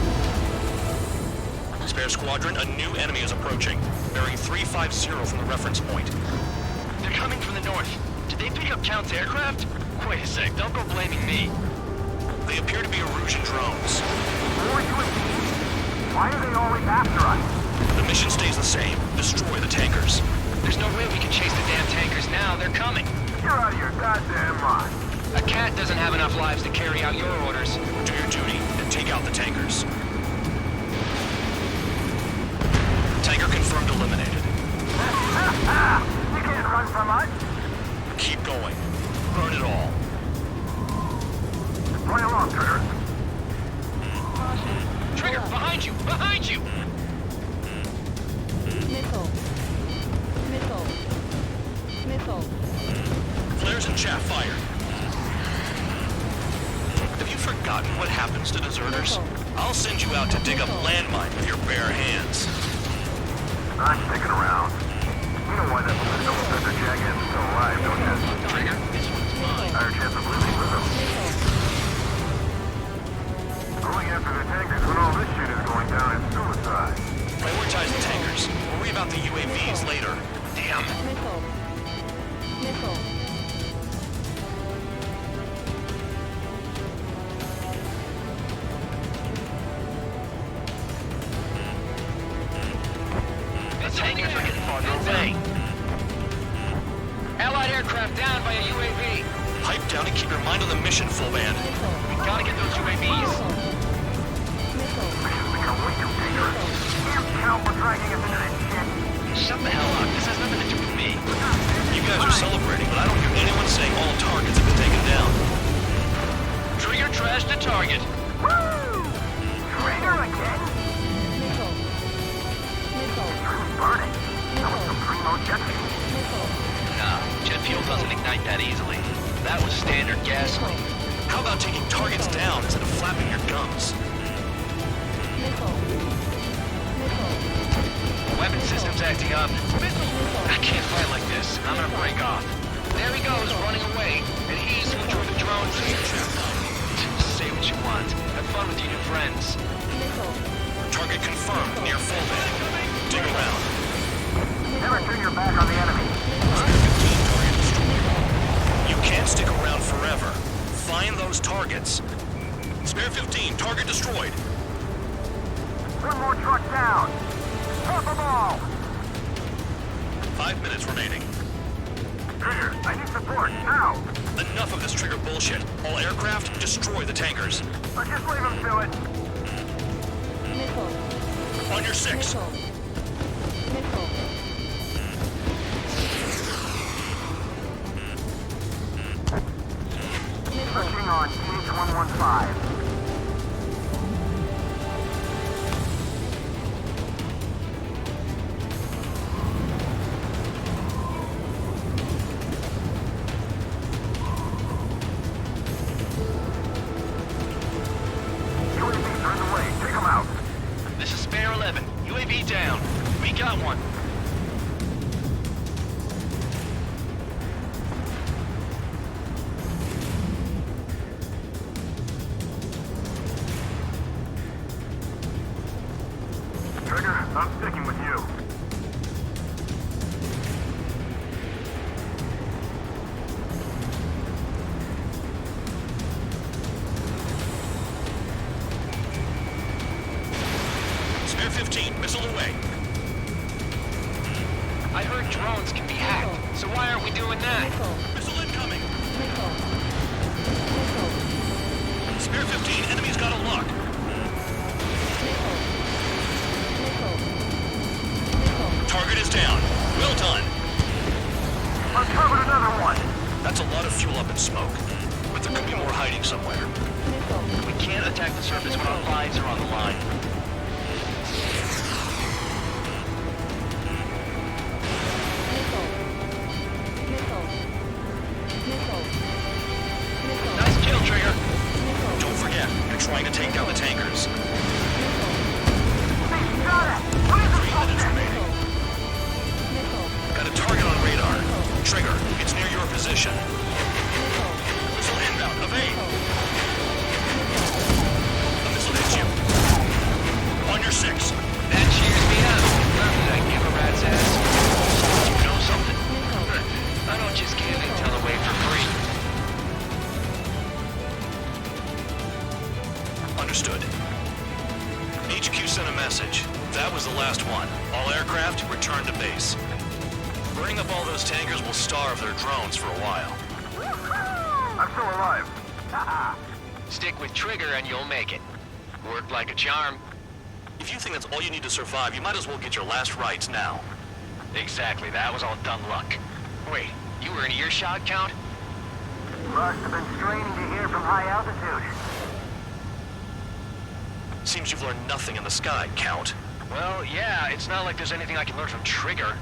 Spare squadron, a new enemy is approaching. Bearing 350 from the reference point. They're coming from the north. Did they pick up Count's aircraft? Wait a sec, don't go blaming me. They appear to be Erusian drones. Who are you and me? Why are they always after us? The mission stays the same. Destroy the tankers. There's no way we can chase the damn tankers now. They're coming. You're out of your goddamn mind. A cat doesn't have enough lives to carry out your orders. Do your duty and take out the tankers. Tanker confirmed eliminated. You can't run from us. Keep going. Burn it all. Play along, Trigger. Trigger, behind you! Behind you! Missile. Missile. Missile. Flares and chaff fired. Have you forgotten what happens to deserters? I'll send you out to dig up landmine with your bare hands. I'm sticking around. You know why that political offender jackass is still alive, don't you? Trigger, this one's mine. Higher chance of losing with him. Going after the tankers when all this shit is going down is suicide. Prioritize the tankers. Worry about the UAVs later. Damn. Missile. Missile. The tankers are getting farther away. Allied aircraft down by a UAV. Pipe down and keep your mind on the mission, full band. We gotta get those UAVs. Become way too dangerous. Damn count for dragging us into this shit. Shut the hell up. This has nothing to do with me. You guys are celebrating, but I don't hear anyone saying all targets have been taken down. Trigger trashed the target. Woo! Trigger again? Missile. Missile. Really burning. That was some primo jet fuel. Missile. Nah, jet fuel doesn't ignite that easily. That was standard gasoline. How about taking targets down instead of flapping your gums? Missile. Missile. Weapon systems connecting up. I can't fight like this. I'm gonna break off. There he goes, running away. And he's who drew the drones. Say what you want. Have fun with your new friends. Target confirmed near Fullback. Dig around. Never turn your back on the enemy. You can't stick around forever. Find those targets. Spare 15, target destroyed. One more truck down. Top them all. 5 minutes remaining. Trigger, I need support, now. Enough of this Trigger bullshit. All aircraft, destroy the tankers. I'll just leave them to it. On your 6. Pushing on TH-115. UAVs are in the way. Take them out. This is Spare 11. UAV down. We got one. Trigger, I'm sticking with you. Spare 15, missile away. I heard drones can be hacked, so why aren't we doing that? Missile incoming. Spare 15, enemy's got a lock. Target is down. Well done. Uncovered another one. That's a lot of fuel up in smoke. But there could be more hiding somewhere. We can't attack the surface when our lives are on the line. Nice kill, Trigger. Don't forget, you're trying to take down the tankers. Got it. What is 3 minutes remaining. Got a target on radar. Trigger, it's near your position. Missile inbound, evade. The missile hits you. On your 6. That cheers me up. Not that I give a rat's ass. You know something? I don't just give intel away for free. Understood. HQ sent a message. That was the last one. All aircraft, return to base. Burning up all those tankers will starve their drones for a while. I'm still alive. Stick with Trigger and you'll make it. Worked like a charm. If you think that's all you need to survive, you might as well get your last rites now. Exactly, that was all dumb luck. Wait, you were in earshot, Count? Must have been straining to hear from high altitude. Seems you've learned nothing in the sky, Count. Well, yeah, it's not like there's anything I can learn from Trigger.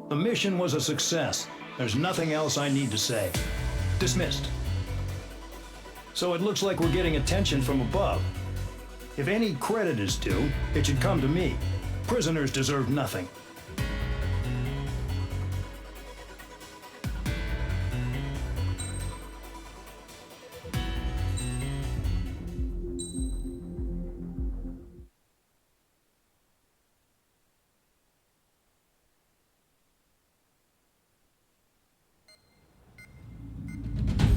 The mission was a success. There's nothing else I need to say. Dismissed. So it looks like we're getting attention from above. If any credit is due, it should come to me. Prisoners deserve nothing.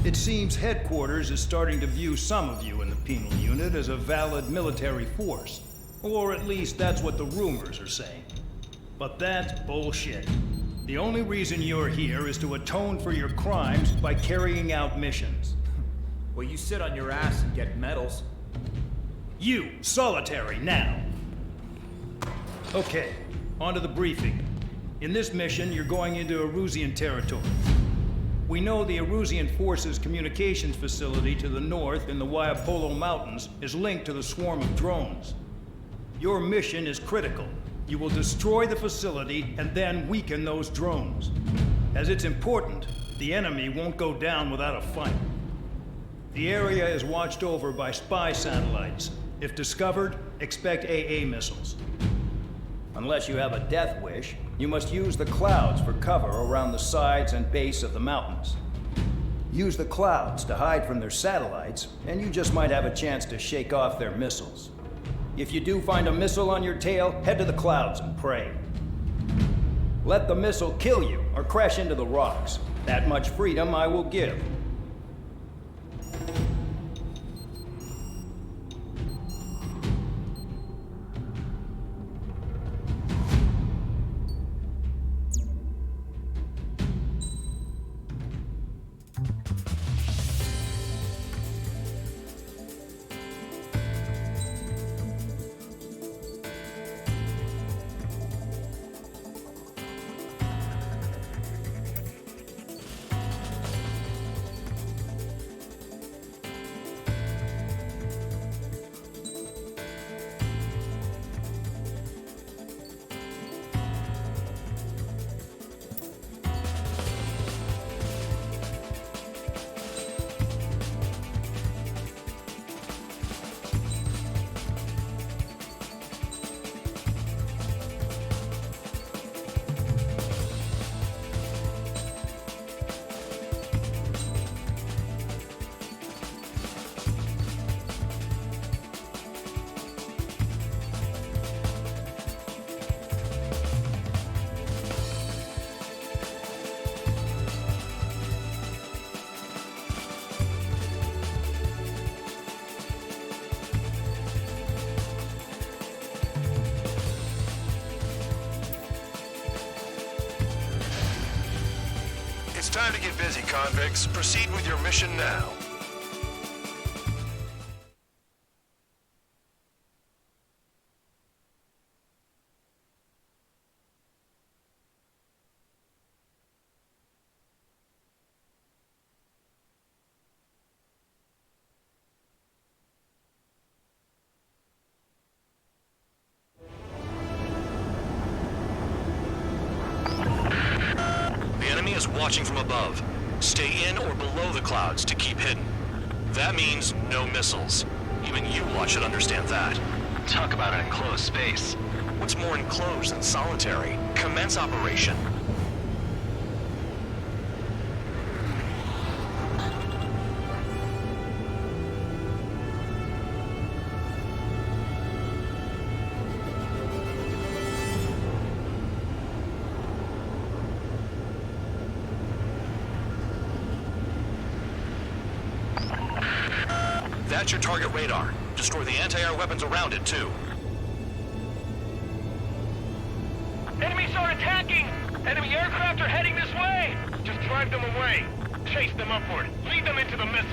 It seems headquarters is starting to view some of you in the penal unit as a valid military force. Or at least that's what the rumors are saying. But that's bullshit. The only reason you're here is to atone for your crimes by carrying out missions. Well, you sit on your ass and get medals. You, solitary, now. Okay, on to the briefing. In this mission, you're going into Erusian territory. We know the Erusian Forces communications facility to the north in the Waiapolo Mountains is linked to the swarm of drones. Your mission is critical. You will destroy the facility and then weaken those drones. As it's important, the enemy won't go down without a fight. The area is watched over by spy satellites. If discovered, expect AA missiles. Unless you have a death wish, you must use the clouds for cover around the sides and base of the mountains. Use the clouds to hide from their satellites, and you just might have a chance to shake off their missiles. If you do find a missile on your tail, head to the clouds and pray. Let the missile kill you or crash into the rocks. That much freedom I will give. It's time to get busy, convicts. Proceed with your mission now. Is watching from above. Stay in or below the clouds to keep hidden. That means no missiles. Even you-Lot should understand that. Talk about an enclosed space. What's more enclosed than solitary? Commence operation. That's your target radar. Destroy the anti-air weapons around it, too. Enemies are attacking! Enemy aircraft are heading this way! Just drive them away. Chase them upward. Lead them into the missiles.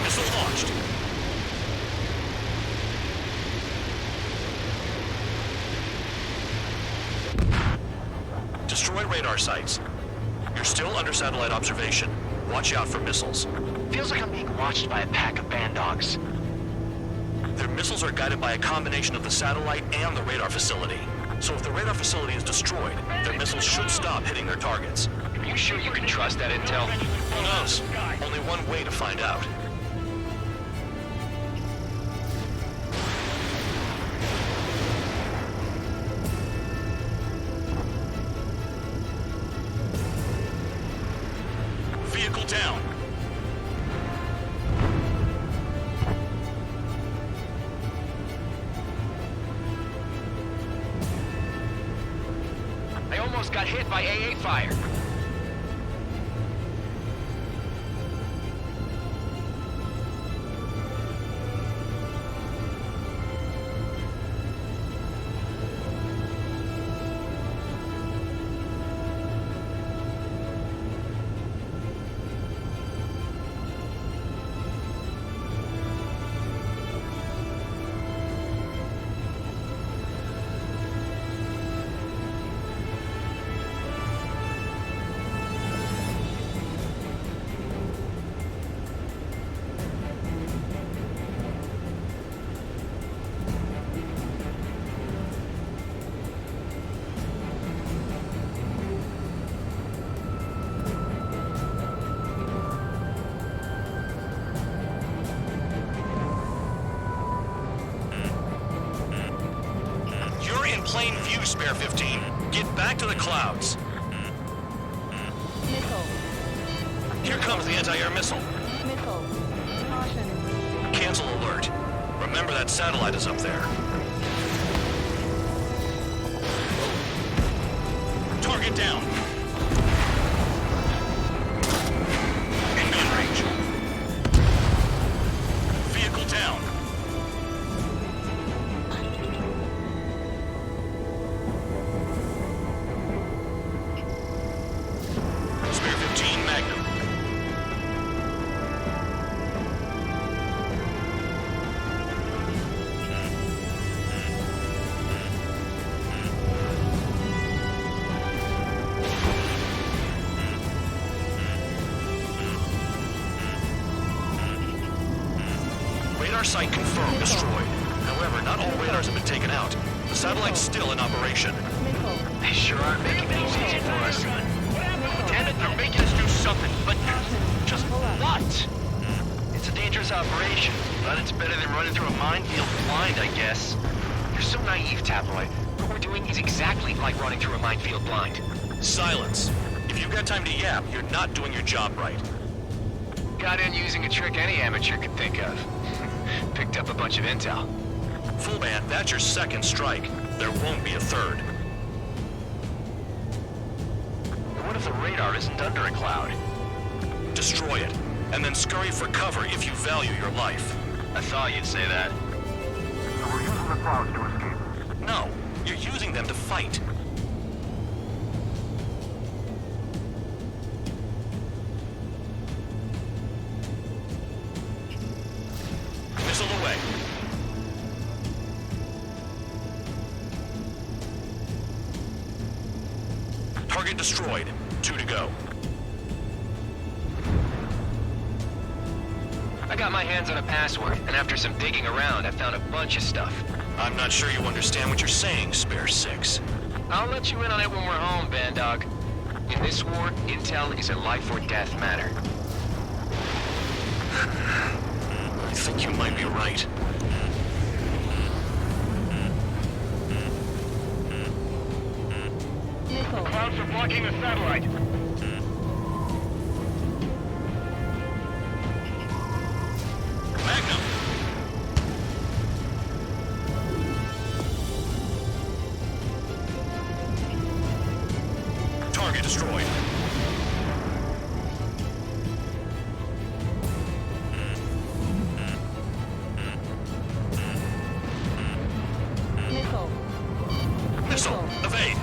Missile launched. Destroy radar sites. You're still under satellite observation. Watch out for missiles. Feels like I'm being watched by a pack of band dogs. Their missiles are guided by a combination of the satellite and the radar facility. So if the radar facility is destroyed, their missiles should stop hitting their targets. Are you sure you can trust that intel? Who knows? Only one way to find out. Vehicle down. I almost got hit by AA fire. plain view, Spare 15. Get back to the clouds. Missile. Here comes the anti-air missile. Missile. Caution. Cancel alert. Remember that satellite is up there. Target down. In gun range. Vehicle down. Spare 15 Magnum. Radar site confirmed destroyed. However, not all radars have been taken out. The satellite's still in operation. They sure are making things easy for us. Damn it, they're making us do something, but just what? It's a dangerous operation, but it's better than running through a minefield blind, I guess. You're so naive, Tabloid. What we're doing is exactly like running through a minefield blind. Silence. If you've got time to yap, you're not doing your job right. Got in using a trick any amateur could think of. Picked up a bunch of intel. Full band, that's your second strike. There won't be a third. What if the radar isn't under a cloud? Destroy it, and then scurry for cover if you value your life. I thought you'd say that. So we're using the clouds to escape. No, you're using them to fight. Missile away. Target destroyed. 2 to go. I got my hands on a password, and after some digging around, I found a bunch of stuff. I'm not sure you understand what you're saying, Spare 6. I'll let you in on it when we're home, Bandog. In this war, intel is a life or death matter. I think you might be right. The clouds are blocking the satellite. Magnum! Target destroyed. Missile. Missile, evade.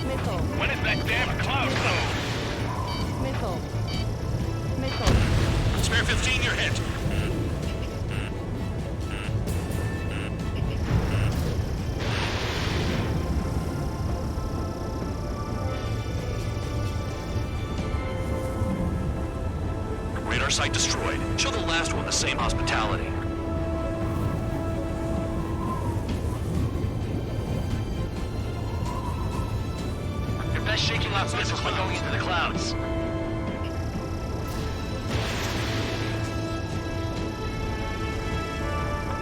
Missile. When is that damn cloud closed? Missile. Missile. Spare 15, you're hit. Radar site destroyed. Show the last one the same hospitality. Your best shaking off missiles by going into the clouds.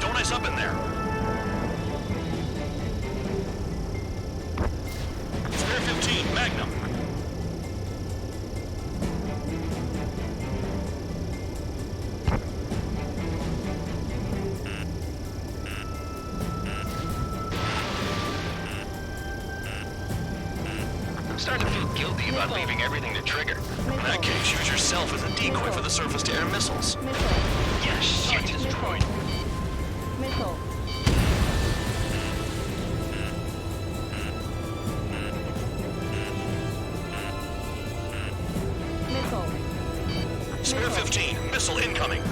Don't ice up in there. Spare 15, Magnum. I'm starting to feel guilty about leaving everything to Trigger. In that case, use yourself as a decoy for the surface-to-air missiles. Yeah, shit, destroyed. Missile. Missile. Spare 15, missile incoming.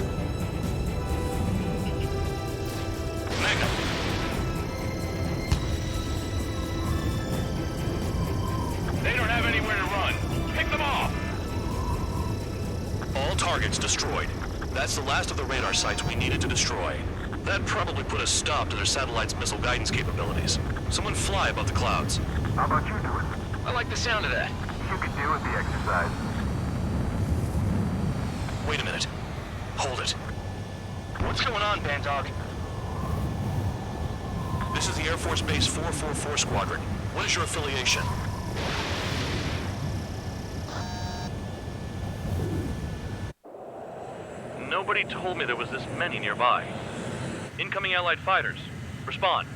Magnum. They don't have anywhere to run. Pick them off! All targets destroyed. That's the last of the radar sites we needed to destroy. That probably put a stop to their satellite's missile guidance capabilities. Someone fly above the clouds. How about you do it? I like the sound of that. You can deal with the exercise. Wait a minute. Hold it. What's going on, Bandog? This is the Air Force Base 444 Squadron. What is your affiliation? Nobody told me there was this many nearby. Incoming Allied fighters. Respond.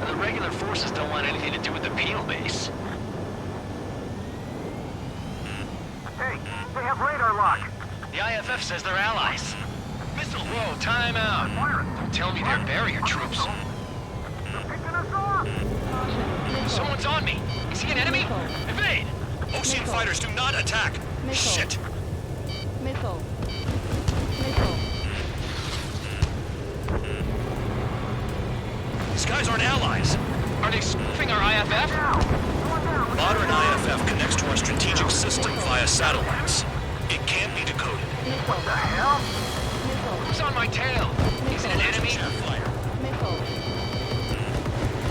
The regular forces don't want anything to do with the penal base. Hey, they have radar lock. The IFF says they're allies. Missile, whoa, time out. Don't tell me they're barrier troops. Someone's on me. Is he an enemy? Evade! Ocean fighters do not attack! Shit! Missile. These guys aren't allies! Are they spoofing our IFF? Modern IFF connects to our strategic system via satellites. It can't be decoded. What the hell? Who's on my tail? Is it an enemy?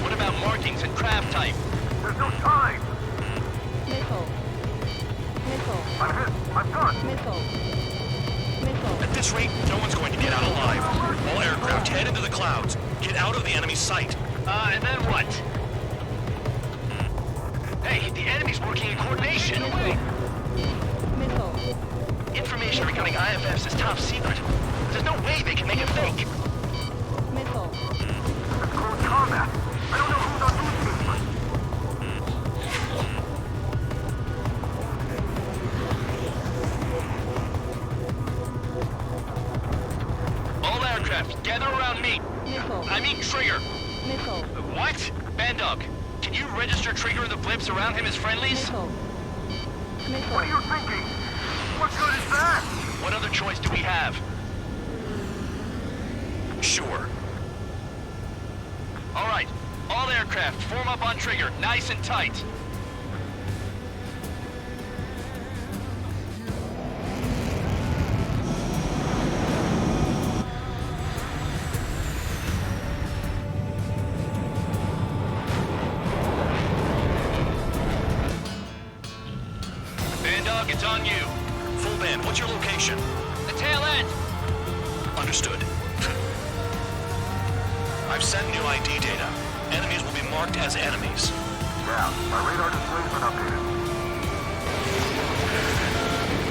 What about markings and craft type? There's no time. Missile. I'm hit. I'm done. At this rate, no one's going to get out alive. All aircraft head into the clouds. Get out of the enemy's sight. And then what? Hey, the enemy's working in coordination. Information regarding IFFs is top secret. There's no way they can make it fake. It's close combat. I don't know who's on whose team. All aircraft, gather around me. I mean Trigger. What? Bandog, can you register Trigger and the blips around him as friendlies? What are you thinking? What good is that? What other choice do we have? Sure. All right, all aircraft, form up on Trigger, nice and tight. Bandog, it's on you. Full band, what's your location? The tail end. Understood. I've sent new ID data. Enemies will be marked as enemies. Yeah, my radar display's been updated.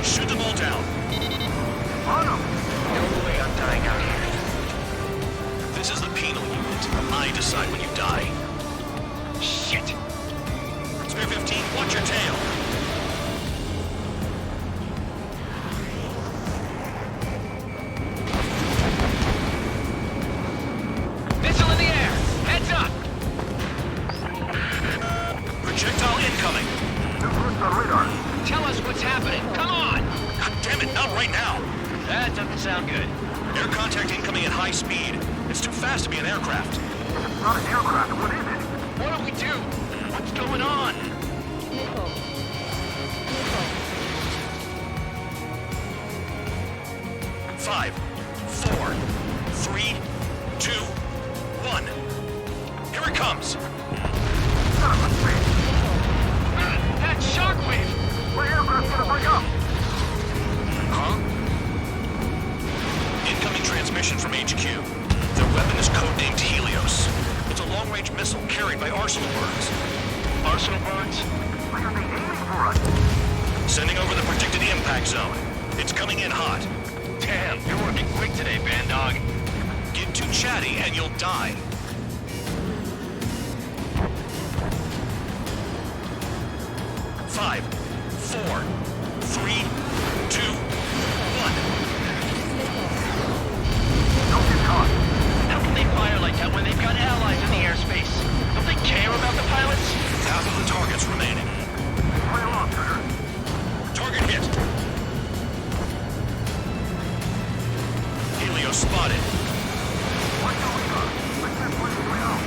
Shoot them all down. On them! No way I'm dying out here. This is the penal unit. I decide when you die. Shit! Spear 15, watch your tail. Missile in the air! Heads up! Projectile incoming. on radar. Tell us what's happening. Come on! God damn it, not right now. That doesn't sound good. Air contact incoming at high speed. It's too fast to be an aircraft. It's not an aircraft. What is it? What do we do? What's going on? Five, four, three, two, one. Here it comes. That shockwave! My aircraft's gonna break up! Huh? Incoming transmission from HQ. Their weapon is codenamed Helios. It's a long-range missile carried by Arsenal Birds. Arsenal Birds? Why are they aiming for us? Sending over the predicted impact zone. It's coming in hot. Damn, you're working quick today, Bandog. Get too chatty and you'll die. Five, four, three, two, one. Don't get caught. How can they fire like that when they've got allies in the airspace? Don't they care about the pilots? Half of the targets remaining. Play along, Trigger. Target hit. Helios spotted. What's going on? I can't find a way out.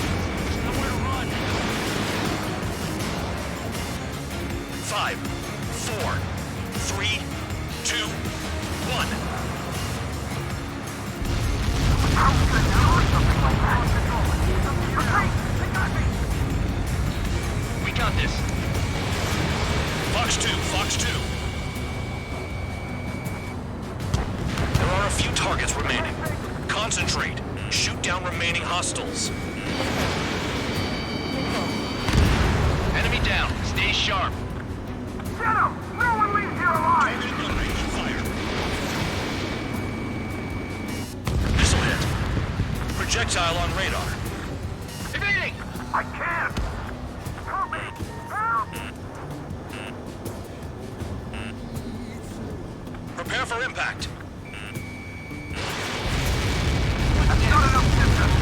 Nowhere to run. Five, four, three, two, one. How could I do something like that? Retreat! They got me! We got this. Fox 2, Fox 2. There are a few targets remaining. Concentrate. Shoot down remaining hostiles. Enemy down. Stay sharp. Get him! No one leaves here alive! Missile hit. Projectile on radar. Evading! I can't! Help me! Help! Prepare for impact. That's not enough distance!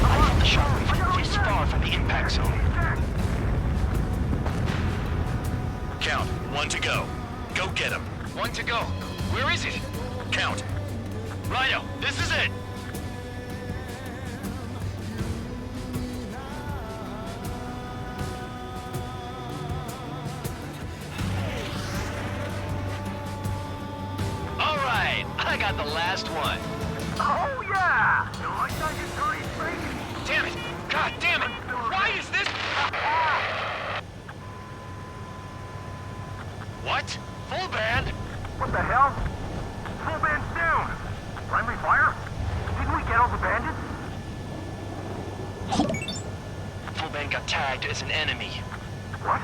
I found the shark reef this far from the impact zone. Count. 1 to go. Go get him. 1 to go. Where is it? Count. Rhino, this is it! All right, I got the last one. Oh yeah! You like that, you dirty freak? Damn it! God damn it! Why is this? What? Full band? What the hell? Full band's down! Friendly fire? Didn't we get all the bandits? Full band got tagged as an enemy. What?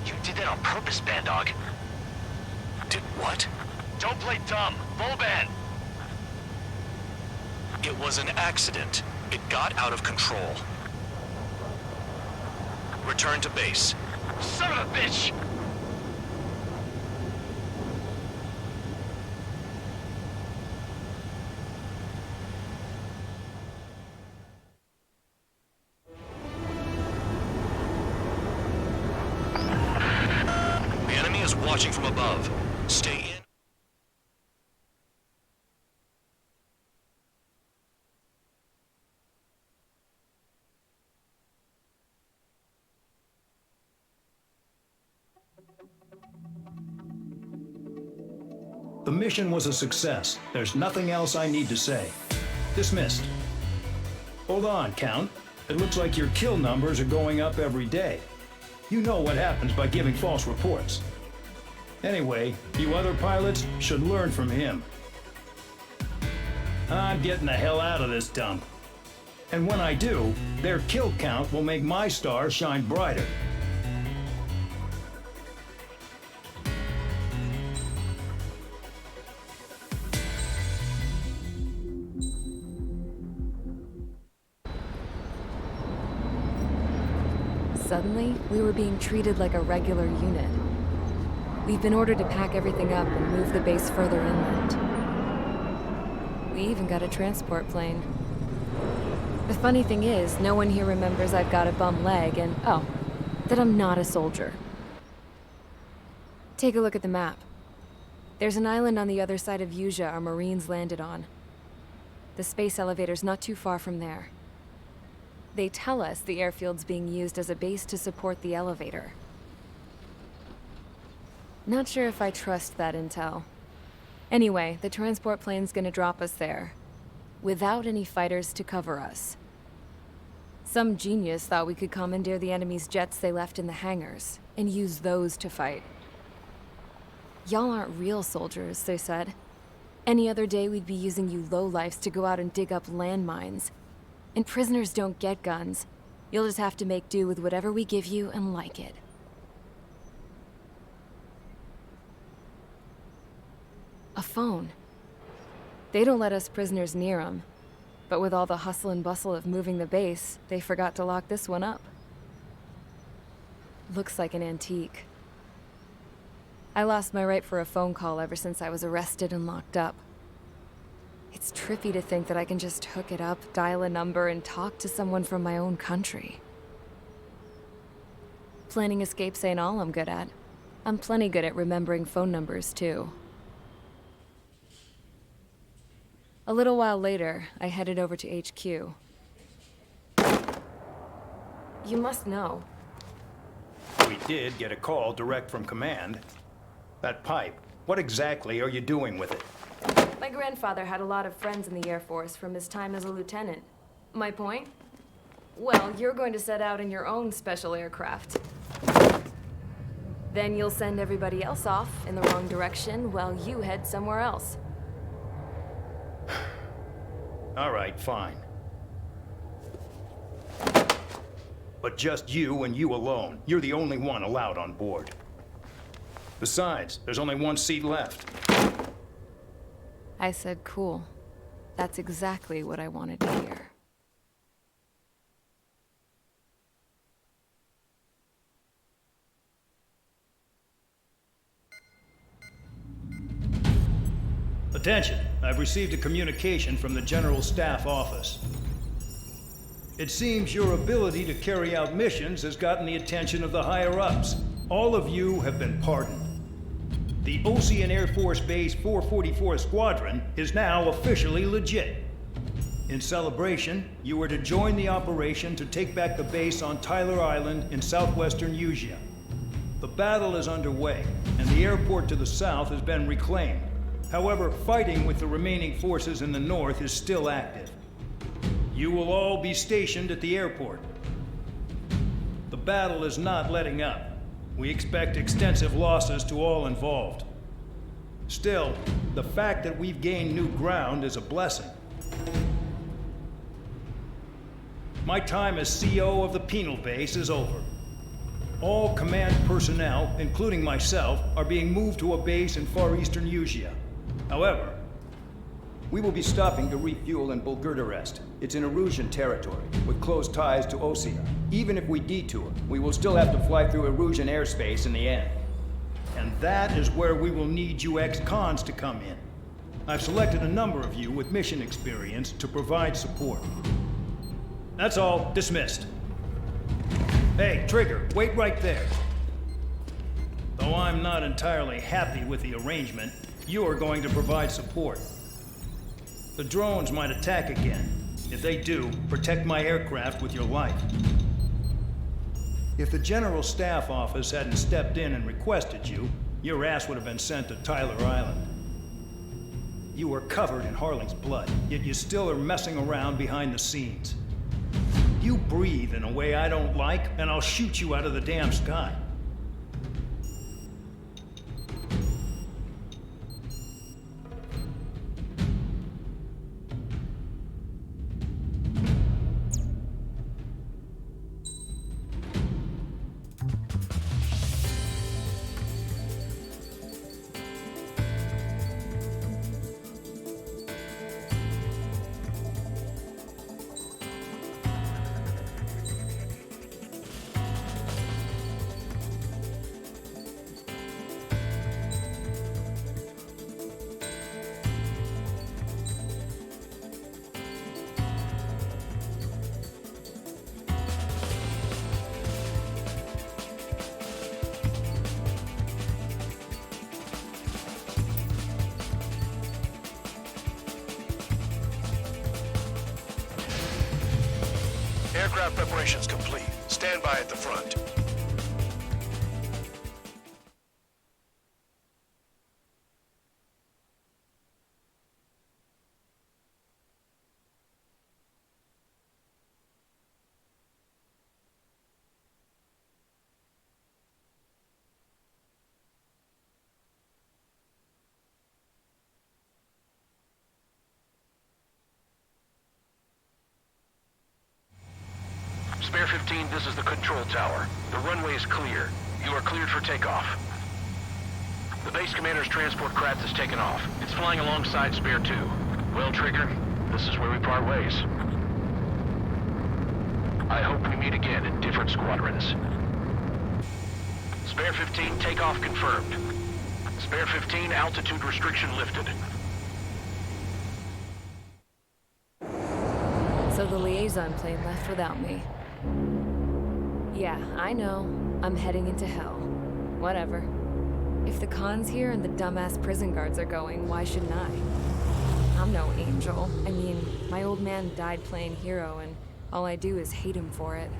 You did that on purpose, Band Dog. Did what? Don't play dumb. Full band. It was an accident. It got out of control. Return to base. Son of a bitch! The enemy is watching from above. Stay in. The mission was a success. There's nothing else I need to say. Dismissed. Hold on, Count. It looks like your kill numbers are going up every day. You know what happens by giving false reports. Anyway, you other pilots should learn from him. I'm getting the hell out of this dump. And when I do, their kill count will make my star shine brighter. Suddenly, we were being treated like a regular unit. We've been ordered to pack everything up and move the base further inland. We even got a transport plane. The funny thing is, no one here remembers I've got a bum leg and, oh, that I'm not a soldier. Take a look at the map. There's an island on the other side of Usea our Marines landed on. The space elevator's not too far from there. They tell us the airfield's being used as a base to support the elevator. Not sure if I trust that intel. Anyway, the transport plane's gonna drop us there, without any fighters to cover us. Some genius thought we could commandeer the enemy's jets they left in the hangars, and use those to fight. Y'all aren't real soldiers, they said. Any other day we'd be using you lowlifes to go out and dig up landmines. And prisoners don't get guns. You'll just have to make do with whatever we give you and like it. A phone. They don't let us prisoners near them. But with all the hustle and bustle of moving the base, they forgot to lock this one up. Looks like an antique. I lost my right for a phone call ever since I was arrested and locked up. It's trippy to think that I can just hook it up, dial a number, and talk to someone from my own country. Planning escapes ain't all I'm good at. I'm plenty good at remembering phone numbers, too. A little while later, I headed over to HQ. You must know. We did get a call direct from command. That pipe, what exactly are you doing with it? My grandfather had a lot of friends in the Air Force from his time as a lieutenant. My point? Well, you're going to set out in your own special aircraft. Then you'll send everybody else off in the wrong direction while you head somewhere else. All right, fine. But just you and you alone. You're the only one allowed on board. Besides, there's only one seat left. I said cool. That's exactly what I wanted to hear. Attention! I've received a communication from the General Staff Office. It seems your ability to carry out missions has gotten the attention of the higher-ups. All of you have been pardoned. The Osean Air Force Base 444th Squadron is now officially legit. In celebration, you are to join the operation to take back the base on Tyler Island in southwestern Usea. The battle is underway, and the airport to the south has been reclaimed. However, fighting with the remaining forces in the north is still active. You will all be stationed at the airport. The battle is not letting up. We expect extensive losses to all involved. Still, the fact that we've gained new ground is a blessing. My time as CO of the penal base is over. All command personnel, including myself, are being moved to a base in far eastern Usea. However, we will be stopping to refuel in Bulgurdarest. It's in Erusian territory, with close ties to Osea. Even if we detour, we will still have to fly through Erusian airspace in the end. And that is where we will need you ex-cons to come in. I've selected a number of you with mission experience to provide support. That's all. Dismissed. Hey, Trigger, wait right there. Though I'm not entirely happy with the arrangement, you are going to provide support. The drones might attack again. If they do, protect my aircraft with your life. If the General Staff Office hadn't stepped in and requested you, your ass would have been sent to Tyler Island. You are covered in Harling's blood, yet you still are messing around behind the scenes. You breathe in a way I don't like, and I'll shoot you out of the damn sky. Aircraft preparations complete. Stand by at the front. Spare 15, this is the control tower. The runway is clear. You are cleared for takeoff. The base commander's transport craft has taken off. It's flying alongside Spare 2. Well, Trigger, this is where we part ways. I hope we meet again in different squadrons. Spare 15, takeoff confirmed. Spare 15, altitude restriction lifted. So the liaison plane left without me. Yeah, I know. I'm heading into hell. Whatever. If the con's here and the dumbass prison guards are going, why shouldn't I? I'm no angel. I mean, my old man died playing hero, and all I do is hate him for it.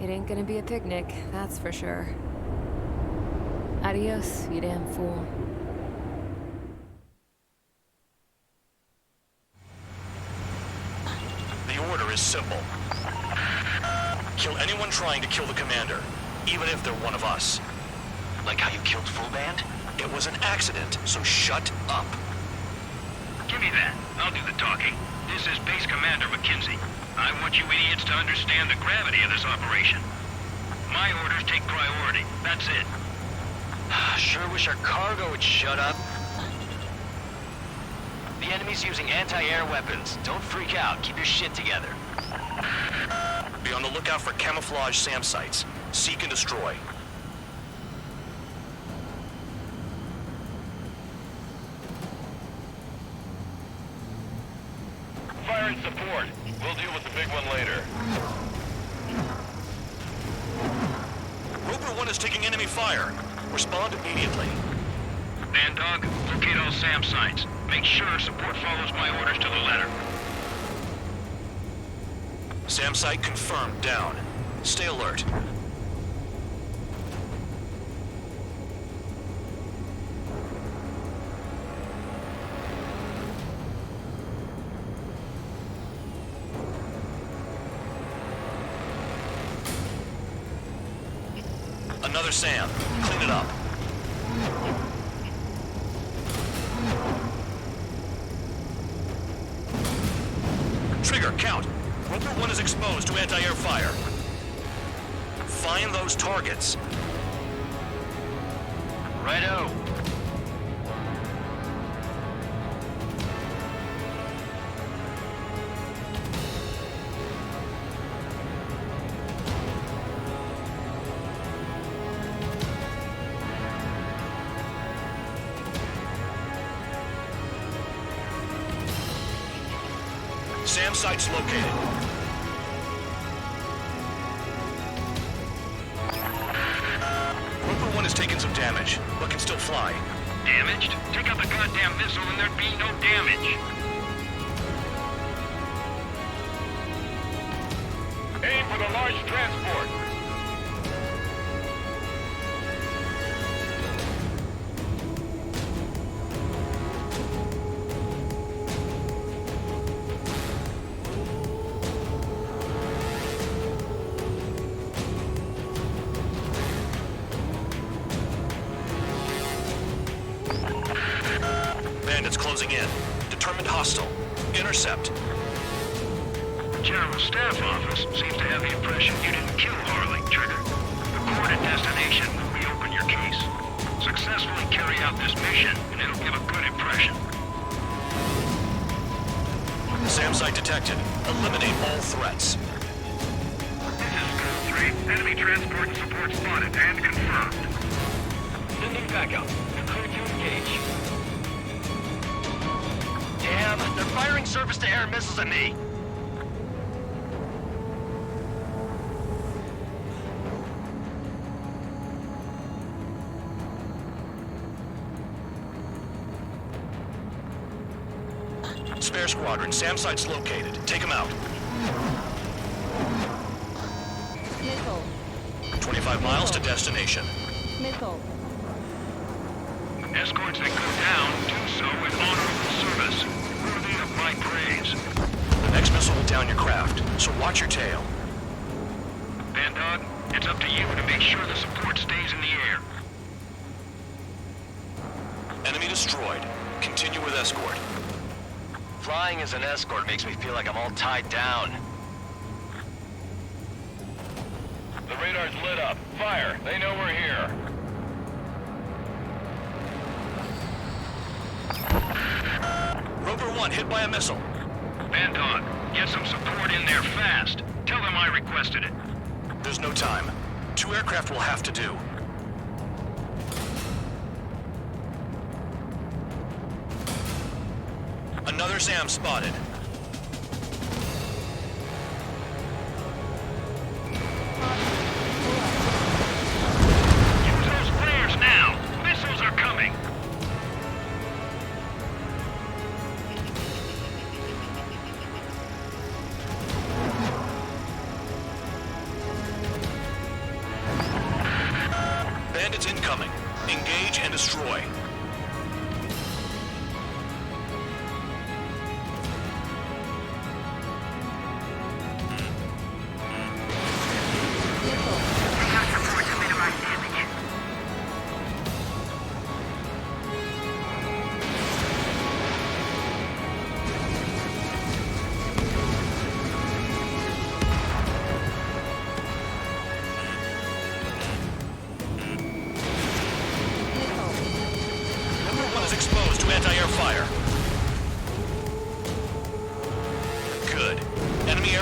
It ain't gonna be a picnic, that's for sure. Adios, you damn fool. is simple. Kill anyone trying to kill the commander, even if they're one of us. Like how you killed Full Band? It was an accident, so shut up. Give me that. I'll do the talking. This is Base Commander McKenzie. I want you idiots to understand the gravity of this operation. My orders take priority. That's it. Sure wish our cargo would shut up. The enemy's using anti-air weapons. Don't freak out. Keep your shit together. Be on the lookout for camouflage SAM sites. Seek and destroy. Fire and support. We'll deal with the big one later. Roper 1 is taking enemy fire. Respond immediately. Band Dog, locate all SAM sites. Make sure support follows my orders to the letter. SAM site confirmed down. Stay alert. Another SAM. Clean it up. Trigger, count. Roper 1 is exposed to anti-air fire. Find those targets. Righto. SAM site's located. Roper 1 has taken some damage, but can still fly. Damaged? Take out the goddamn missile and there'd be no damage. Aim for the large transport. Bandits closing in. Determined hostile. Intercept. General Staff Office seems to have the impression you didn't kill Harley, Trigger. Report at destination when we open your case. Successfully carry out this mission, and it'll give a good impression. SAM site detected. Eliminate all threats. This is Skull 3. Enemy transport and support spotted and confirmed. Sending backup. Clear to engage. Damn, they're firing surface-to-air missiles at me. Spare squadron. SAM site's located. Take them out. Missile. 25 miles to destination. Missile. Escorts that go down do so with honorable service, worthy of my praise. The next missile will down your craft, so watch your tail. Band Dog, it's up to you to make sure the support stays in the air. Enemy destroyed. Continue with escort. Flying as an escort makes me feel like I'm all tied down. The radar's lit up. Fire. They know we're here. Roper 1 hit by a missile. Band Dog, get some support in there fast. Tell them I requested it. There's no time. 2 aircraft will have to do. Another SAM spotted. Use those flares now. Missiles are coming. Bandits incoming. Engage and destroy.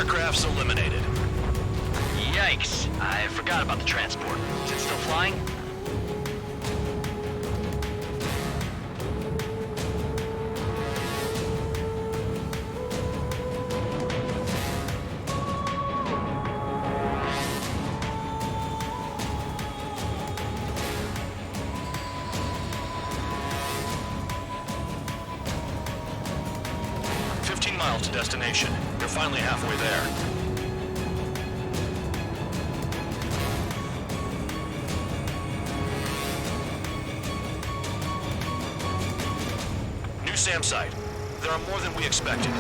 aircraft's eliminated. Yikes. I forgot about the transport. Is it still flying? To destination. You're finally halfway there. New SAM site. There are more than we expected.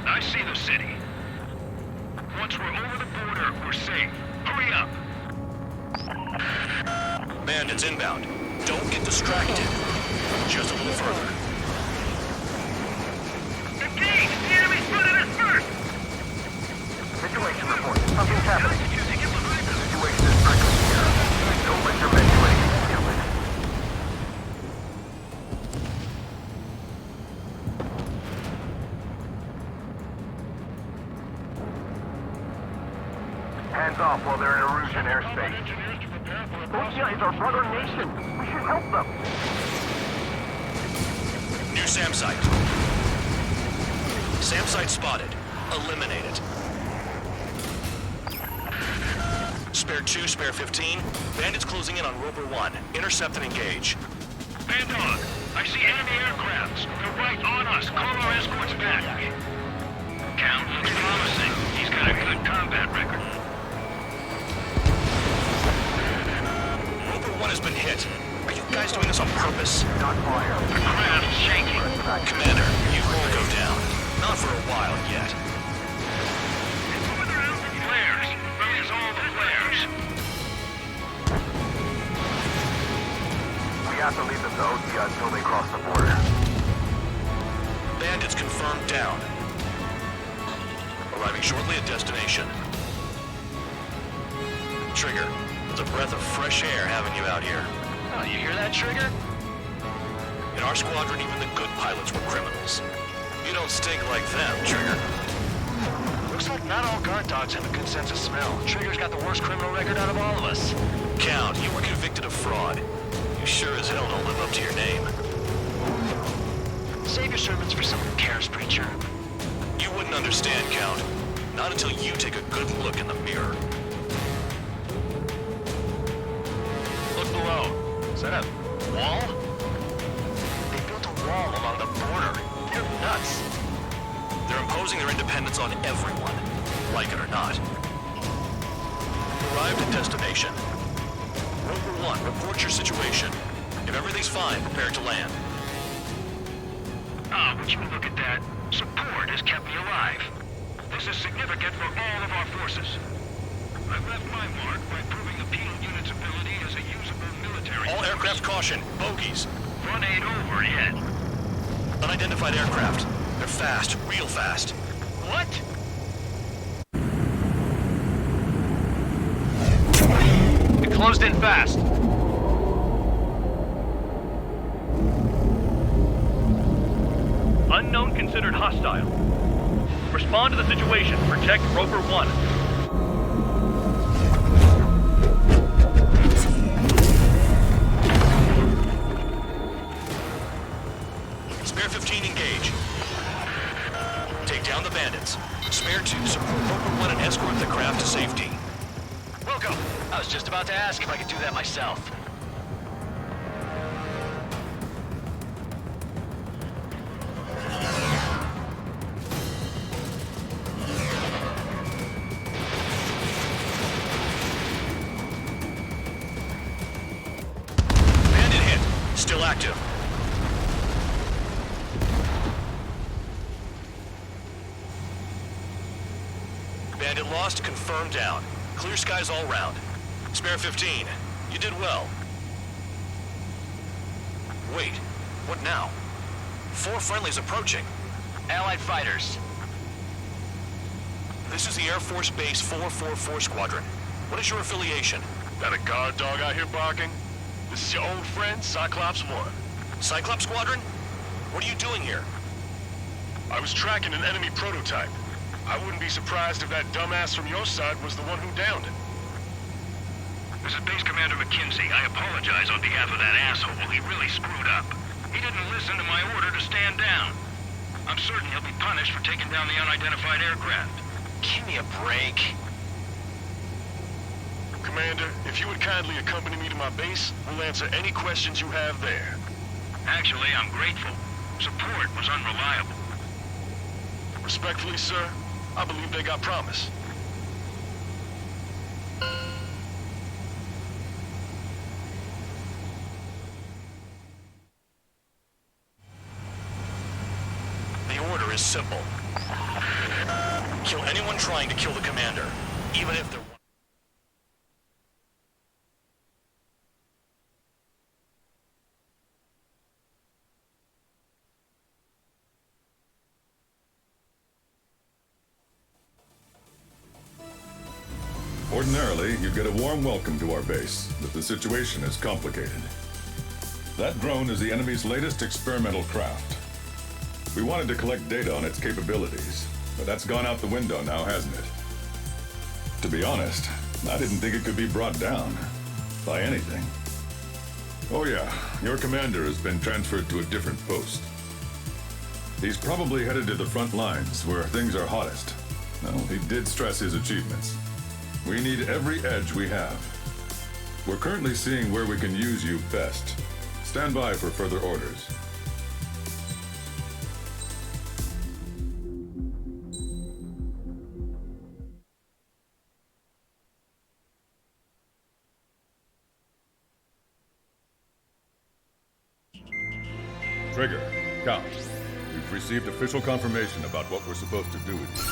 I see the city. Once we're over the border, we're safe. Hurry up! Bandits inbound. Don't get distracted. Just a little further. Engage! The enemy spotted us first! Situation report. Something's happening. The situation is strictly here. Don't let your manipulation steal it. Hands off while they're in Erusian airspace. Osea is our brother nation. We should help them. New SAM site. SAM site spotted. Eliminate it. Spare 2, spare 15. Bandits closing in on Roper 1. Intercept and engage. Bandog, I see enemy aircrafts. They're right on us. Call our escorts back. Count looks promising. He's got a good combat record. Roper 1 has been hit. Are you guys doing this on purpose? Not fire. The craft's shaking. Commander, you won't go down. Not for a while yet. Flares. Raise all the flares. We have to leave them to Osea until they cross the border. Bandits confirmed down. Arriving shortly at destination. Trigger, it's a breath of fresh air having you out here. Oh, you hear that, Trigger? In our squadron, even the good pilots were criminals. You don't stink like them, Trigger. Looks like not all guard dogs have a good sense of smell. Trigger's got the worst criminal record out of all of us. Count, you were convicted of fraud. You sure as hell don't live up to your name. Save your sermons for someone who cares, preacher. You wouldn't understand, Count. Not until you take a good look in the mirror. Look below. Is that a wall? They built a wall along the border. They're nuts. They're imposing their independence on everyone, like it or not. Arrived at destination. Roper 1, report your situation. If everything's fine, prepare to land. Ah, would you look at that? Support has kept me alive. This is significant for all of our forces. I've left my mark by proving the penal unit's ability as a usable military. All aircraft caution, bogies. Run ain't over yet. Unidentified aircraft. They're fast, real fast. What? It closed in fast. Unknown considered hostile. Respond to the situation. Protect Roper 1. Spare 15, engage. Take down the bandits. Spare 2, support Roper 1 and escort the craft to safety. Wilco, I was just about to ask if I could do that myself. Bandit hit. Still active. Bandit lost, confirmed down. Clear skies all round. Spare 15. You did well. Wait, what now? 4 friendlies approaching. Allied fighters. This is the Air Force Base 444 Squadron. What is your affiliation? Got a guard dog out here barking? This is your old friend, Cyclops 1. Cyclops Squadron? What are you doing here? I was tracking an enemy prototype. I wouldn't be surprised if that dumbass from your side was the one who downed it. This is Base Commander McKinsey. I apologize on behalf of that asshole. He really screwed up. He didn't listen to my order to stand down. I'm certain he'll be punished for taking down the unidentified aircraft. Give me a break. Commander, if you would kindly accompany me to my base, we'll answer any questions you have there. Actually, I'm grateful. Support was unreliable. Respectfully, sir, I believe they got promise. The order is simple. Kill anyone trying to kill the commander, even if they're... Ordinarily, you'd get a warm welcome to our base, but the situation is complicated. That drone is the enemy's latest experimental craft. We wanted to collect data on its capabilities, but that's gone out the window now, hasn't it? To be honest, I didn't think it could be brought down by anything. Oh yeah, your commander has been transferred to a different post. He's probably headed to the front lines, where things are hottest. No, he did stress his achievements. We need every edge we have. We're currently seeing where we can use you best. Stand by for further orders. Trigger, Count. We've received official confirmation about what we're supposed to do with you.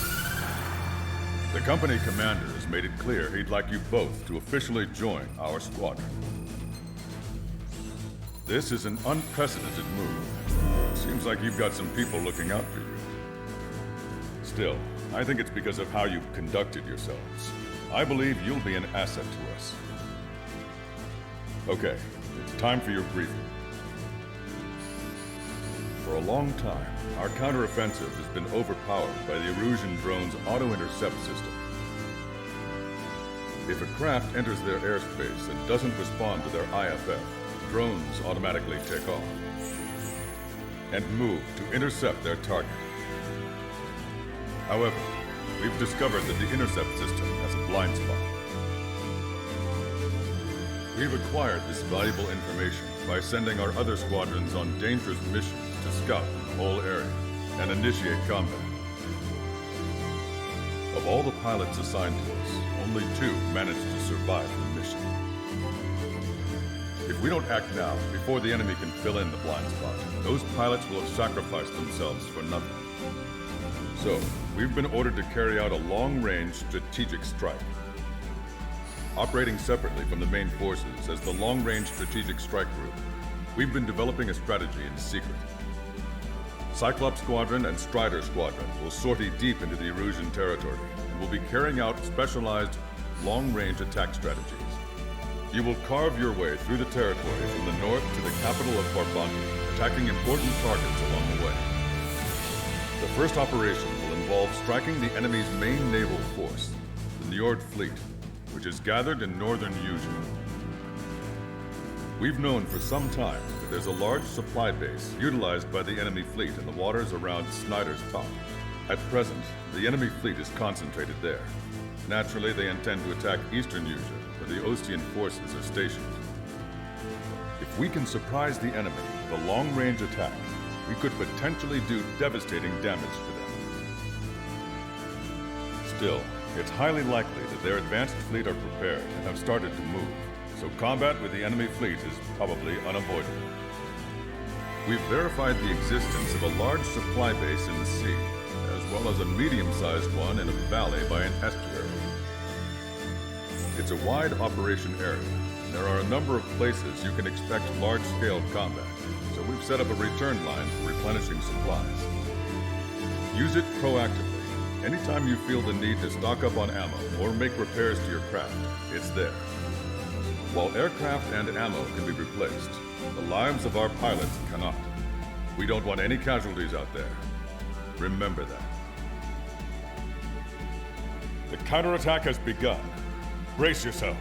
The company commander has made it clear he'd like you both to officially join our squadron. This is an unprecedented move. Seems like you've got some people looking out for you. Still, I think it's because of how you've conducted yourselves. I believe you'll be an asset to us. Okay, it's time for your briefing. For a long time, our counteroffensive has been overpowered by the Erusian drone's auto-intercept system. If a craft enters their airspace and doesn't respond to their IFF, drones automatically take off and move to intercept their target. However, we've discovered that the intercept system has a blind spot. We've acquired this valuable information by sending our other squadrons on dangerous missions to scout the whole area and initiate combat. Of all the pilots assigned to us, only 2 managed to survive the mission. If we don't act now, before the enemy can fill in the blind spot, those pilots will have sacrificed themselves for nothing. So, we've been ordered to carry out a long-range strategic strike. Operating separately from the main forces as the Long-Range Strategic Strike Group, we've been developing a strategy in secret. Cyclops Squadron and Strider Squadron will sortie deep into the Erusian territory and will be carrying out specialized long-range attack strategies. You will carve your way through the territory from the north to the capital of Farbanti, attacking important targets along the way. The first operation will involve striking the enemy's main naval force, the Njord Fleet, which is gathered in northern Eugene. We've known for some time that there's a large supply base utilized by the enemy fleet in the waters around Snyder's Top. At present, the enemy fleet is concentrated there. Naturally, they intend to attack eastern Eugene, where the Ostian forces are stationed. If we can surprise the enemy with a long-range attack, we could potentially do devastating damage to them. Still, it's highly likely that their advanced fleet are prepared and have started to move, so combat with the enemy fleet is probably unavoidable. We've verified the existence of a large supply base in the sea, as well as a medium-sized one in a valley by an estuary. It's a wide operation area, and there are a number of places you can expect large-scale combat, so we've set up a return line for replenishing supplies. Use it proactively. Anytime you feel the need to stock up on ammo or make repairs to your craft, it's there. While aircraft and ammo can be replaced, the lives of our pilots cannot. We don't want any casualties out there. Remember that. The counterattack has begun. Brace yourselves.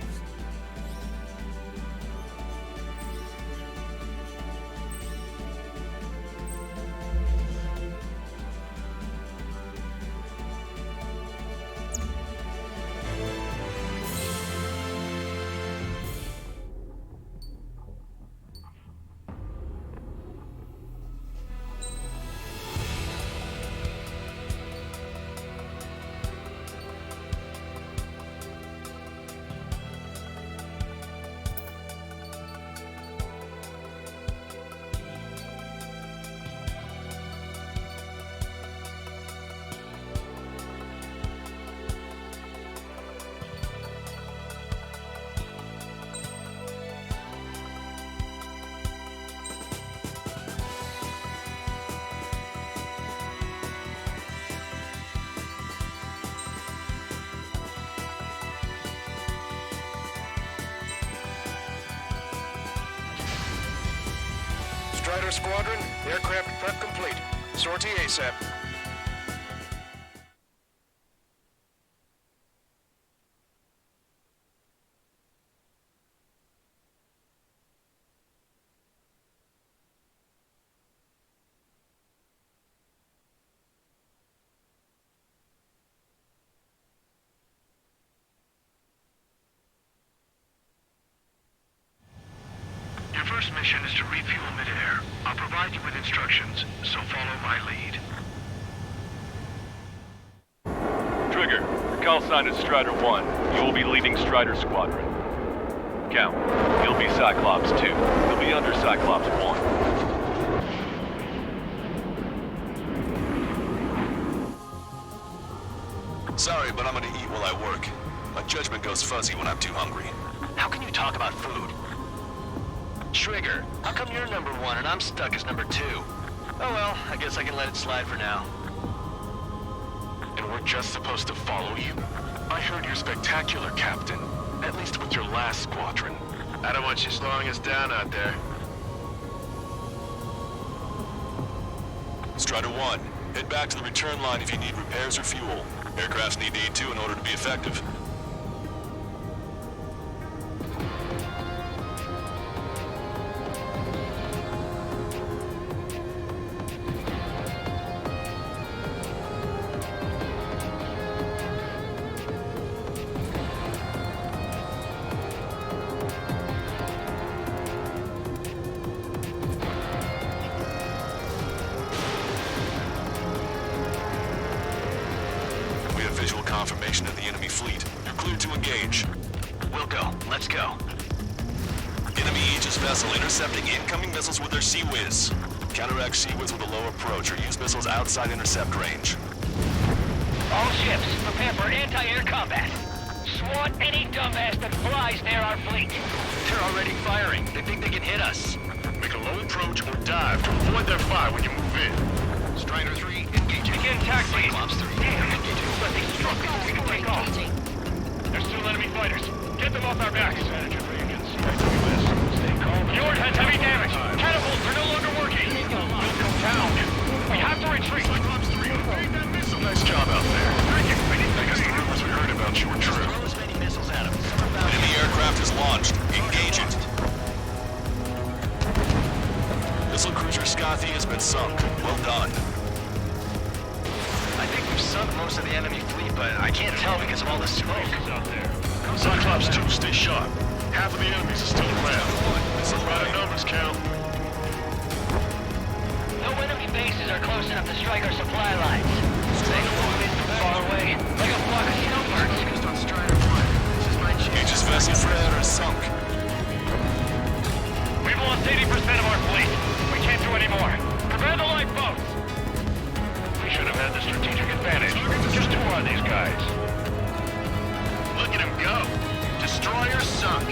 Strider Squadron, aircraft prep complete. Sortie ASAP. Your first mission is to refuel midair. I'll provide you with instructions, so follow my lead. Trigger, your call sign is Strider 1. You will be leading Strider Squadron. Count, you'll be Cyclops 2. You'll be under Cyclops 1. Sorry, but I'm gonna eat while I work. My judgment goes fuzzy when I'm too hungry. How can you talk about food? Trigger, how come you're number 1 and I'm stuck as number 2? Oh well, I guess I can let it slide for now. And we're just supposed to follow you? I heard you're spectacular, Captain. At least with your last squadron. I don't want you slowing us down out there. Strider 1, head back to the return line if you need repairs or fuel. Aircrafts need aid too in order to be effective. Visual confirmation of the enemy fleet. You're cleared to engage. We'll go. Let's go. Enemy Aegis vessel intercepting incoming missiles with their Sea-Wiz. Counteract Sea-Wiz with a low approach or use missiles outside intercept range. All ships, prepare for anti-air combat. Swat any dumbass that flies near our fleet. They're already firing. They think they can hit us. Make a low approach or dive to avoid their fire when you move in. Strider 3, engaging. Begin taxiing. Cyclops 3. But they struck before we could take off. There's still enemy fighters. Get them off our backs. Fjord has heavy damage. Catapults are no longer working. We'll go down. We have to retreat. Cyclops 3, evade that missile. Nice job out there. Thank you. I guess the rumors we heard about you were true. Throw as many missiles at them. Enemy aircraft is launched. Engage it. Missile cruiser Scothy has been sunk. Well done. I think we've sunk most of the enemy fleet, but I can't tell because of all the smoke. Out there. Cyclops 2, stay sharp. Half of the enemies are still around. It's a lot of numbers, Cal. No enemy bases are close enough to strike our supply lines. They move in from far away, like a flock of snowbirds. Focused on Strider 1. This is my chance. Aegis vessel Fred is sunk. We've lost 80% of our fleet. We can't do any more. Prepare the lifeboats. We should have had the strategic advantage. Just who are these guys? Look at him go. Destroyer sunk.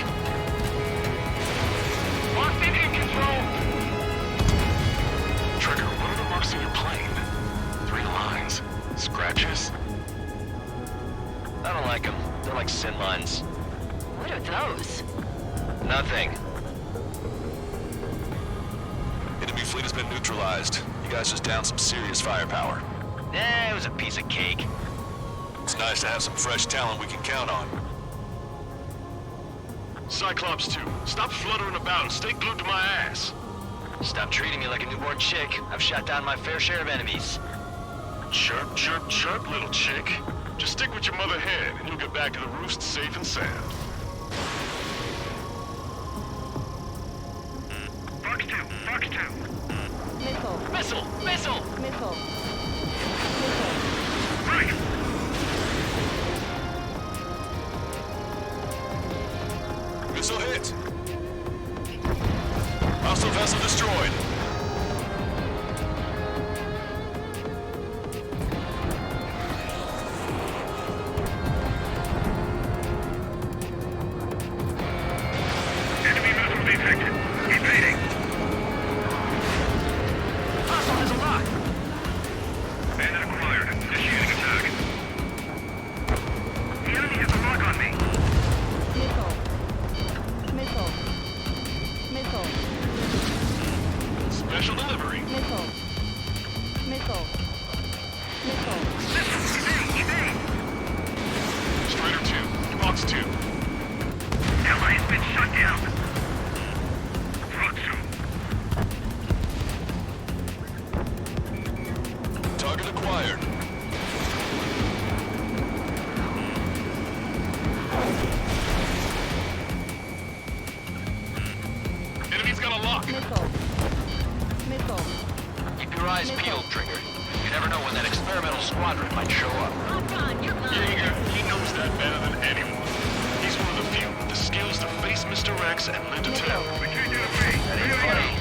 Locked in control. Trigger, what are the marks on your plane? 3 lines. Archers? I don't like them. They're like sin lines. What are those? Nothing. Enemy fleet has been neutralized. You guys just downed some serious firepower. It was a piece of cake. It's nice to have some fresh talent we can count on. Cyclops 2, stop fluttering about and stay glued to my ass. Stop treating me like a newborn chick. I've shot down my fair share of enemies. Chirp, chirp, chirp, little chick. Just stick with your mother hen, and you'll get back to the roost safe and sound. Fox 2, Fox 2. Missile. Missile! Missile! Missile. Right. Missile hit! Hostile vessel destroyed. Enemy missile detected. Evading. Hostile has a lock! Bandit acquired. Initiating attack. The enemy has a lock on me. Missile. Missile. Missile. Special delivery. Missile. Missile. Missile. Evade, evade. Strider 2, Fox 2. Ally has been shut down. Fox 2. Target acquired. Enemy's got a lock. Missile. Missile. Keep your eyes peeled, Trigger. You never know when that experimental squadron might show up. Jaeger, he knows that better than anyone. He's one of the few with the skills to face Mr. X and live to tell. We can't do the face. That ain't funny.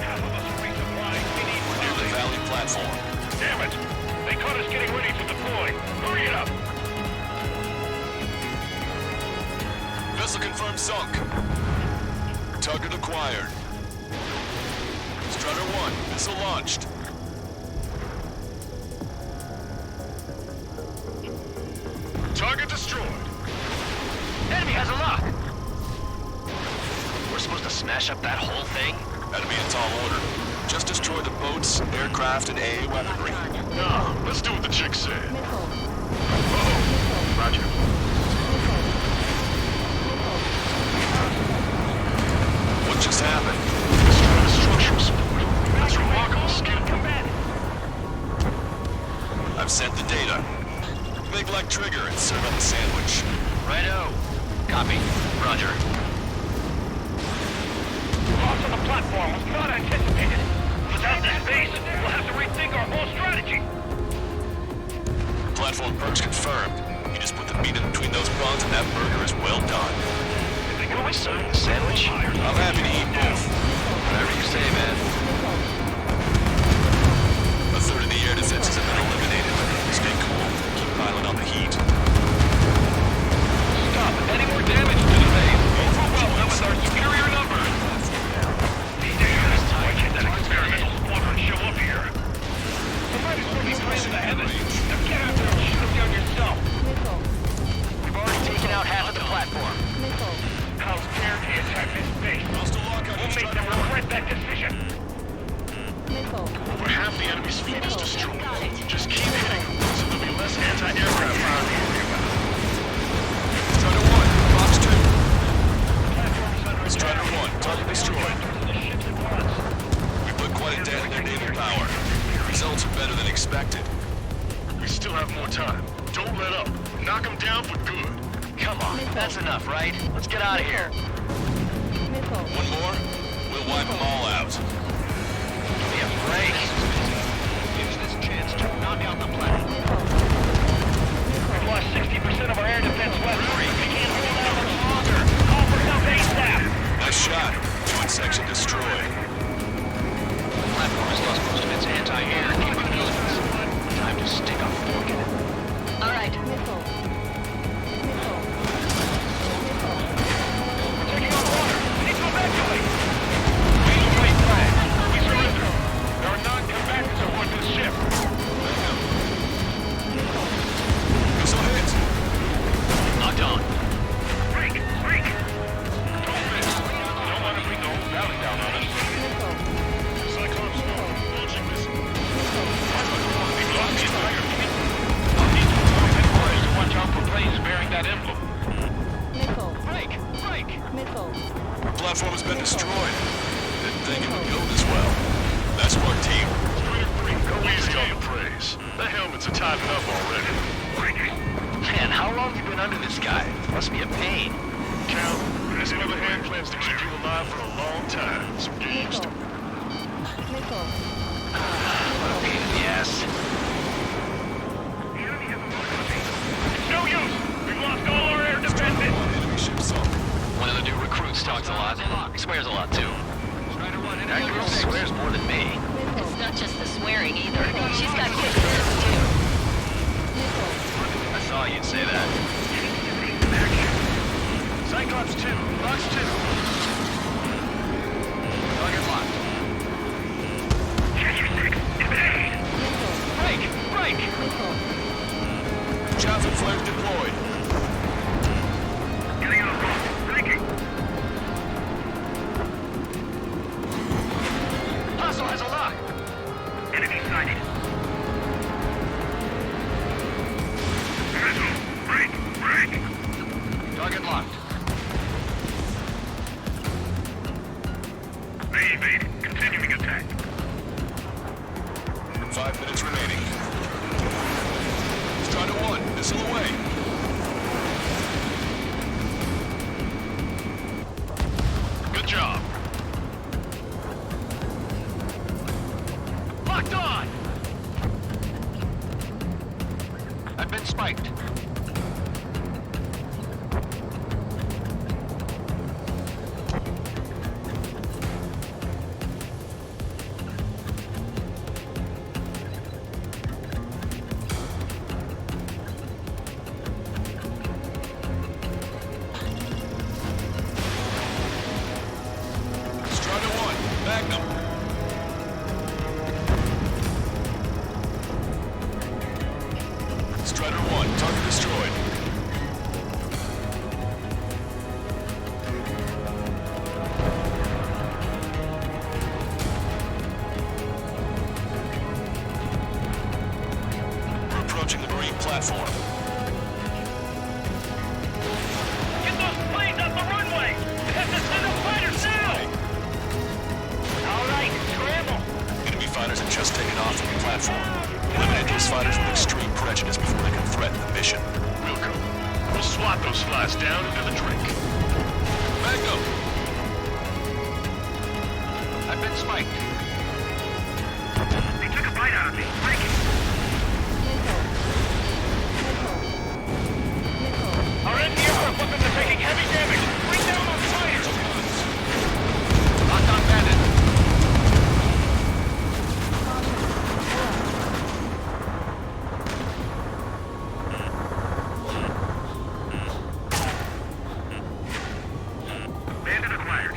Half of us are resupplied. We need Near the Valley platform. Damn it! They caught us getting ready to deploy. Hurry it up! Vessel confirmed sunk. Target acquired. Strider 1, missile launched. Target destroyed. Enemy has a lock! We're supposed to smash up that whole thing? That'd be a tall order. Just destroy the boats, aircraft, and AA weaponry. No, let's do what the chick said. Missile. Roger. What just happened? Destroy the structural support. That's remarkable skill. I've sent the data. Make like Trigger and serve up a sandwich. Righto. Copy. Roger. Loss on the platform was not anticipated. Without this base, we'll have to rethink our whole strategy. Platform perks confirmed. You just put the meat in between those buns and that burger is well done. What am I serving? A sandwich? I'm happy to eat both. Whatever you say, man. A third of the air defenses have been eliminated. Stay cool. Keep piling on the heat. Stop. Any more damage to the base? Overwhelm them with our superior numbers. Why can't that experimental squadron show up here? You might as well be praying to the heavens. Now get out there and shoot them down yourself. Missile. We've already taken out half of the platform. Missile. How dare they attack this base? We'll make them regret that decision. Missile. Over half the enemy's fleet is destroyed. Just keep hitting them so there'll be less anti-aircraft fire in the area. Strider 1, Fox 2. Strider 1, target destroyed. We put quite a dent in their naval power. Results are better than expected. We still have more time. Don't let up. Knock them down for good. Come on. That's enough, right? Let's get out of here. Missile. One more, we'll wipe them all out. Give me a break. been destroyed. Didn't think it would go this well. That's our team. Go easy on the praise. The helmets are tightened up already. Man, how long have you been under this guy? Must be a pain. Count, as the other hand plans to keep you alive for a long time, so get used to it. What a pain in the ass. It's no use! We've lost all our air defenses! One of the new recruits talks a lot. Swears a lot, too. That girl swears more than me. It's not just the swearing either. She's got kids too. I saw you'd say that. Cyclops 2, Box 2. Target locked. Break! Chaffin flares deployed. Getting out of rock. Breaking. Hostile has a lock. Enemy sighted. Missile. Break. Target locked. They evade. Continuing attack. 5 minutes remaining. Strider 1, missile away. Good job. Locked on! I've been spiked. Strider 1, Magnum. Strider 1, target destroyed. We're approaching the Marine platform. Get those planes off the runway! We have to send up fighters now! All right, scramble! Enemy fighters have just taken off from the platform. Eliminate these fighters with extreme prejudice before they can threaten the mission. Wilco, we'll swat those flies down into the drink. Magnum! I've been spiked. They took a bite out of me. Breaking. Our anti-aircraft weapons are taking heavy damage. Bring down those fighters! Locked on bandit. Bandit acquired.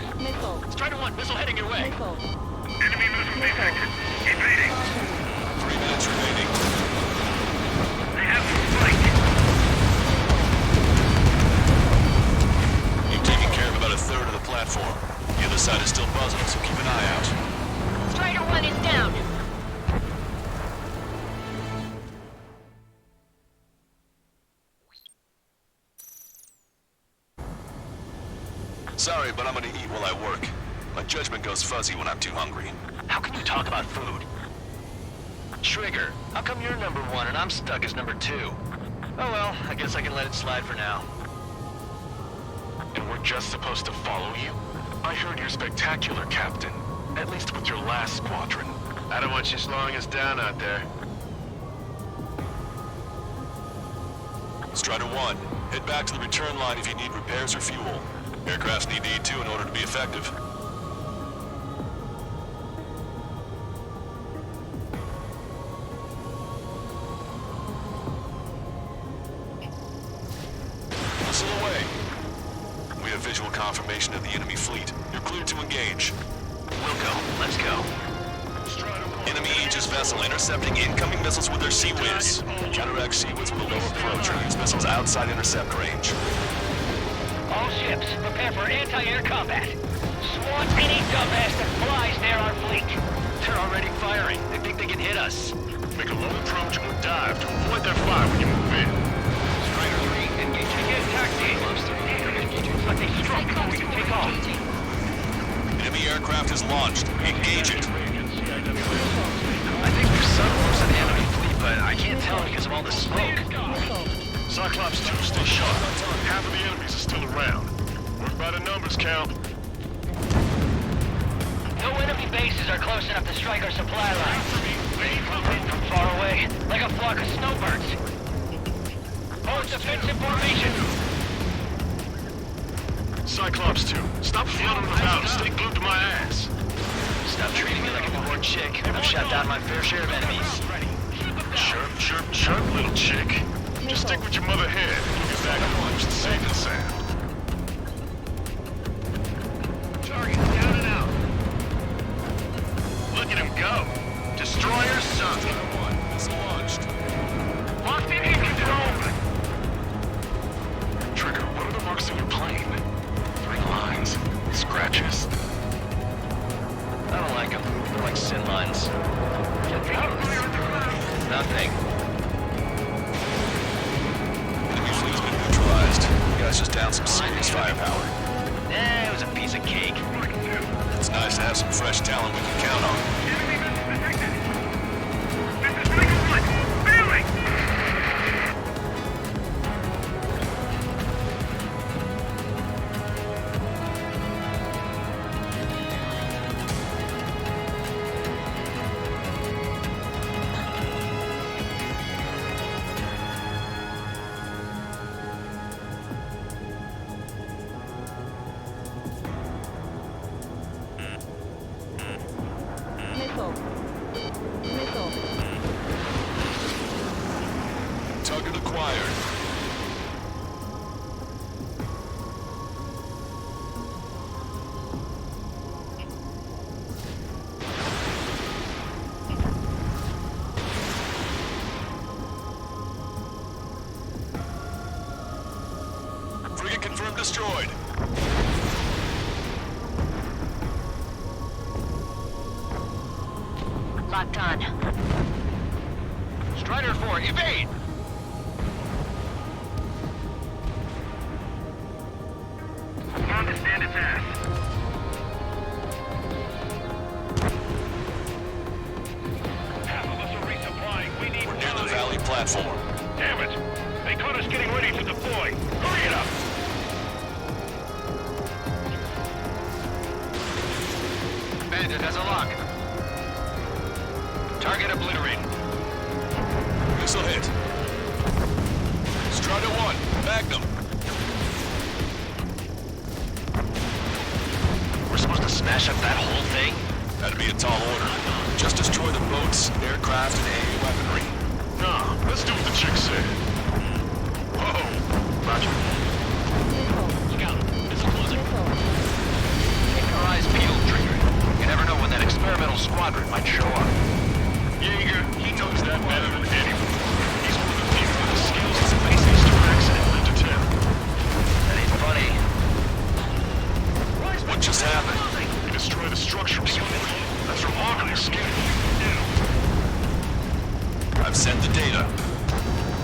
Strider 1, missile heading your way. Enemy missile detected. Evading. 3 minutes remaining. They have them spiked. You've taken care of about a third of the platform. The other side is still buzzing, so keep an eye out. Strider 1 is down. Sorry, but I'm gonna eat while I work. My judgment goes fuzzy when I'm too hungry. How can you talk about food? Trigger, how come you're number 1 and I'm stuck as number 2? Oh well, I guess I can let it slide for now. And we're just supposed to follow you? I heard you're spectacular, Captain. At least with your last squadron. I don't want you slowing us down out there. Strider 1, head back to the return line if you need repairs or fuel. Aircrafts need to eat too in order to be effective. Missile away. We have visual confirmation of the enemy fleet. You're cleared to engage. Wilco, let's go. Enemy Aegis vessel intercepting incoming missiles with their Sea-Wiz. Counteract Sea-Wiz with a low approach or use missiles outside intercept range. All ships, prepare for anti-air combat. Swat any dumbass that flies near our fleet. They're already firing. They think they can hit us. Make a low approach or dive to avoid their fire when you move in. Strider 3, engaging attack team. But they struck before we can take off. Enemy aircraft is launched. Engage it. I think there's some close to the enemy fleet, but I can't tell because of all the smoke. Cyclops 2, stay sharp. Half of the enemies are still around. Work by the numbers, Cal. No enemy bases are close enough to strike our supply line. They come in from far away, like a flock of snowbirds. Hold defensive formation. Cyclops 2, stop fluttering about. Stay glued to my ass. Stop treating me like a newborn chick. I've shot down my fair share of enemies. Chirp, chirp, chirp, little chick. Just stick with your mother head and you'll get back close to safe and sound. Target down and out. Look at him go. Destroyer sunk. It's launched. Locked in control. Trigger, what are the marks on your plane? 3 lines. Scratches. I don't like them. They're like sin lines. Nothing. Enemy fleet's been neutralized. You guys just down some serious firepower. It was a piece of cake. It's nice to have some fresh talent we can count on. Target acquired. Frigate confirmed destroyed. Locked on. Strider 4, evade! Understand its ass. Half of us are resupplying. We need We're near the Valley platform. Damn it! They caught us getting ready to deploy. Hurry it up! Bandit has a lock. Target obliterated. Missile hit. Strider 1, Magnum. We're supposed to smash up that whole thing? That'd be a tall order. Just destroy the boats, aircraft, and AA weaponry. Nah, let's do what the chick said. Whoa! Roger. Scout, missile closing. Keep your eyes peeled, Trigger. You never know when that experimental squadron might show up. Jaeger, he knows that better than anyone. He's one of the people with the skills that space Asterix and Winter Town. That ain't funny. What just happened? We destroy the structural unit. That's remarkably scary. I've sent the data.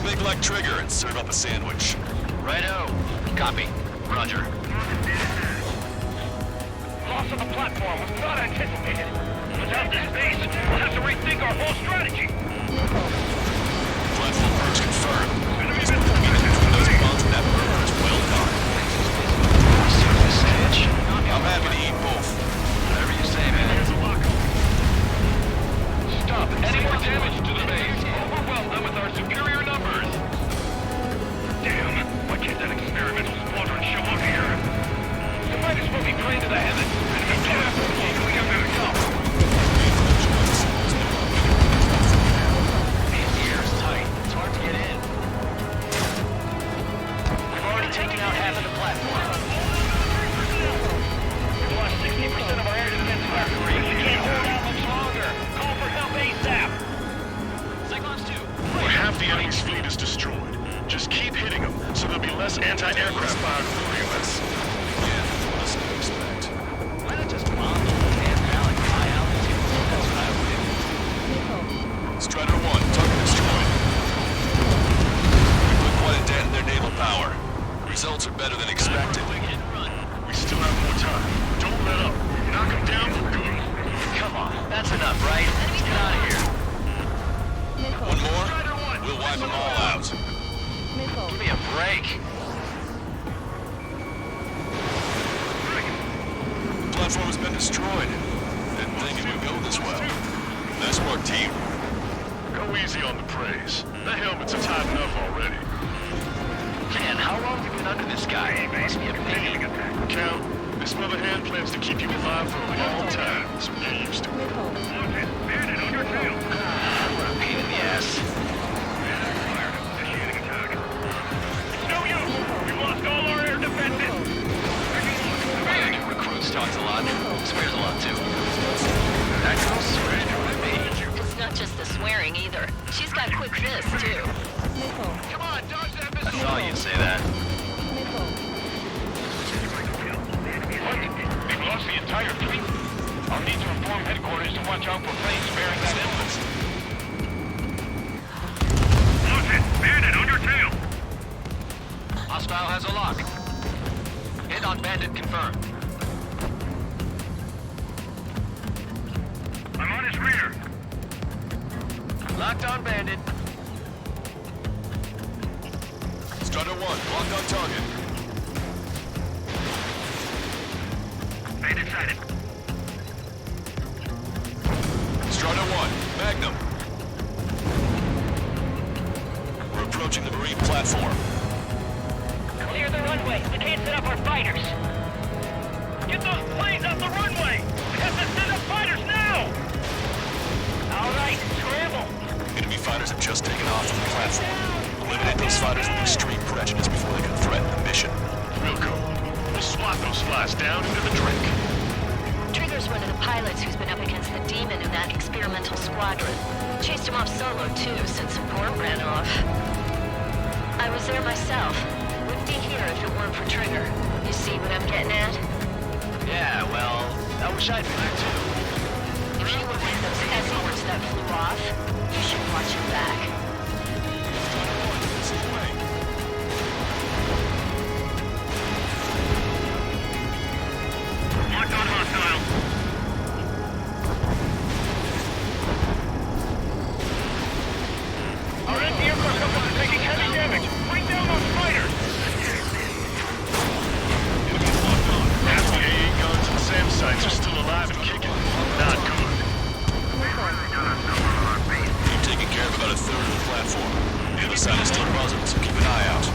Make like Trigger and serve up a sandwich. Righto. Copy. Roger. Loss of the platform was not anticipated. Without this base, we'll have to rethink our whole strategy. Platform purge confirmed. Just pulling it between those bombs and that burger is well done. Surface edge. I'm happy to eat both. Whatever you say, man. Stop any more damage to the base. Overwhelm them with our superior numbers. Damn, why can't that experimental squadron show up here? You might as well be praying to the heavens. We got better go. Here is tight. It's hard to get in. We've already taken out half of the platform. We've lost platform has been destroyed. Didn't think it would go this well. Nice work, team. Go easy on the praise. The helmets are tight enough already. Man, how long have you been under this guy? He must be a pain. Count, this mother hand plans to keep you alive for a long time, so get used to it. Bandit on your tail. What a pain in the ass. It's no use. We've lost all our air defenses. Recruits talks a lot. Swears a lot, too. That girl swears at me. It's not just the swearing either. She's got quick fists, too. Come on, dodge that I missile. thought you'd say that. What? We've lost the entire fleet? I'll need to inform headquarters to watch out for planes bearing that emblem. Lose it! Bandit on your tail! Hostile has a lock. Hit on bandit confirmed. I'm on his rear. Locked on bandit. Strider 1, locked on target. Bandit sighted. Strider 1, Magnum. We're approaching the marine platform. Clear the runway. We can't set up our fighters. Get those planes off the runway! We have to send up fighters now! All right, scramble. Enemy fighters have just taken off from the platform. Eliminate those fighters with extreme prejudice before they can threaten the mission. Real cool. We'll swat those flies down into the drink. Trigger's one of the pilots who's been up against the demon in that experimental squadron. Chased him off solo, too, since support ran off. I was there myself. Wouldn't be here if it weren't for Trigger. You see what I'm getting at? Yeah, well, I wish I'd been there, too. If you were one of those escorts that flew off, you should watch your back. Locked on hostile. Our anti-aircraft company is taking heavy damage. Bring down those fighters. Enemies locked on. Half the AA guns and SAM sites are still alive and kicking. Not good. We've taken care of about a third of the platform. The other side is still buzzing, so keep an eye out.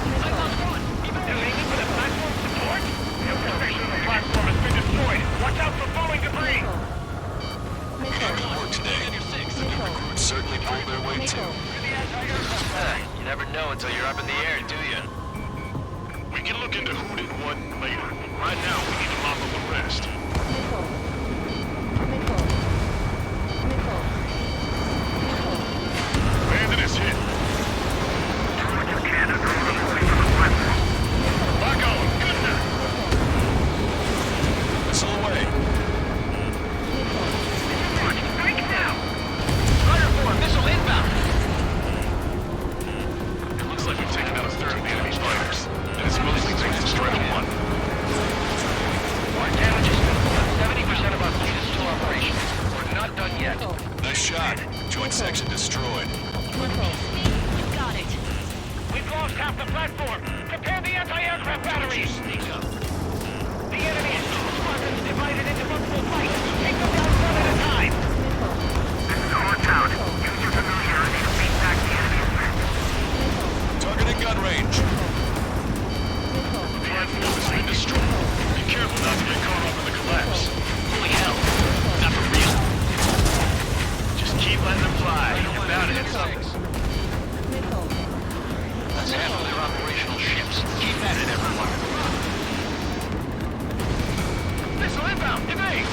They're aiming for the platform support? The upper section of the platform has been destroyed. Watch out for falling debris. We did good work today. The new recruits certainly pulled their weight too. You never know until you're up in the air, do you? We can look into who did what later. Right now, we need to mop up the rest. Bandit is hit. Lock on. Good enough. Missile away. Rider 4, missile inbound. It looks like we've taken out a third of the enemy's fighters. And it's mostly thanks to Strider 1. Our damage is still 70% of our fleet is still operational. We're not done yet. Nice shot. Joint section destroyed. You got it. We've lost half the platform. Prepare the anti-aircraft batteries. The enemy is squadrons divided into multiple fights. Take them down one at a time. This is Horntown. Use your familiarity to beat back the enemy. Targeting gun range. The platform has been destroyed. Be careful not to get caught up in the collapse. Holy hell. Not for real. Just keep letting them fly. You're bound to hit something. Let's handle their operational ships. Keep at it, everyone. Missile inbound! Evade!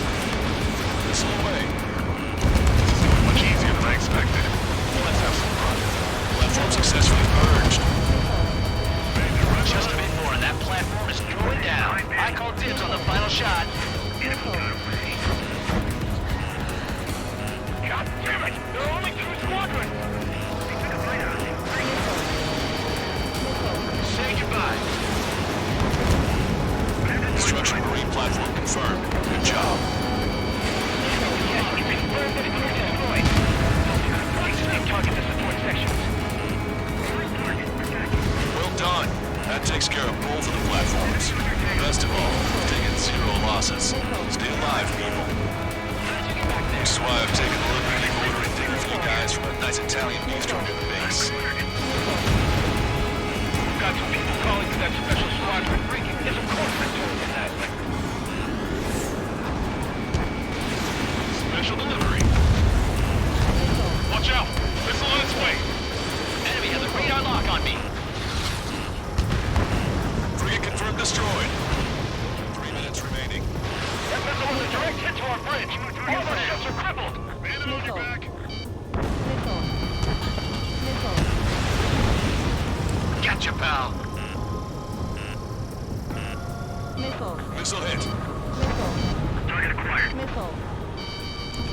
Missile.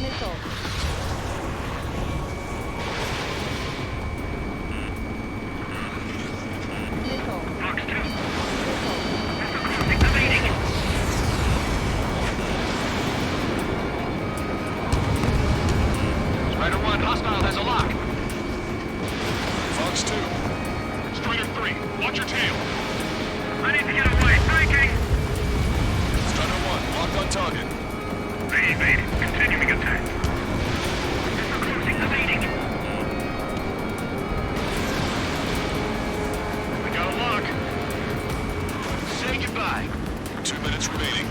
Missile. Missile. Fox 2. Strider 1, hostile has a lock. Fox 2. Strider 3, watch your tail. I need to get away. Breaking! Strider 1, locked on target. Evade. Continuing attack. Missile closing. Evading. We got a lock. Say goodbye. 2 minutes remaining.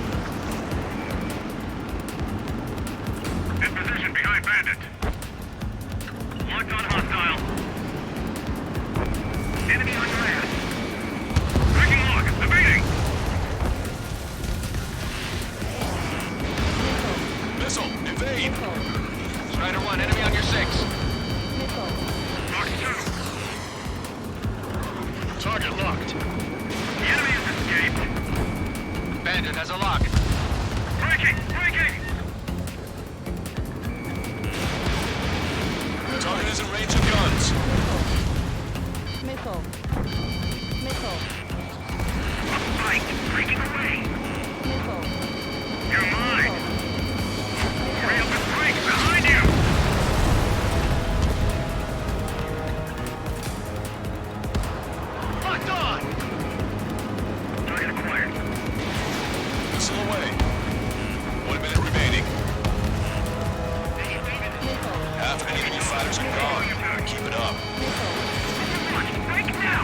In position behind Bandit. Locked on hostile. Enemy on your ass. Breaking lock. Evading. Missile, evade. Strider 1, enemy on your 6. Fox 2. Target locked. The enemy has escaped. Bandit has a lock. Breaking. Breaking. Target is in range of guns. Missile. Missile. Fight. Breaking away. Missile. You're mine. Hurry up and break. Behind you. Locked on! Target acquired. Missile away. 1 minute remaining. Half enemy fighters are gone. Keep it up. Break now.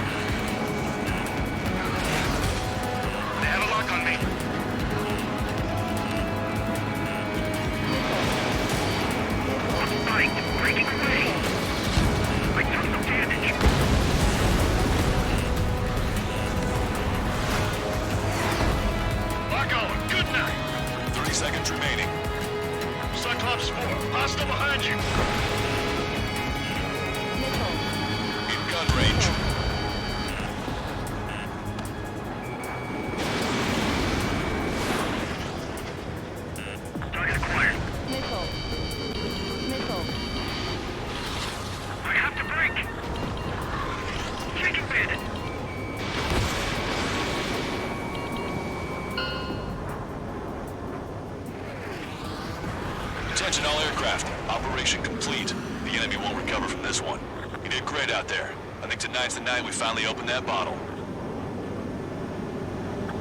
They have a lock on me. Fight. Breaking away. I took some damage. Lock on. Good night. 30 seconds remaining. Cyclops 4, hostile behind you. In gun range. Target acquired. Missile. Missile. I have to break. Taking Bandit. Attention all aircraft. Operation complete. The enemy won't recover from this one. You did great out there. I think tonight's the night we finally open that bottle.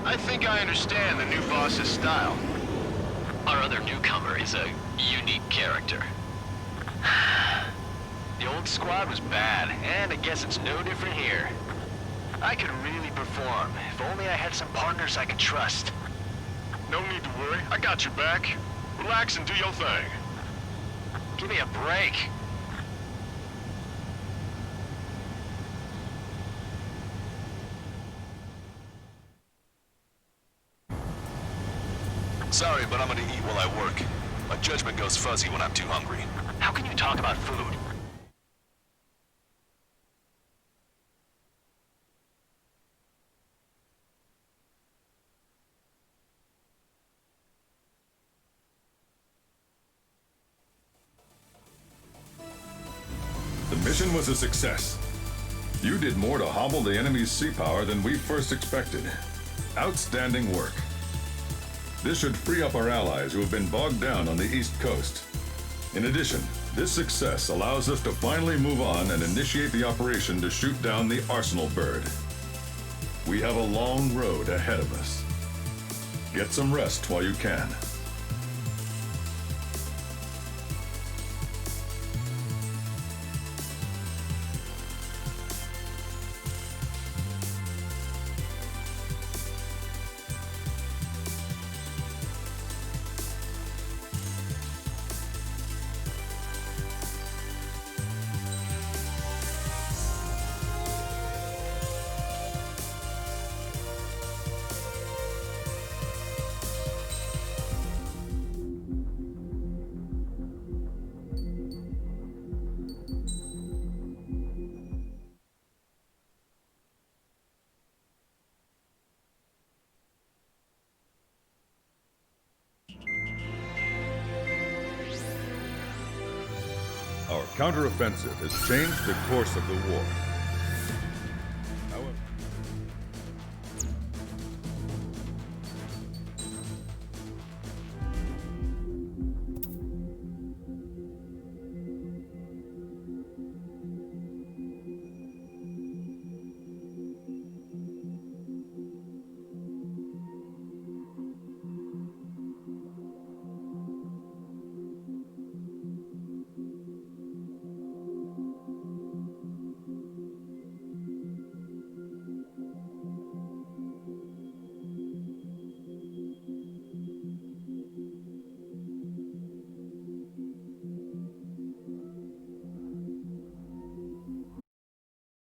I think I understand the new boss's style. Our other newcomer is a unique character. The old squad was bad, and I guess it's no different here. I could really perform, if only I had some partners I could trust. No need to worry. I got your back. Relax and do your thing. Give me a break. Sorry, but I'm gonna eat while I work. My judgment goes fuzzy when I'm too hungry. How can you talk about food? The mission was a success. You did more to hobble the enemy's sea power than we first expected. Outstanding work. This should free up our allies who have been bogged down on the East Coast. In addition, this success allows us to finally move on and initiate the operation to shoot down the Arsenal bird. We have a long road ahead of us. Get some rest while you can. Our counteroffensive has changed the course of the war.